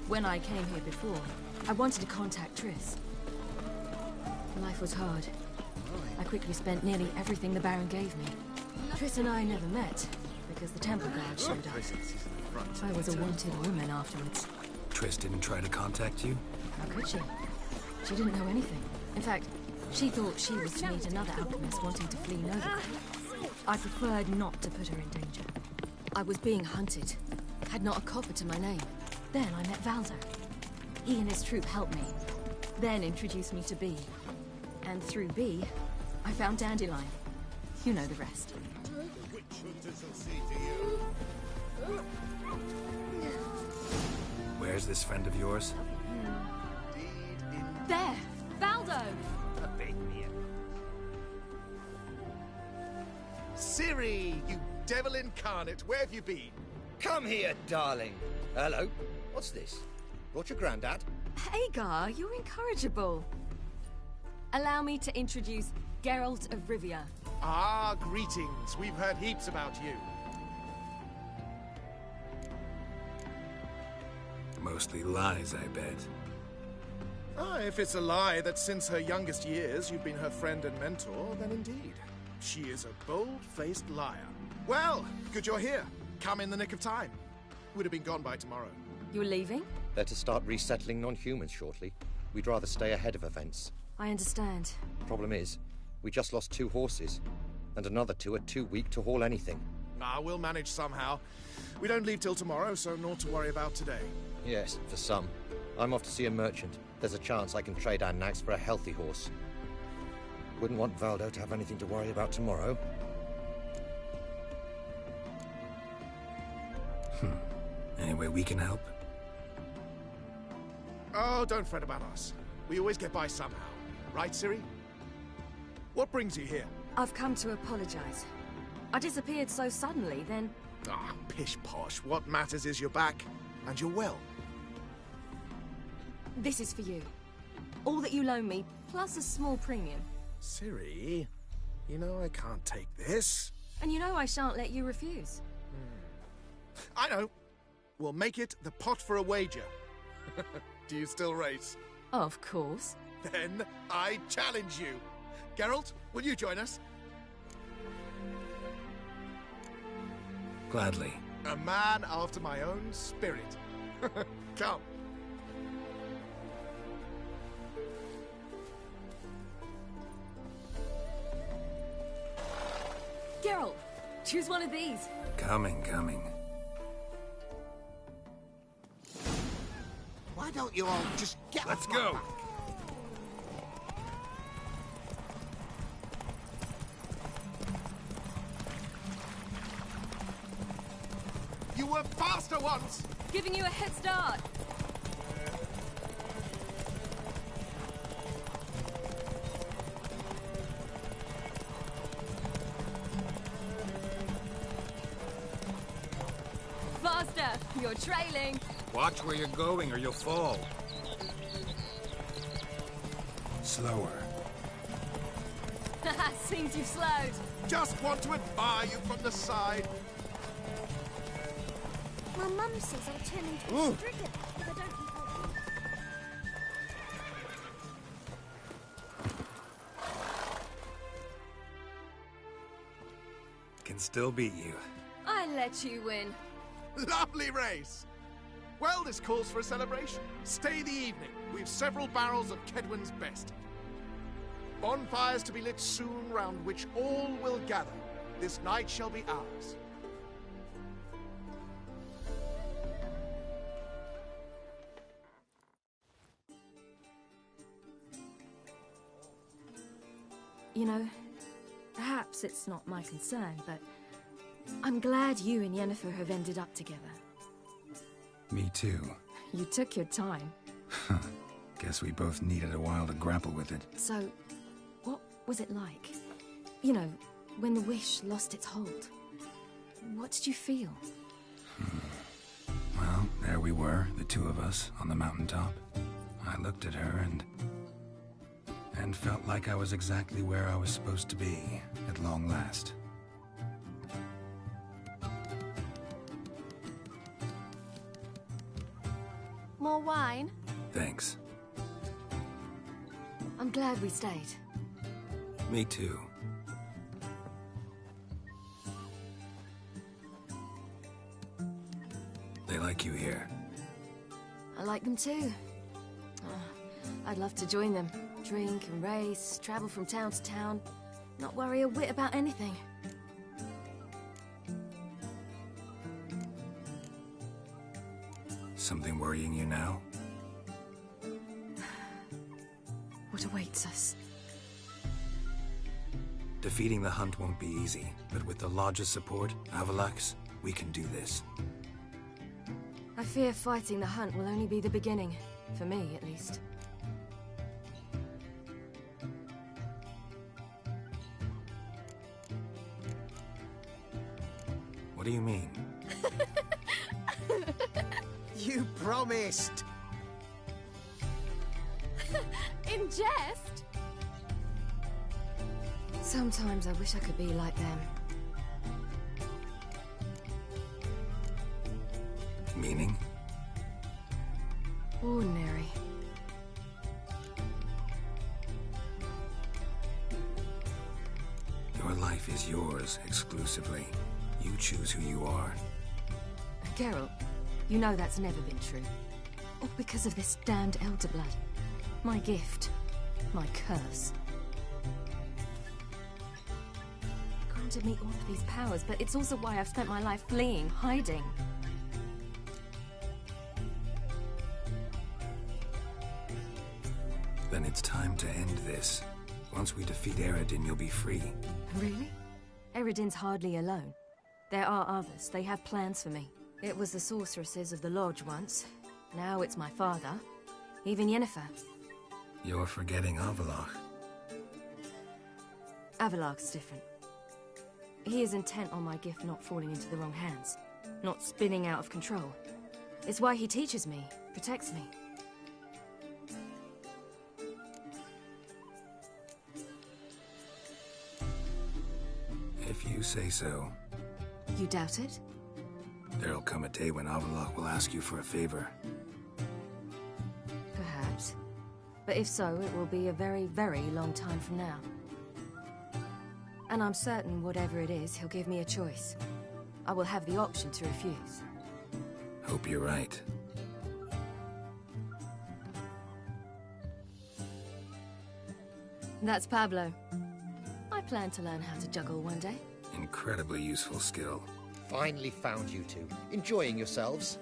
Speaker 15: When I came here before, I wanted to contact Triss. Life was hard. I quickly spent nearly everything the Baron gave me. Triss and I never met, because the temple guard showed up. I was a wanted woman afterwards.
Speaker 6: Triss didn't try to contact you?
Speaker 15: How could she? She didn't know anything. In fact, she thought she was to meet another alchemist wanting to flee Novigrad. I preferred not to put her in danger. I was being hunted. Had not a copper to my name. Then I met Valdo. He and his troop helped me. Then introduced me to Bee. And through Bee, I found Dandelion. You know the rest.
Speaker 6: Where's this friend of yours?
Speaker 15: There! Valdo!
Speaker 9: Ciri, you devil incarnate, where have you been?
Speaker 14: Come here, darling. Hello. What's this? Brought your granddad?
Speaker 15: Hagar, you're incorrigible. Allow me to introduce Geralt of Rivia.
Speaker 9: Ah, greetings. We've heard heaps about you.
Speaker 6: Mostly lies, I bet.
Speaker 9: Ah, if it's a lie that since her youngest years you've been her friend and mentor, then indeed. She is a bold-faced liar. Well, good you're here. Come in the nick of time. Would have been gone by tomorrow.
Speaker 15: You're leaving?
Speaker 14: They're to start resettling non-humans shortly. We'd rather stay ahead of events.
Speaker 15: I understand.
Speaker 14: Problem is, we just lost 2 horses, and another 2 are too weak to haul anything.
Speaker 9: Ah, we'll manage somehow. We don't leave till tomorrow, so naught to worry about today.
Speaker 14: Yes, for some. I'm off to see a merchant. There's a chance I can trade our nags for a healthy horse. Wouldn't want Valdo to have anything to worry about tomorrow.
Speaker 6: Any way we can help?
Speaker 9: Oh, don't fret about us. We always get by somehow. Right, Ciri? What brings you here?
Speaker 15: I've come to apologize. I disappeared so suddenly, then...
Speaker 9: Ah, pish-posh. What matters is you're back, and you're well.
Speaker 15: This is for you. All that you loan me, plus a small premium.
Speaker 9: Ciri, you know I can't take this.
Speaker 15: And you know I shan't let you refuse.
Speaker 9: I know. We'll make it the pot for a wager. Do you still race?
Speaker 15: Of course.
Speaker 9: Then I challenge you. Geralt, will you join us?
Speaker 6: Gladly.
Speaker 9: A man after my own spirit. Come.
Speaker 15: Geralt, choose one of these.
Speaker 6: Coming.
Speaker 16: Why don't you all just get
Speaker 8: Let's
Speaker 16: off my
Speaker 8: go.
Speaker 16: back?
Speaker 9: You were faster once!
Speaker 15: Giving you a head start. Faster! You're trailing.
Speaker 7: Watch where you're going or you'll fall.
Speaker 6: Slower.
Speaker 15: Seems you've slowed.
Speaker 9: Just want to admire you from the side.
Speaker 3: My mum says I'll turn into a stricken if I don't keep up.
Speaker 6: Can still beat you.
Speaker 15: I let you win.
Speaker 9: Lovely race! Well, this calls for a celebration. Stay the evening. We've several barrels of Kedwen's best. Bonfires to be lit soon, round which all will gather. This night shall be ours.
Speaker 15: You know, perhaps it's not my concern, but I'm glad you and Yennefer have ended up together.
Speaker 6: Me too.
Speaker 15: You took your time.
Speaker 6: Guess we both needed a while to grapple with it.
Speaker 15: So, what was it like? You know, when the wish lost its hold. What did you feel?
Speaker 6: Well, there we were, the 2 of us, on the mountaintop. I looked at her and felt like I was exactly where I was supposed to be, at long last.
Speaker 17: More wine?
Speaker 6: Thanks.
Speaker 15: I'm glad we stayed.
Speaker 6: Me too. They like you here.
Speaker 15: I like them too. I'd love to join them. Drink and race, travel from town to town. Not worry a whit about anything.
Speaker 6: Something worrying you now?
Speaker 15: What awaits us?
Speaker 6: Defeating the hunt won't be easy, but with the Lodge's support, Avalax, we can do this.
Speaker 15: I fear fighting the hunt will only be the beginning. For me, at least.
Speaker 6: What do you mean?
Speaker 13: You promised!
Speaker 17: In jest?
Speaker 15: Sometimes I wish I could be like them.
Speaker 6: Meaning?
Speaker 15: Ordinary.
Speaker 6: Your life is yours, exclusively. You choose who you are.
Speaker 15: Geralt, you know that's never been true. All because of this damned Elder Blood. My gift. My curse. It granted me all of these powers, but it's also why I've spent my life fleeing, hiding.
Speaker 6: Then it's time to end this. Once we defeat Eredin, you'll be free.
Speaker 15: Really? Eredin's hardly alone. There are others. They have plans for me. It was the sorceresses of the Lodge once. Now it's my father. Even Yennefer.
Speaker 6: You're forgetting Avallac'h.
Speaker 15: Avallac'h's different. He is intent on my gift not falling into the wrong hands. Not spinning out of control. It's why he teaches me, protects me.
Speaker 6: If you say so.
Speaker 15: You doubt it?
Speaker 6: There'll come a day when Avallac'h will ask you for a favor.
Speaker 15: Perhaps. But if so, it will be a very, very long time from now. And I'm certain whatever it is, he'll give me a choice. I will have the option to refuse.
Speaker 6: Hope you're right.
Speaker 15: That's Pablo. I plan to learn how to juggle one day.
Speaker 6: Incredibly useful skill.
Speaker 14: Finally found you two. Enjoying yourselves?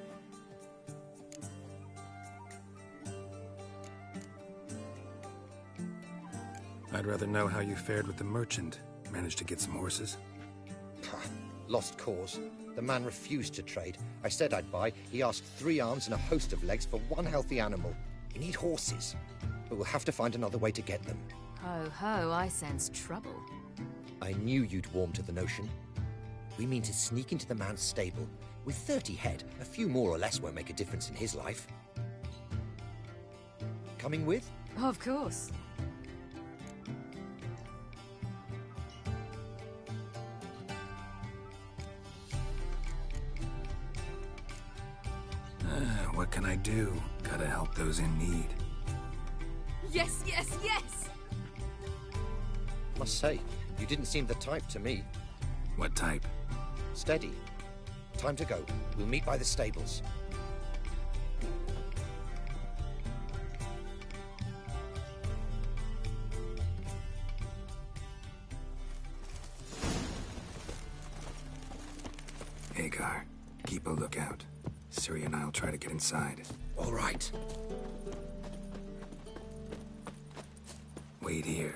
Speaker 6: I'd rather know how you fared with the merchant. Managed to get some horses?
Speaker 14: Lost cause. The man refused to trade. I said I'd buy. He asked 3 arms and a host of legs for 1 healthy animal. We need horses. But we'll have to find another way to get them.
Speaker 15: Ho ho, I sense trouble.
Speaker 14: I knew you'd warm to the notion. We mean to sneak into the man's stable. With 30 head, a few more or less won't make a difference in his life. Coming with?
Speaker 15: Of course.
Speaker 6: What can I do? Gotta help those in need.
Speaker 15: Yes, yes, yes!
Speaker 14: Must say, you didn't seem the type to me.
Speaker 6: What type?
Speaker 14: Steady. Time to go. We'll meet by the stables.
Speaker 6: Agar, keep a lookout. Ciri and I'll try to get inside.
Speaker 14: All right.
Speaker 6: Wait here.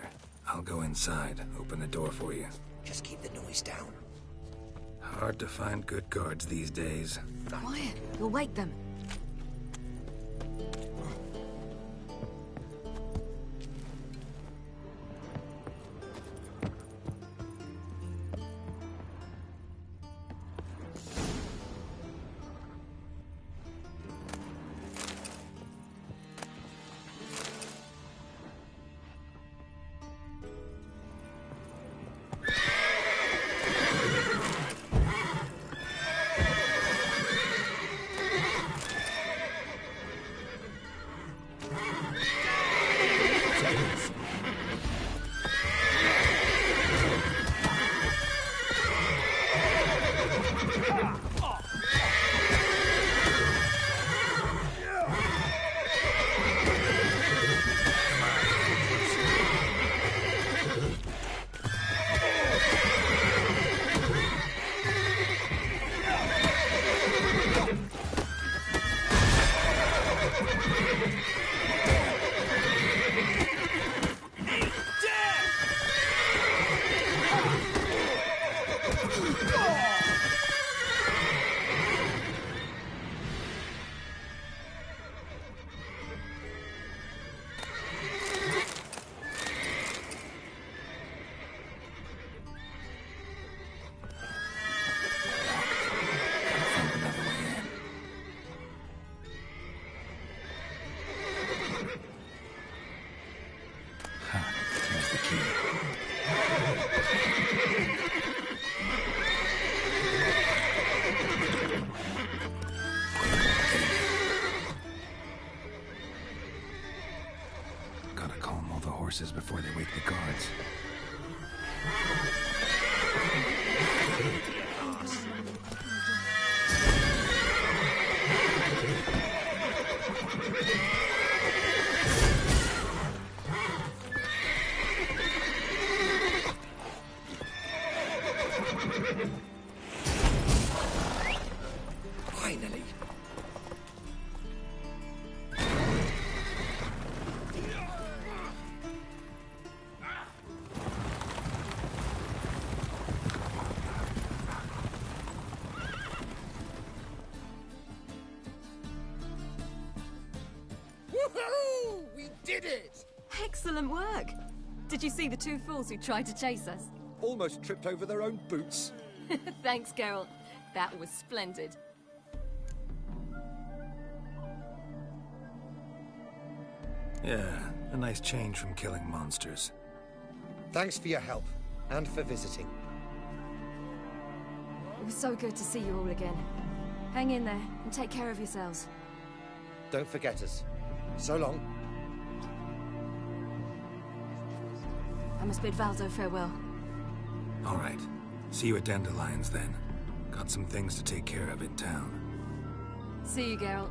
Speaker 6: I'll go inside, open the door for you.
Speaker 14: Just keep the noise down.
Speaker 6: Hard to find good guards these days.
Speaker 15: Quiet, you'll wake them.
Speaker 6: the horses before they wake the guards.
Speaker 14: Finally.
Speaker 10: Woohoo! We did it!
Speaker 15: Excellent work! Did you see the two fools who tried to chase us?
Speaker 14: Almost tripped over their own boots.
Speaker 15: Thanks, Geralt. That was splendid.
Speaker 6: Yeah, a nice change from killing monsters.
Speaker 14: Thanks for your help, and for visiting.
Speaker 15: It was so good to see you all again. Hang in there, and take care of yourselves.
Speaker 14: Don't forget us. So long.
Speaker 15: I must bid Valdo farewell.
Speaker 6: All right. See you at Dandelions, then. Got some things to take care of in town.
Speaker 15: See you, Geralt.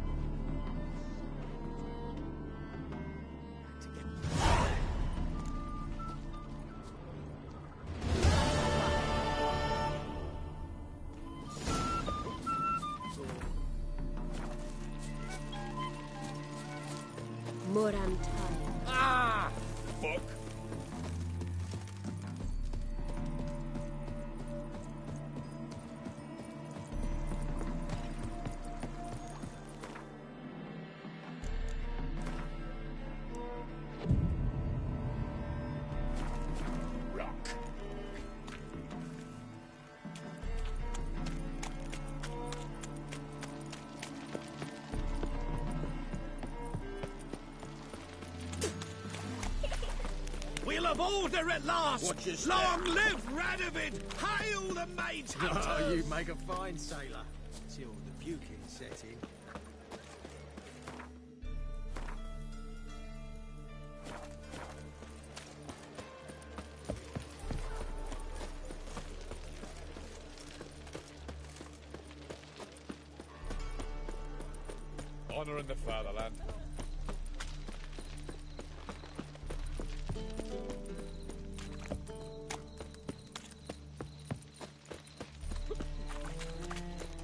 Speaker 11: Ah! Fuck.
Speaker 2: We'll have order at last!
Speaker 11: Watch your step.
Speaker 2: Long live Radovid! Hail the Mage Hunters!
Speaker 11: Oh, you make a fine sailor. Till the puking set in.
Speaker 12: Honor in the fatherland.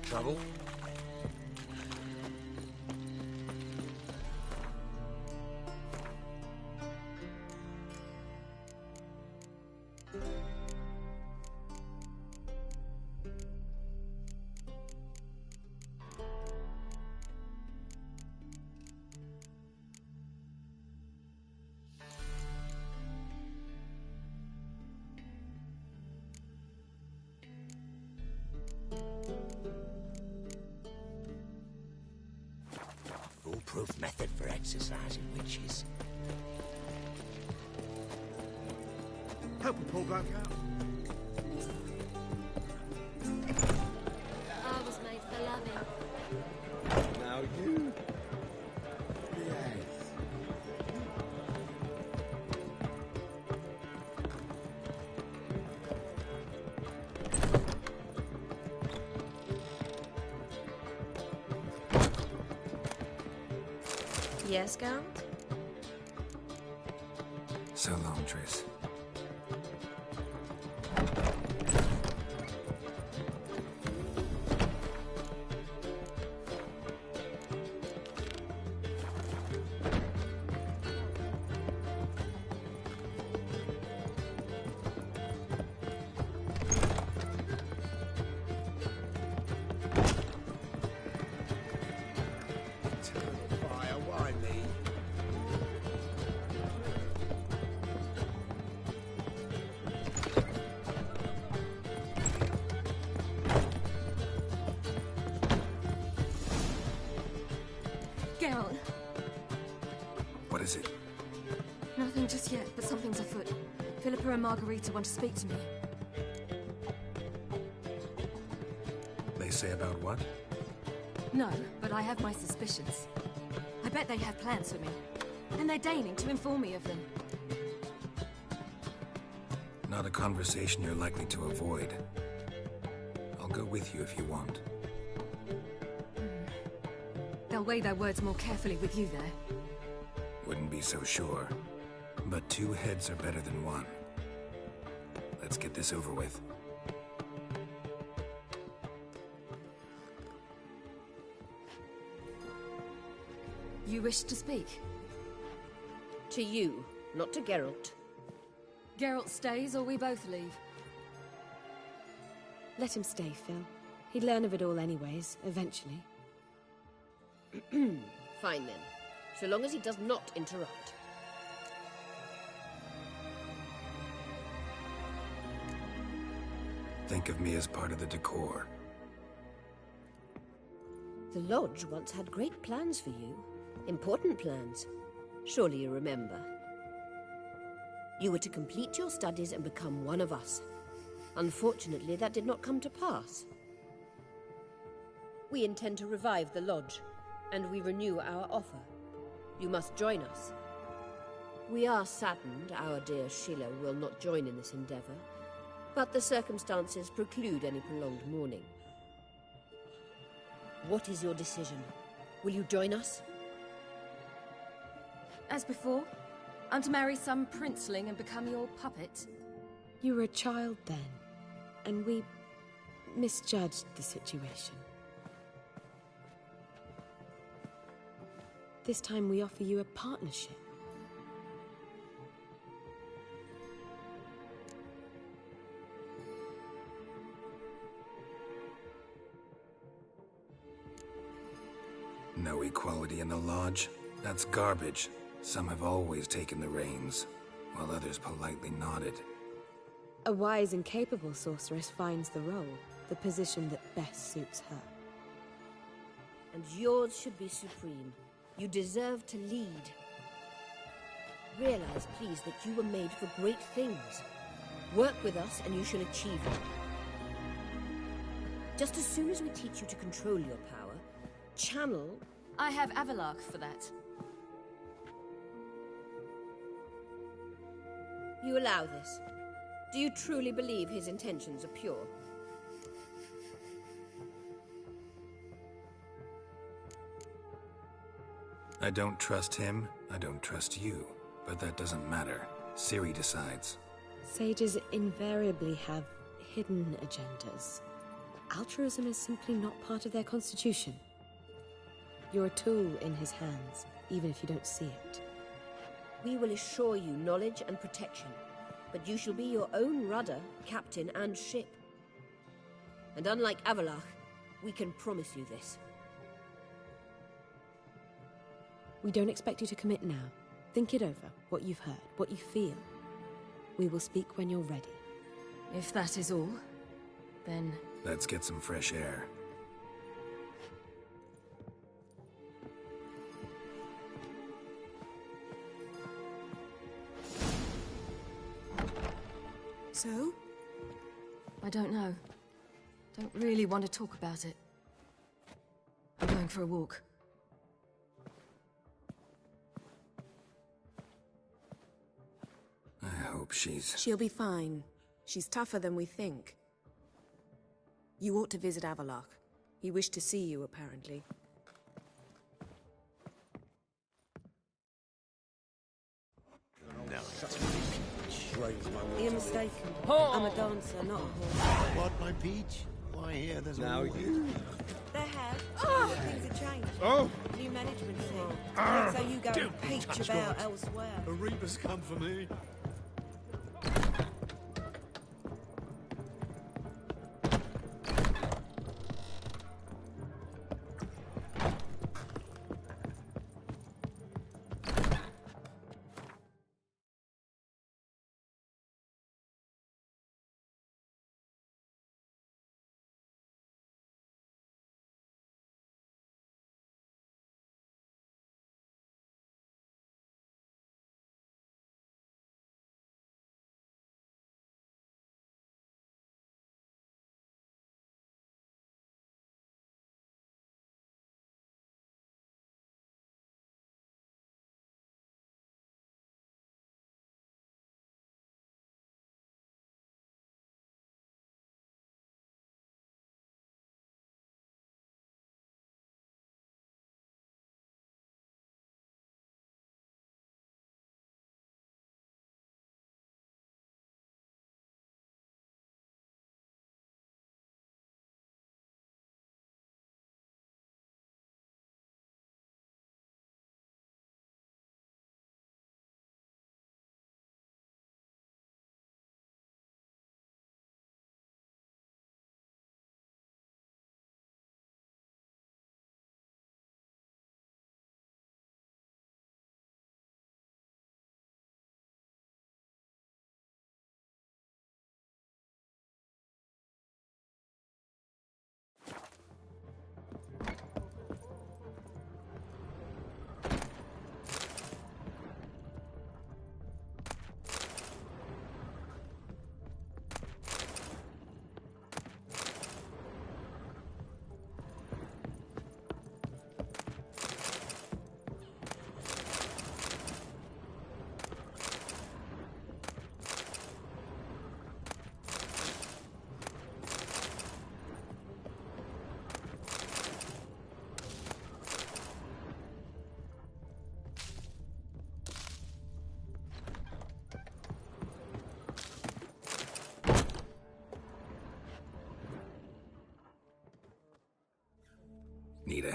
Speaker 14: Trouble?
Speaker 16: Foolproof method for exercising witches.
Speaker 9: Help him pull back out.
Speaker 17: I was made for loving.
Speaker 11: Now you.
Speaker 19: Yes, Geralt?
Speaker 6: So long, Triss.
Speaker 15: Geralt,
Speaker 6: What is it?
Speaker 15: nothing just yet, but something's afoot. Philippa and Margarita want to speak to me.
Speaker 6: They say about what?
Speaker 15: No, but I have my suspicions. I bet they have plans for me. And they're deigning to inform me of them.
Speaker 6: Not a conversation you're likely to avoid. I'll go with you if you want.
Speaker 15: They'll weigh their words more carefully with you there.
Speaker 6: Wouldn't be so sure. But 2 heads are better than 1. Let's get this over with.
Speaker 15: You wish to speak?
Speaker 1: To you, not to Geralt.
Speaker 15: Geralt stays or we both leave?
Speaker 19: Let him stay, Phil. He'd learn of it all anyways, eventually.
Speaker 1: Fine then. So long as he does not interrupt.
Speaker 6: Think of me as part of the decor.
Speaker 1: The Lodge once had great plans for you. Important plans. Surely you remember. You were to complete your studies and become one of us. Unfortunately, that did not come to pass. We intend to revive the Lodge, and we renew our offer. You must join us. We are saddened our dear Sheila will not join in this endeavor, but the circumstances preclude any prolonged mourning. What is your decision? Will you join us?
Speaker 15: As before, I'm to marry some princeling and become your puppet?
Speaker 19: You were a child then, and we misjudged the situation. This time we offer you a partnership.
Speaker 6: No equality in the Lodge? That's garbage. Some have always taken the reins, while others politely nodded.
Speaker 19: A wise and capable sorceress finds the role, the position that best suits her.
Speaker 1: And yours should be supreme. You deserve to lead. Realize, please, that you were made for great things. Work with us and you shall achieve them. Just as soon as we teach you to control your power, channel...
Speaker 15: I have Avalark for that.
Speaker 1: You allow this? Do you truly believe his intentions are pure?
Speaker 6: I don't trust him, I don't trust you. But that doesn't matter. Ciri decides.
Speaker 19: Sages invariably have hidden agendas. Altruism is simply not part of their constitution. You're a tool in his hands, even if you don't see it.
Speaker 1: We will assure you knowledge and protection, but you shall be your own rudder, captain, and ship. And unlike Avalark, we can promise you this.
Speaker 19: We don't expect you to commit now. Think it over, what you've heard, what you feel. We will speak when you're ready.
Speaker 15: If that is all, then...
Speaker 6: Let's get some fresh air.
Speaker 15: So? I don't know. Don't really want to talk about it. I'm going for a walk.
Speaker 6: I hope she's...
Speaker 19: She'll be fine. She's tougher than we think. You ought to visit Avalark. He wished to see you, apparently. You're mistaken. I'm a dancer, not a horse.
Speaker 23: What, my peach? Why, here there's
Speaker 11: Now you...
Speaker 19: They have. Things have changed.
Speaker 12: Oh!
Speaker 19: New management thing. So you go and peach
Speaker 23: touch
Speaker 19: about
Speaker 23: God.
Speaker 19: elsewhere.
Speaker 23: A reaper's come for me.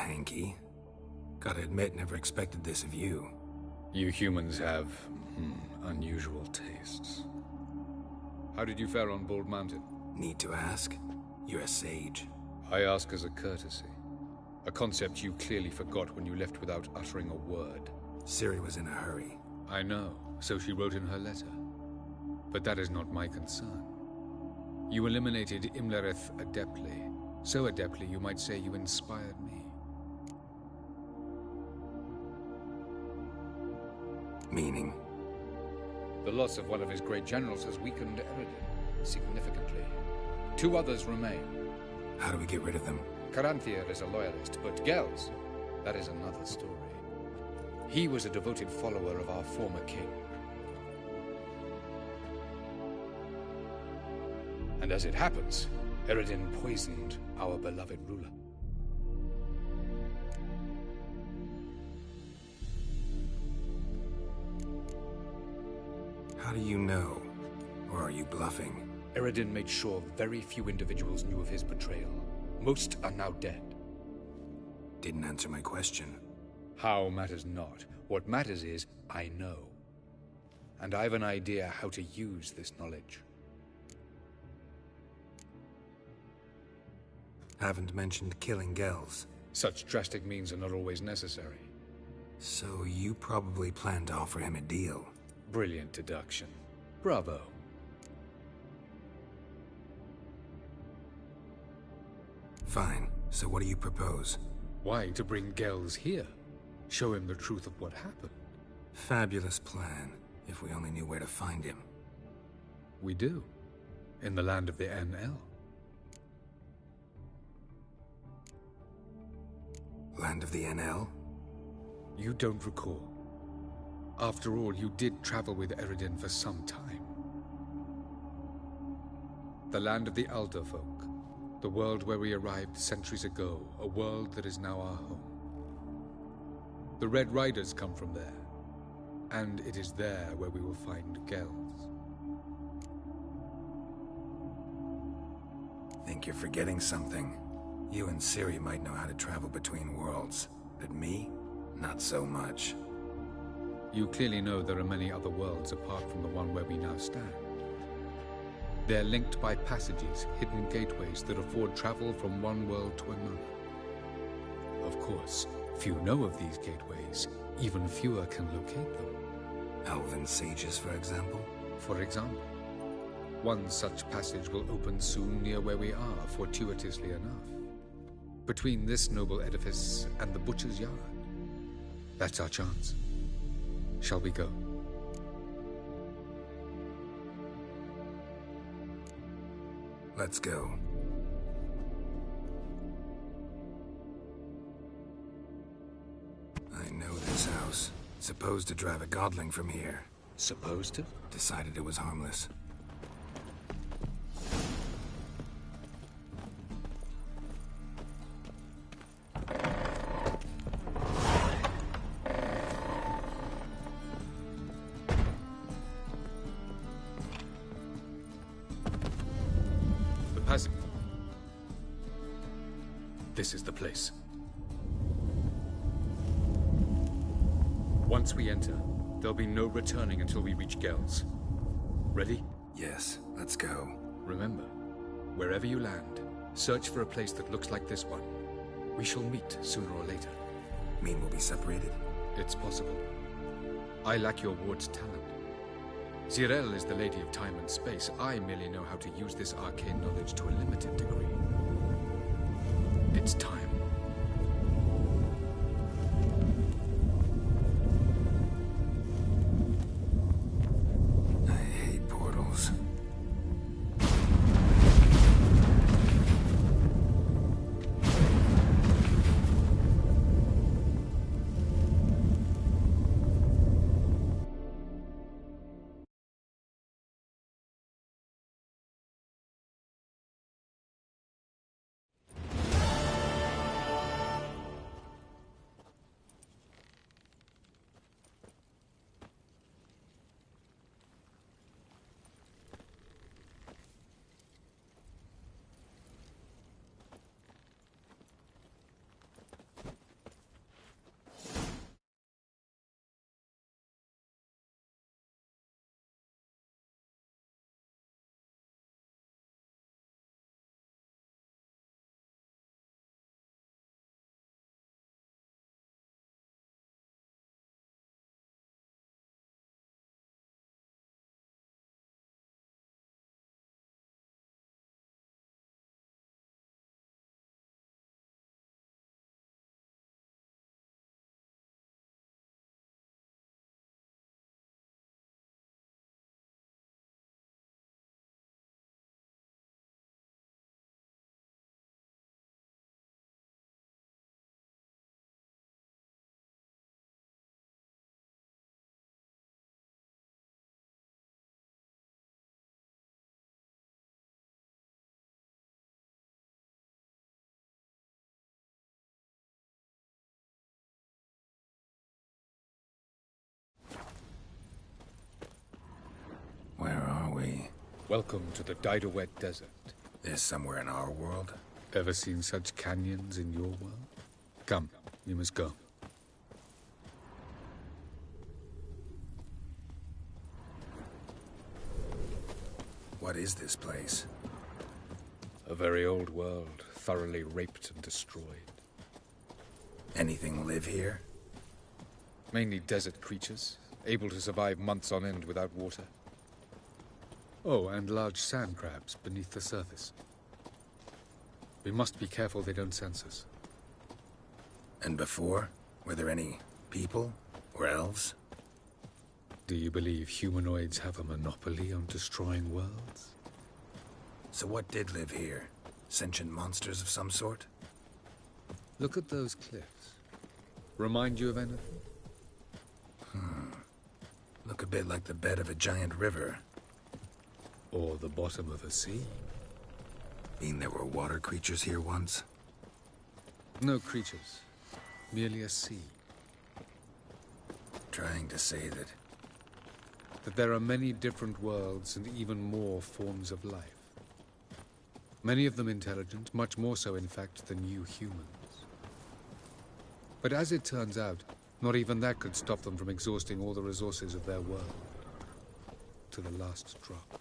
Speaker 6: hanky. Gotta admit, never expected this of you.
Speaker 4: You humans have, unusual tastes. How did you fare on Bald Mountain?
Speaker 6: Need to ask? You're a sage.
Speaker 4: I ask as a courtesy. A concept you clearly forgot when you left without uttering a word.
Speaker 6: Ciri was in a hurry.
Speaker 4: I know, so she wrote in her letter. But that is not my concern. You eliminated Imlerith adeptly. So adeptly, you might say you inspired me.
Speaker 6: Meaning?
Speaker 4: The loss of one of his great generals has weakened Eredin significantly. 2 others remain.
Speaker 6: How do we get rid of them?
Speaker 4: Caranthier is a loyalist, but Gels, that is another story. He was a devoted follower of our former king. And as it happens, Eredin poisoned our beloved ruler.
Speaker 6: How do you know? Or are you bluffing?
Speaker 4: Eredin made sure very few individuals knew of his betrayal. Most are now dead.
Speaker 6: Didn't answer my question.
Speaker 4: How matters not. What matters is, I know. And I have an idea how to use this knowledge.
Speaker 6: Haven't mentioned killing Gels.
Speaker 4: Such drastic means are not always necessary.
Speaker 6: So you probably plan to offer him a deal.
Speaker 4: Brilliant deduction. Bravo.
Speaker 6: Fine. So what do you propose?
Speaker 4: Why, to bring Gels here. Show him the truth of what happened.
Speaker 6: Fabulous plan, if we only knew where to find him.
Speaker 4: We do. In the land of the NL.
Speaker 6: Land of the NL?
Speaker 4: You don't recall. After all, you did travel with Eredin for some time. The land of the Elder Folk. The world where we arrived centuries ago. A world that is now our home. The Red Riders come from there. And it is there where we will find Gels.
Speaker 6: Think you're forgetting something. You and Ciri might know how to travel between worlds. But me? Not so much.
Speaker 4: You clearly know there are many other worlds apart from the one where we now stand. They're linked by passages, hidden gateways that afford travel from one world to another. Of course, few know of these gateways. Even fewer can locate them.
Speaker 6: Elven sages, for example?
Speaker 4: For example. One such passage will open soon near where we are, fortuitously enough. Between this noble edifice and the butcher's yard. That's our chance. Shall we go?
Speaker 6: Let's go. I know this house. Supposed to drive a godling from here.
Speaker 4: Supposed to?
Speaker 6: Decided it was harmless.
Speaker 4: This is the place. Once we enter, there'll be no returning until we reach Gels. Ready?
Speaker 6: Yes, let's go.
Speaker 4: Remember, wherever you land, search for a place that looks like this one. We shall meet sooner or later.
Speaker 6: Mean we'll be separated?
Speaker 4: It's possible. I lack your ward's talent. Zirel is the lady of time and space. I merely know how to use this arcane knowledge to a limited degree. It's time.
Speaker 6: I hate portals.
Speaker 4: Welcome to the Diderwet Desert.
Speaker 6: This somewhere in our world?
Speaker 4: Ever seen such canyons in your world? Come, you must go.
Speaker 6: What is this place?
Speaker 4: A very old world, thoroughly raped and destroyed.
Speaker 6: Anything live here?
Speaker 4: Mainly desert creatures, able to survive months on end without water. Oh, and large sand crabs beneath the surface. We must be careful they don't sense us.
Speaker 6: And before? Were there any people? Or elves?
Speaker 4: Do you believe humanoids have a monopoly on destroying worlds?
Speaker 6: So what did live here? Sentient monsters of some sort?
Speaker 4: Look at those cliffs. Remind you of anything?
Speaker 6: Look a bit like the bed of a giant river.
Speaker 4: Or the bottom of a sea.
Speaker 6: Mean there were water creatures here once?
Speaker 4: No creatures. Merely a sea.
Speaker 6: Trying to say that
Speaker 4: there are many different worlds and even more forms of life. Many of them intelligent, much more so in fact than you humans. But as it turns out, not even that could stop them from exhausting all the resources of their world. To the last drop.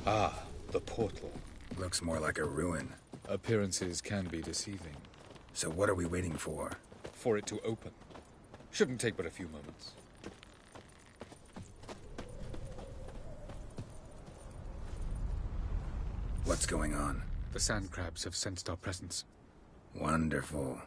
Speaker 4: Ah, the portal.
Speaker 6: Looks more like a ruin.
Speaker 4: Appearances can be deceiving.
Speaker 6: So what are we waiting for?
Speaker 4: For it to open. Shouldn't take but a few moments.
Speaker 6: What's going on?
Speaker 4: The sand crabs have sensed our presence.
Speaker 6: Wonderful.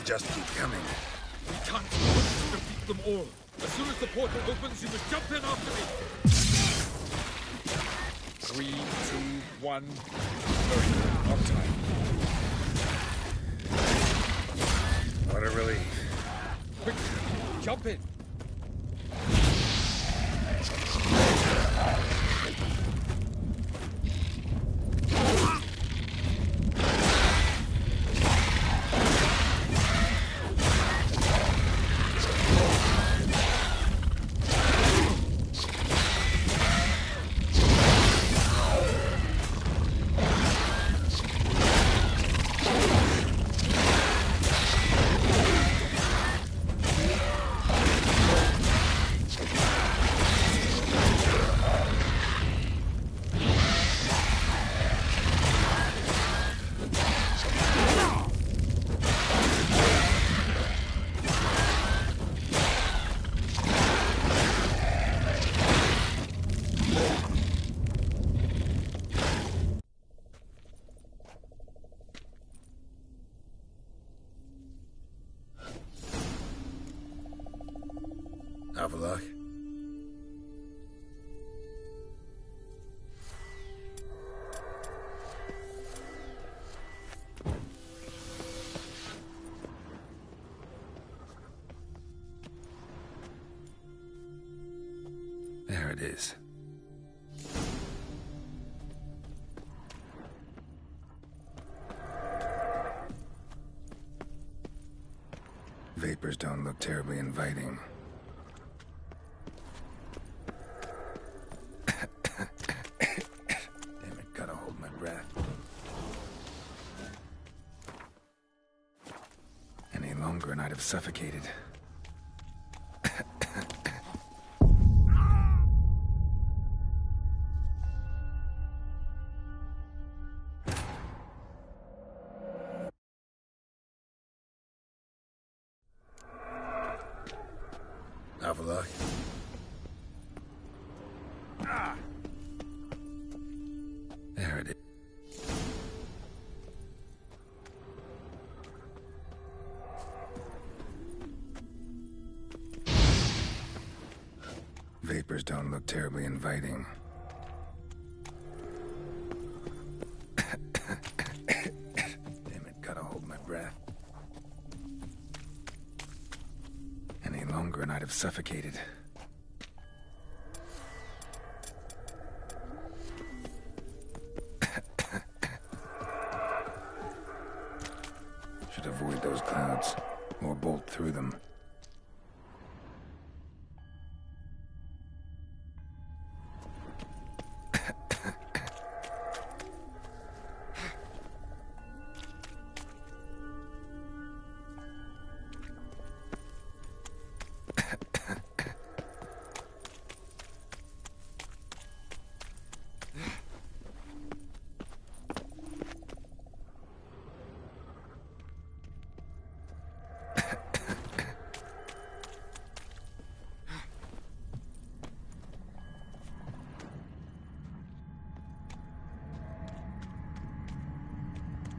Speaker 6: Just keep coming.
Speaker 12: We can't defeat them all. As soon as the portal opens, you must jump in after me. 3, 2, 1. Hurry, on time.
Speaker 6: What a relief.
Speaker 12: Quick, jump in.
Speaker 6: Have a look. There it is. Vapors don't look terribly inviting. Damn it, gotta hold my breath. Any longer and I'd have suffocated. Have a look. Vapors don't look terribly inviting. Damn it, gotta hold my breath. Any longer and I'd have suffocated. Should avoid those clouds, or bolt through them.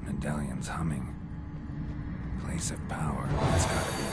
Speaker 6: Medallion's humming. Place of power. That's gotta be.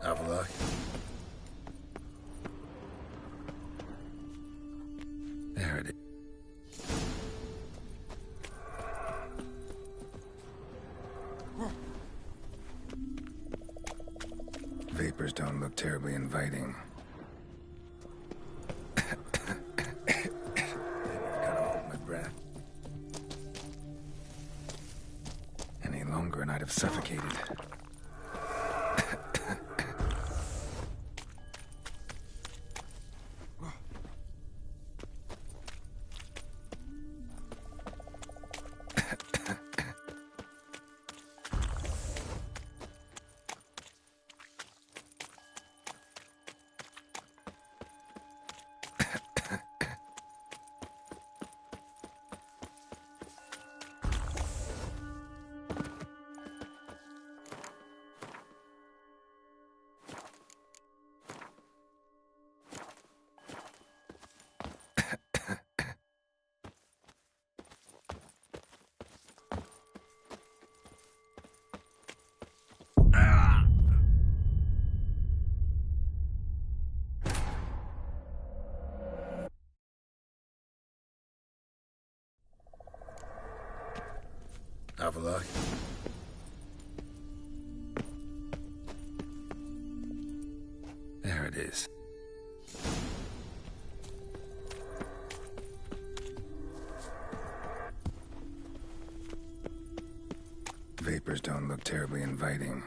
Speaker 8: Have a look.
Speaker 6: There it is. Vapors don't look terribly inviting. Gotta hold my breath. Any longer and I'd have suffocated.
Speaker 8: Have a look.
Speaker 6: There it is. Vapors don't look terribly inviting.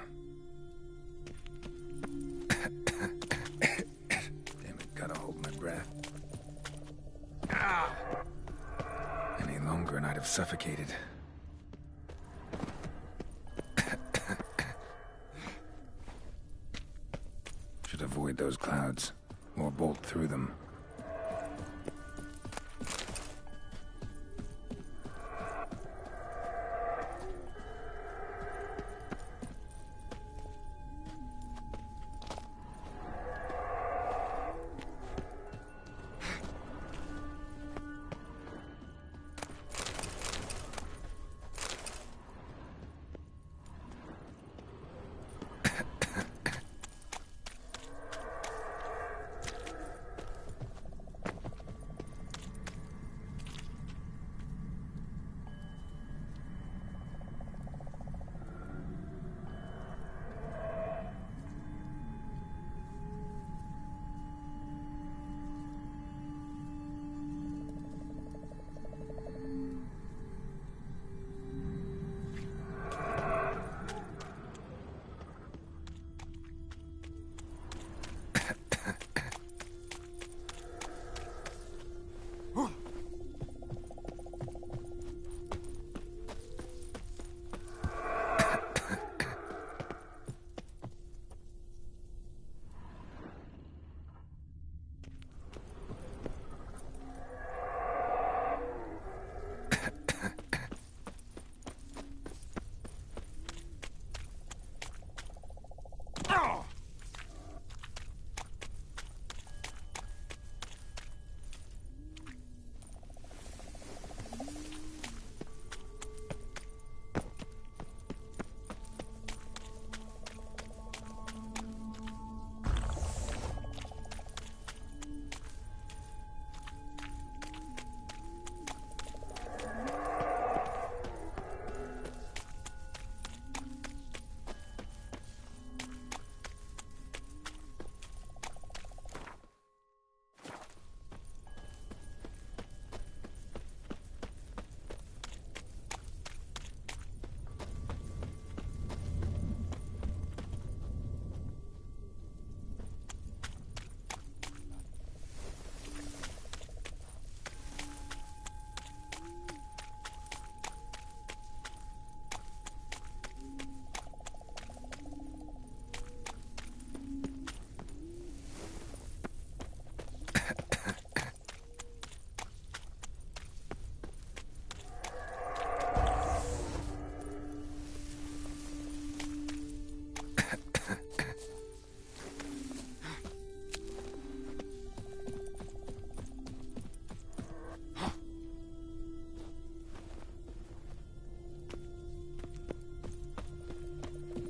Speaker 6: Damn it, gotta hold my breath. Any longer and I'd have suffocated. Should avoid those clouds, or bolt through them.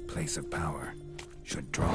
Speaker 6: Place of power should draw.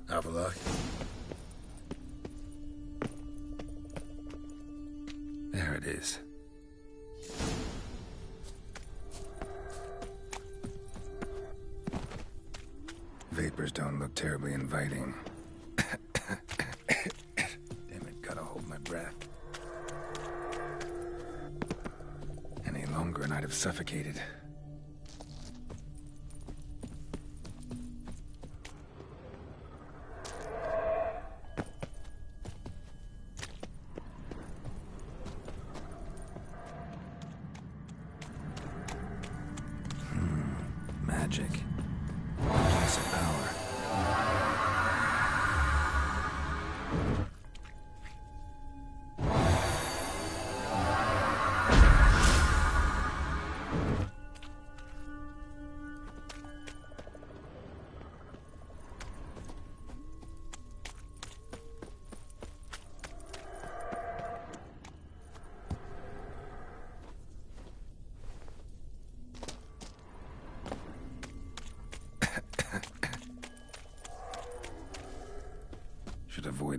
Speaker 8: Have a look.
Speaker 6: There it is. Vapors don't look terribly inviting. Damn it, gotta hold my breath. Any longer and I'd have suffocated.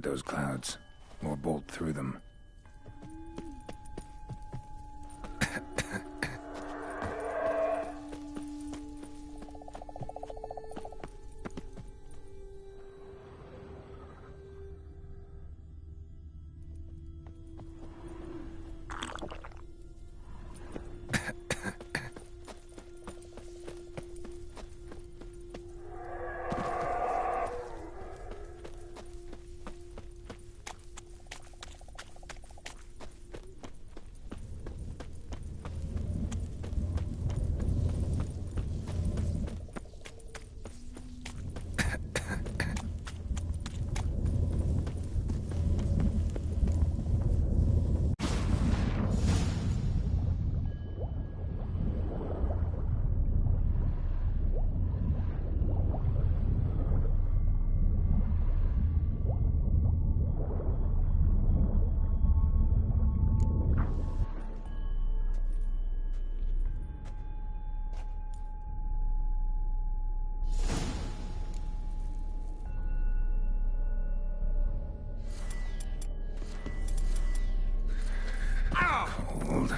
Speaker 6: avoid those clouds, or bolt through them. Cold.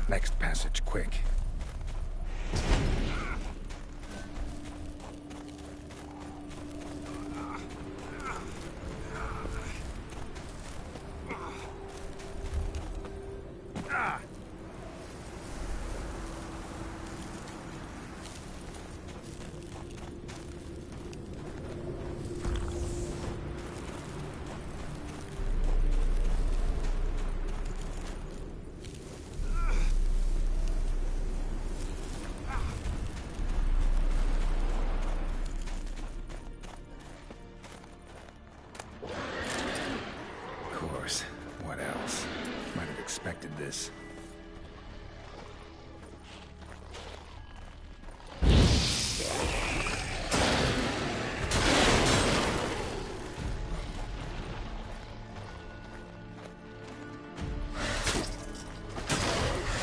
Speaker 6: Next passage, quick. What else? Might have expected this.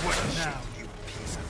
Speaker 12: What now, you piece of...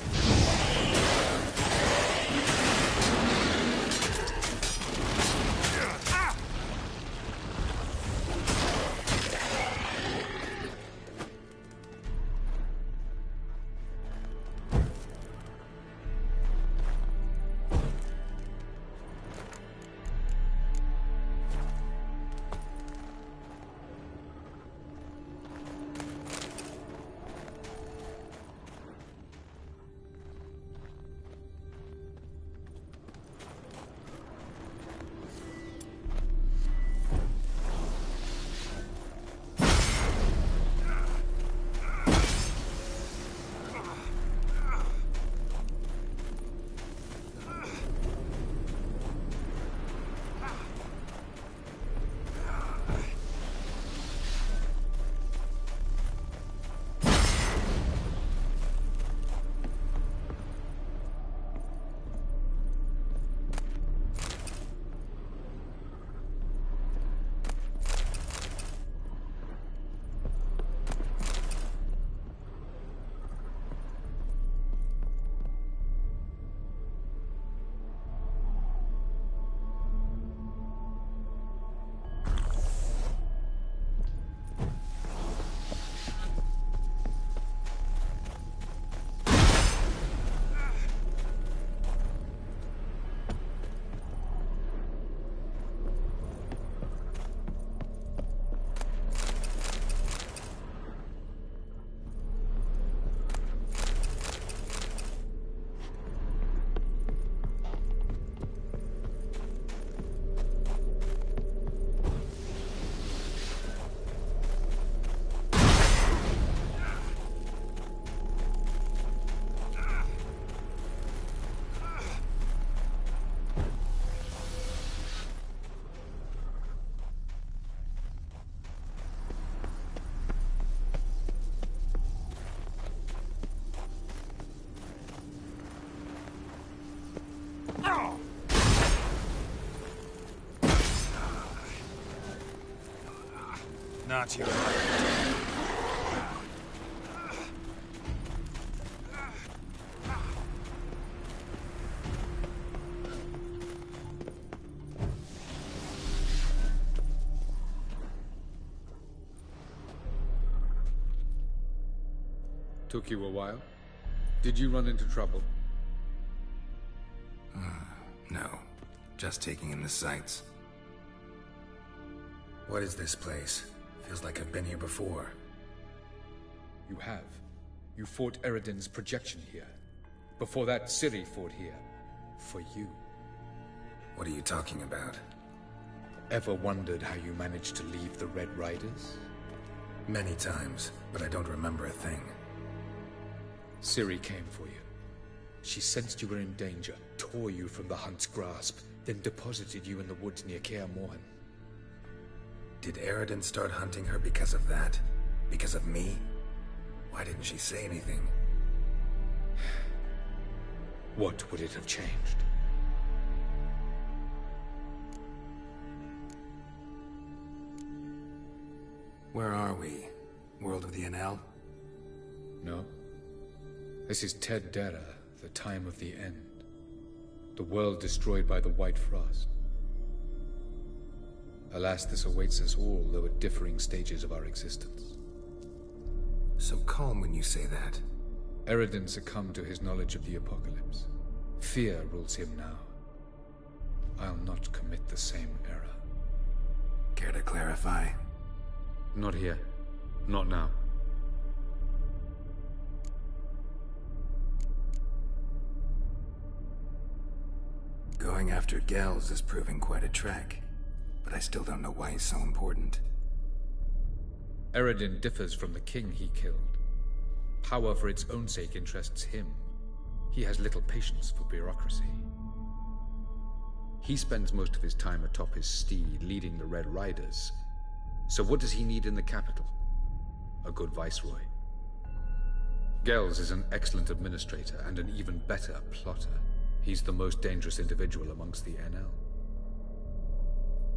Speaker 7: Not your...
Speaker 4: Took you a while? Did you run into trouble?
Speaker 6: No. Just taking in the sights. What is this place? Feels like I've been here before.
Speaker 4: You have. You fought Eredin's projection here. Before that, Ciri fought here. For you.
Speaker 6: What are you talking about?
Speaker 4: Ever wondered how you managed to leave the Red Riders?
Speaker 6: Many times, but I don't remember a thing.
Speaker 4: Ciri came for you. She sensed you were in danger, tore you from the Hunt's grasp, then deposited you in the woods near Kaer Morhen.
Speaker 6: Did Eredin start hunting her because of that? Because of me? Why didn't she say anything?
Speaker 4: What would it have changed?
Speaker 6: Where are we? World of the NL?
Speaker 4: No. This is Ted Dera, the time of the end. The world destroyed by the White Frost. Alas, this awaits us all, though at differing stages of our existence.
Speaker 6: So calm when you say that.
Speaker 4: Eredin succumbed to his knowledge of the apocalypse. Fear rules him now. I'll not commit the same error.
Speaker 6: Care to clarify?
Speaker 4: Not here. Not now.
Speaker 6: Going after Gels is proving quite a trek, but I still don't know why he's so important.
Speaker 4: Eredin differs from the king he killed. Power for its own sake interests him. He has little patience for bureaucracy. He spends most of his time atop his steed, leading the Red Riders. So what does he need in the capital? A good viceroy. Gels is an excellent administrator and an even better plotter. He's the most dangerous individual amongst the NL.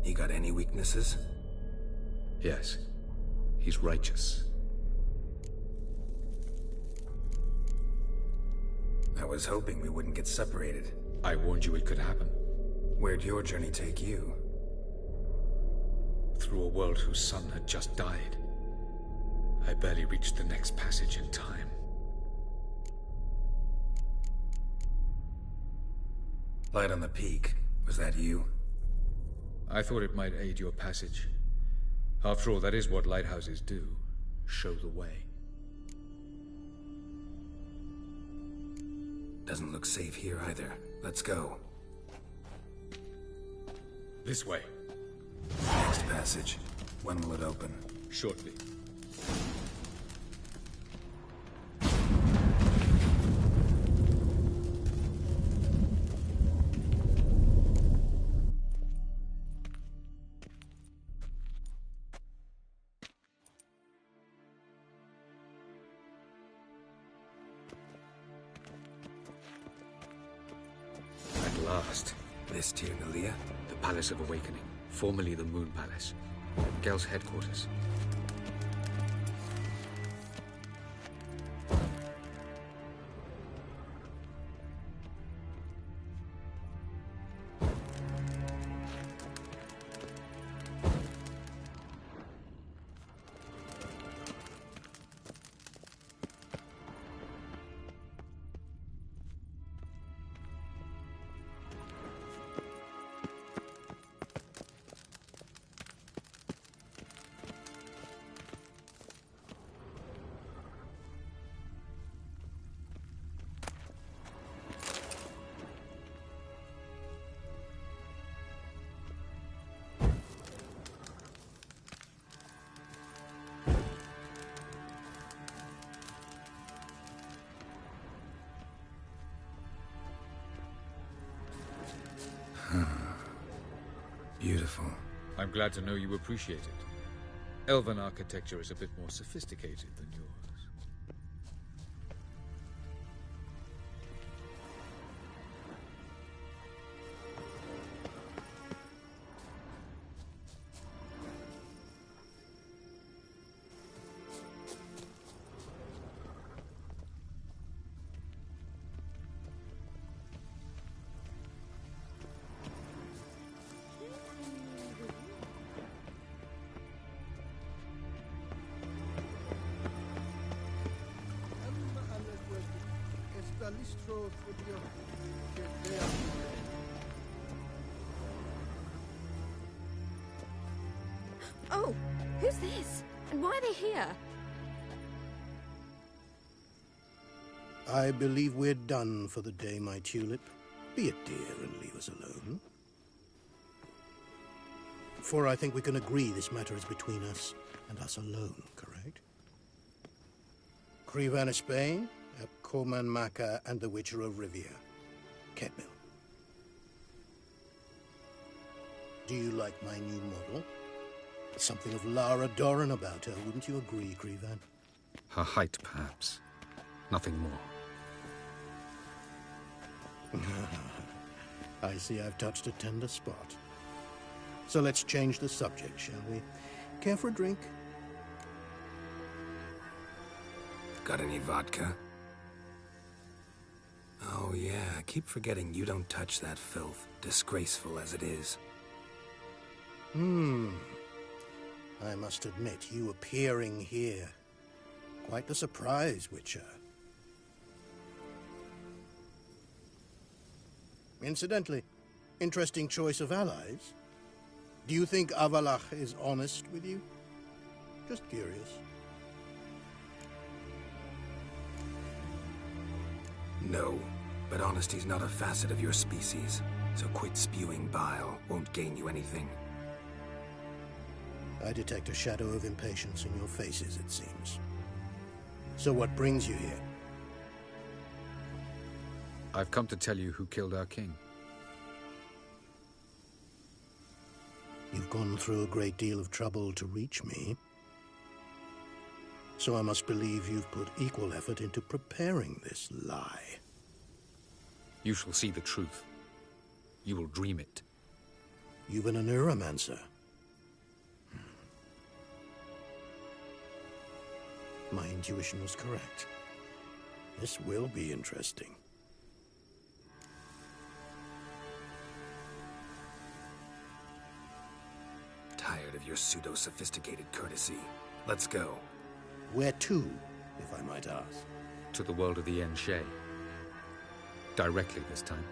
Speaker 6: He got any weaknesses?
Speaker 4: Yes. He's righteous.
Speaker 6: I was hoping we wouldn't get separated.
Speaker 4: I warned you it could happen.
Speaker 6: Where'd your journey take you?
Speaker 4: Through a world whose son had just died. I barely reached the next passage in time.
Speaker 6: Light on the peak. Was that you?
Speaker 4: I thought it might aid your passage. After all, that is what lighthouses do. Show the way.
Speaker 6: Doesn't look safe here either. Let's go.
Speaker 4: This way.
Speaker 6: Next passage. When will it open?
Speaker 4: Shortly.
Speaker 6: This Tir Nalia?
Speaker 4: The Palace of Awakening, formerly the Moon Palace. Gel's headquarters.
Speaker 6: Beautiful.
Speaker 4: I'm glad to know you appreciate it. Elven architecture is a bit more sophisticated than yours.
Speaker 15: Oh, who's this? And why are they here?
Speaker 20: I believe we're done for the day, my tulip. Be a dear and leave us alone. For I think we can agree this matter is between us and us alone, correct? Crevan of Spain, Coman Maca, and the Witcher of Rivia. Kedmil. Do you like my new model? Something of Lara Doran about her, wouldn't you agree, Crevan?
Speaker 4: Her height, perhaps. Nothing more.
Speaker 20: I see I've touched a tender spot. So let's change the subject, shall we? Care for a drink?
Speaker 7: Got any vodka? Oh yeah, I keep forgetting you don't touch that filth, disgraceful as it is.
Speaker 20: I must admit, you appearing here. Quite the surprise, Witcher. Incidentally, interesting choice of allies. Do you think Avalach is honest with you? Just curious.
Speaker 7: No, but honesty's not a facet of your species, so quit spewing bile. Won't gain you anything.
Speaker 20: I detect a shadow of impatience in your faces, it seems. So what brings you here?
Speaker 4: I've come to tell you who killed our king.
Speaker 20: You've gone through a great deal of trouble to reach me. So I must believe you've put equal effort into preparing this lie.
Speaker 4: You shall see the truth. You will dream it.
Speaker 20: You've been a neuromancer. My intuition was correct. This will be interesting.
Speaker 7: Tired of your pseudo-sophisticated courtesy. Let's go.
Speaker 20: Where to, if I might ask?
Speaker 4: To the world of the Enshe. Directly this time.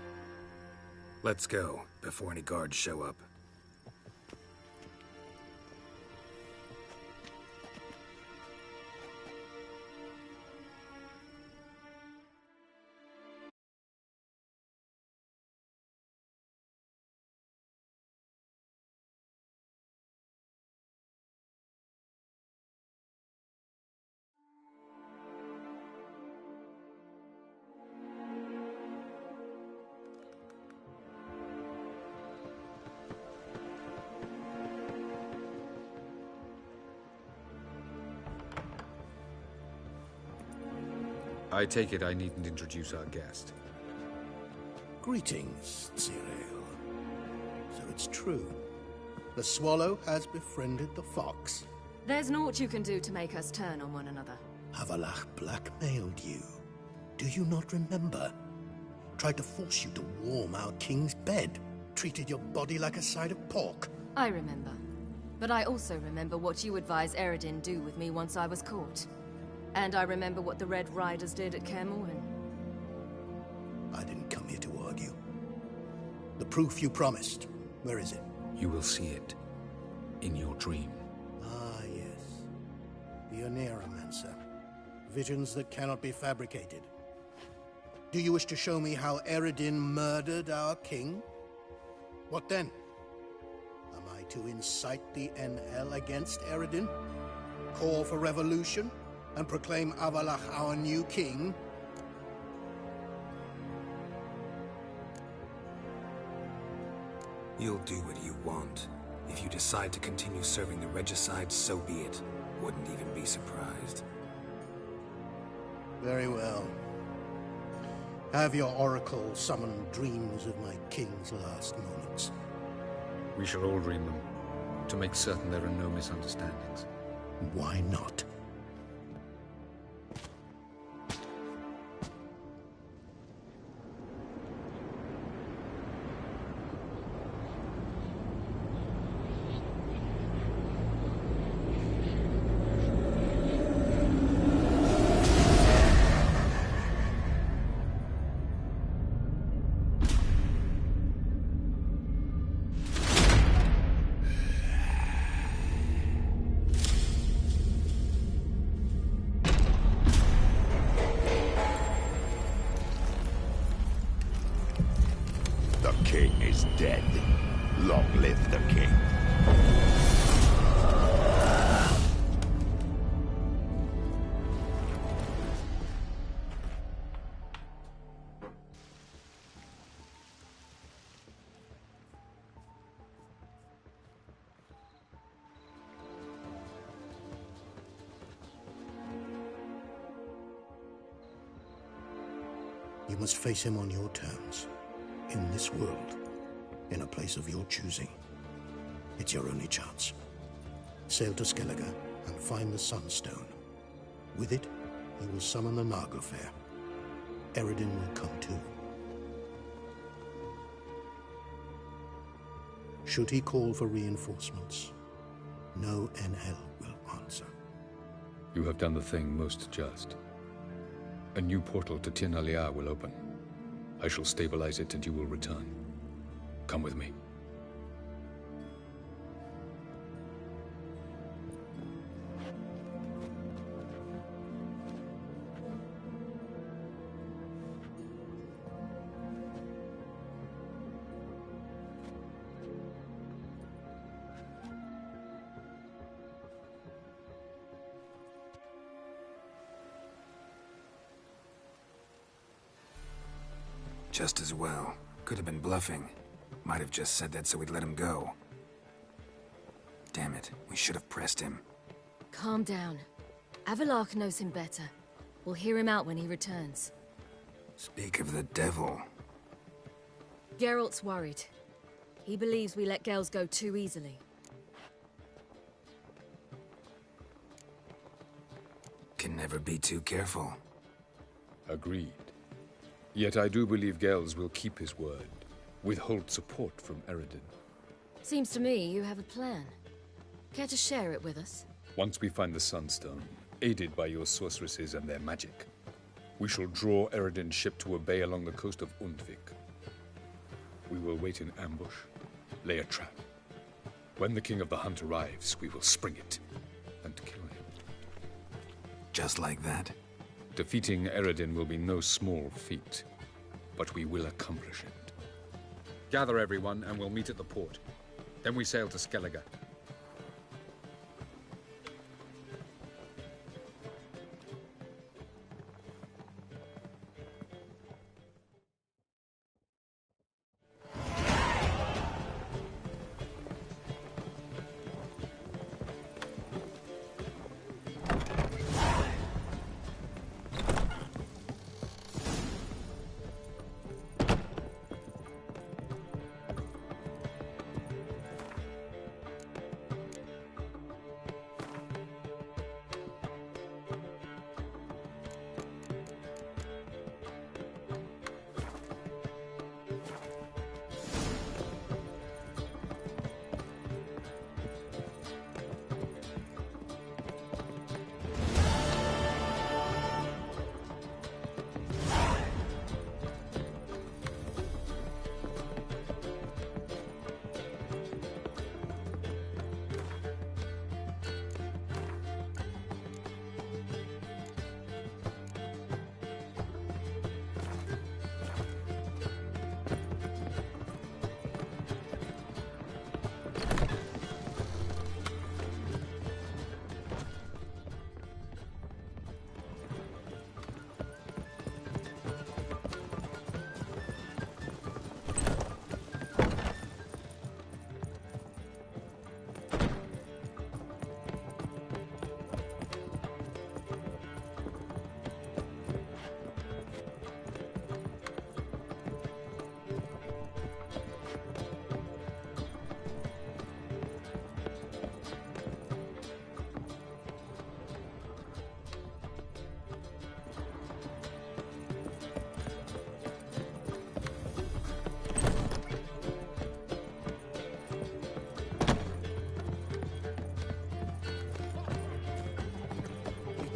Speaker 7: Let's go, before any guards show up.
Speaker 4: I take it I needn't introduce our guest.
Speaker 20: Greetings, Cyril. So it's true. The swallow has befriended the fox.
Speaker 15: There's naught you can do to make us turn on one another.
Speaker 20: Avalach blackmailed you. Do you not remember? Tried to force you to warm our king's bed. Treated your body like a side of pork.
Speaker 15: I remember. But I also remember what you advised Eredin do with me once I was caught. And I remember what the Red Riders did at Kaer Morhen.
Speaker 20: I didn't come here to argue. The proof you promised, where is it?
Speaker 4: You will see it. In your dream.
Speaker 20: Ah, yes. The Oneiromancer. Visions that cannot be fabricated. Do you wish to show me how Eredin murdered our king? What then? Am I to incite the NL against Eredin? Call for revolution? And proclaim Avalach our new king?
Speaker 7: You'll do what you want. If you decide to continue serving the regicide, so be it. Wouldn't even be surprised.
Speaker 20: Very well. Have your oracle summon dreams of my king's last moments.
Speaker 4: We shall all dream them, to make certain there are no misunderstandings.
Speaker 20: Why not?
Speaker 13: You must face him on your terms. In this world. In a place of your choosing. It's your only chance. Sail to Skellige and find the Sunstone. With it, he will summon the Naga Fair. Eredin will come too. Should he call for reinforcements, no NL will answer.
Speaker 4: You have done the thing most just. A new portal to Tir na Liar will open. I shall stabilize it and you will return. Come with me.
Speaker 7: Just as well. Could have been bluffing. Might have just said that so we'd let him go. Damn it, we should have pressed him.
Speaker 15: Calm down. Avalark knows him better. We'll hear him out when he returns.
Speaker 7: Speak of the devil.
Speaker 15: Geralt's worried. He believes we let Gales go too easily.
Speaker 7: Can never be too careful.
Speaker 4: Agreed. Yet I do believe Gales will keep his word. Withhold support from Eredin.
Speaker 15: Seems to me you have a plan. Care to share it with us?
Speaker 4: Once we find the Sunstone, aided by your sorceresses and their magic, we shall draw Eredin's ship to a bay along the coast of Undvik. We will wait in ambush, lay a trap. When the King of the Hunt arrives, we will spring it and kill him.
Speaker 7: Just like that?
Speaker 4: Defeating Eredin will be no small feat, but we will accomplish it. Gather everyone and we'll meet at the port. Then we sail to Skellige.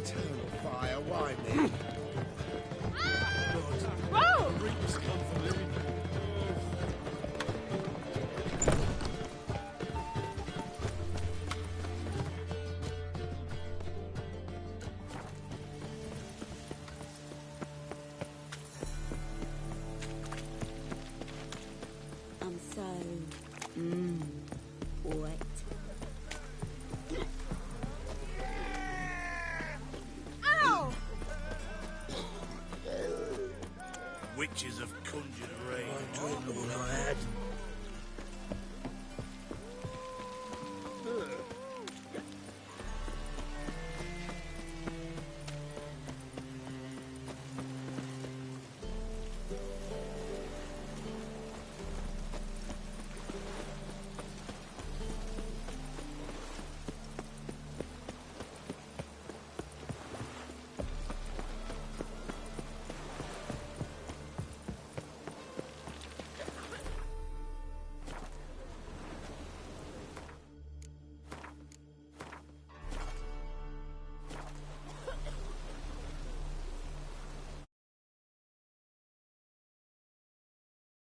Speaker 13: Eternal fire, why me?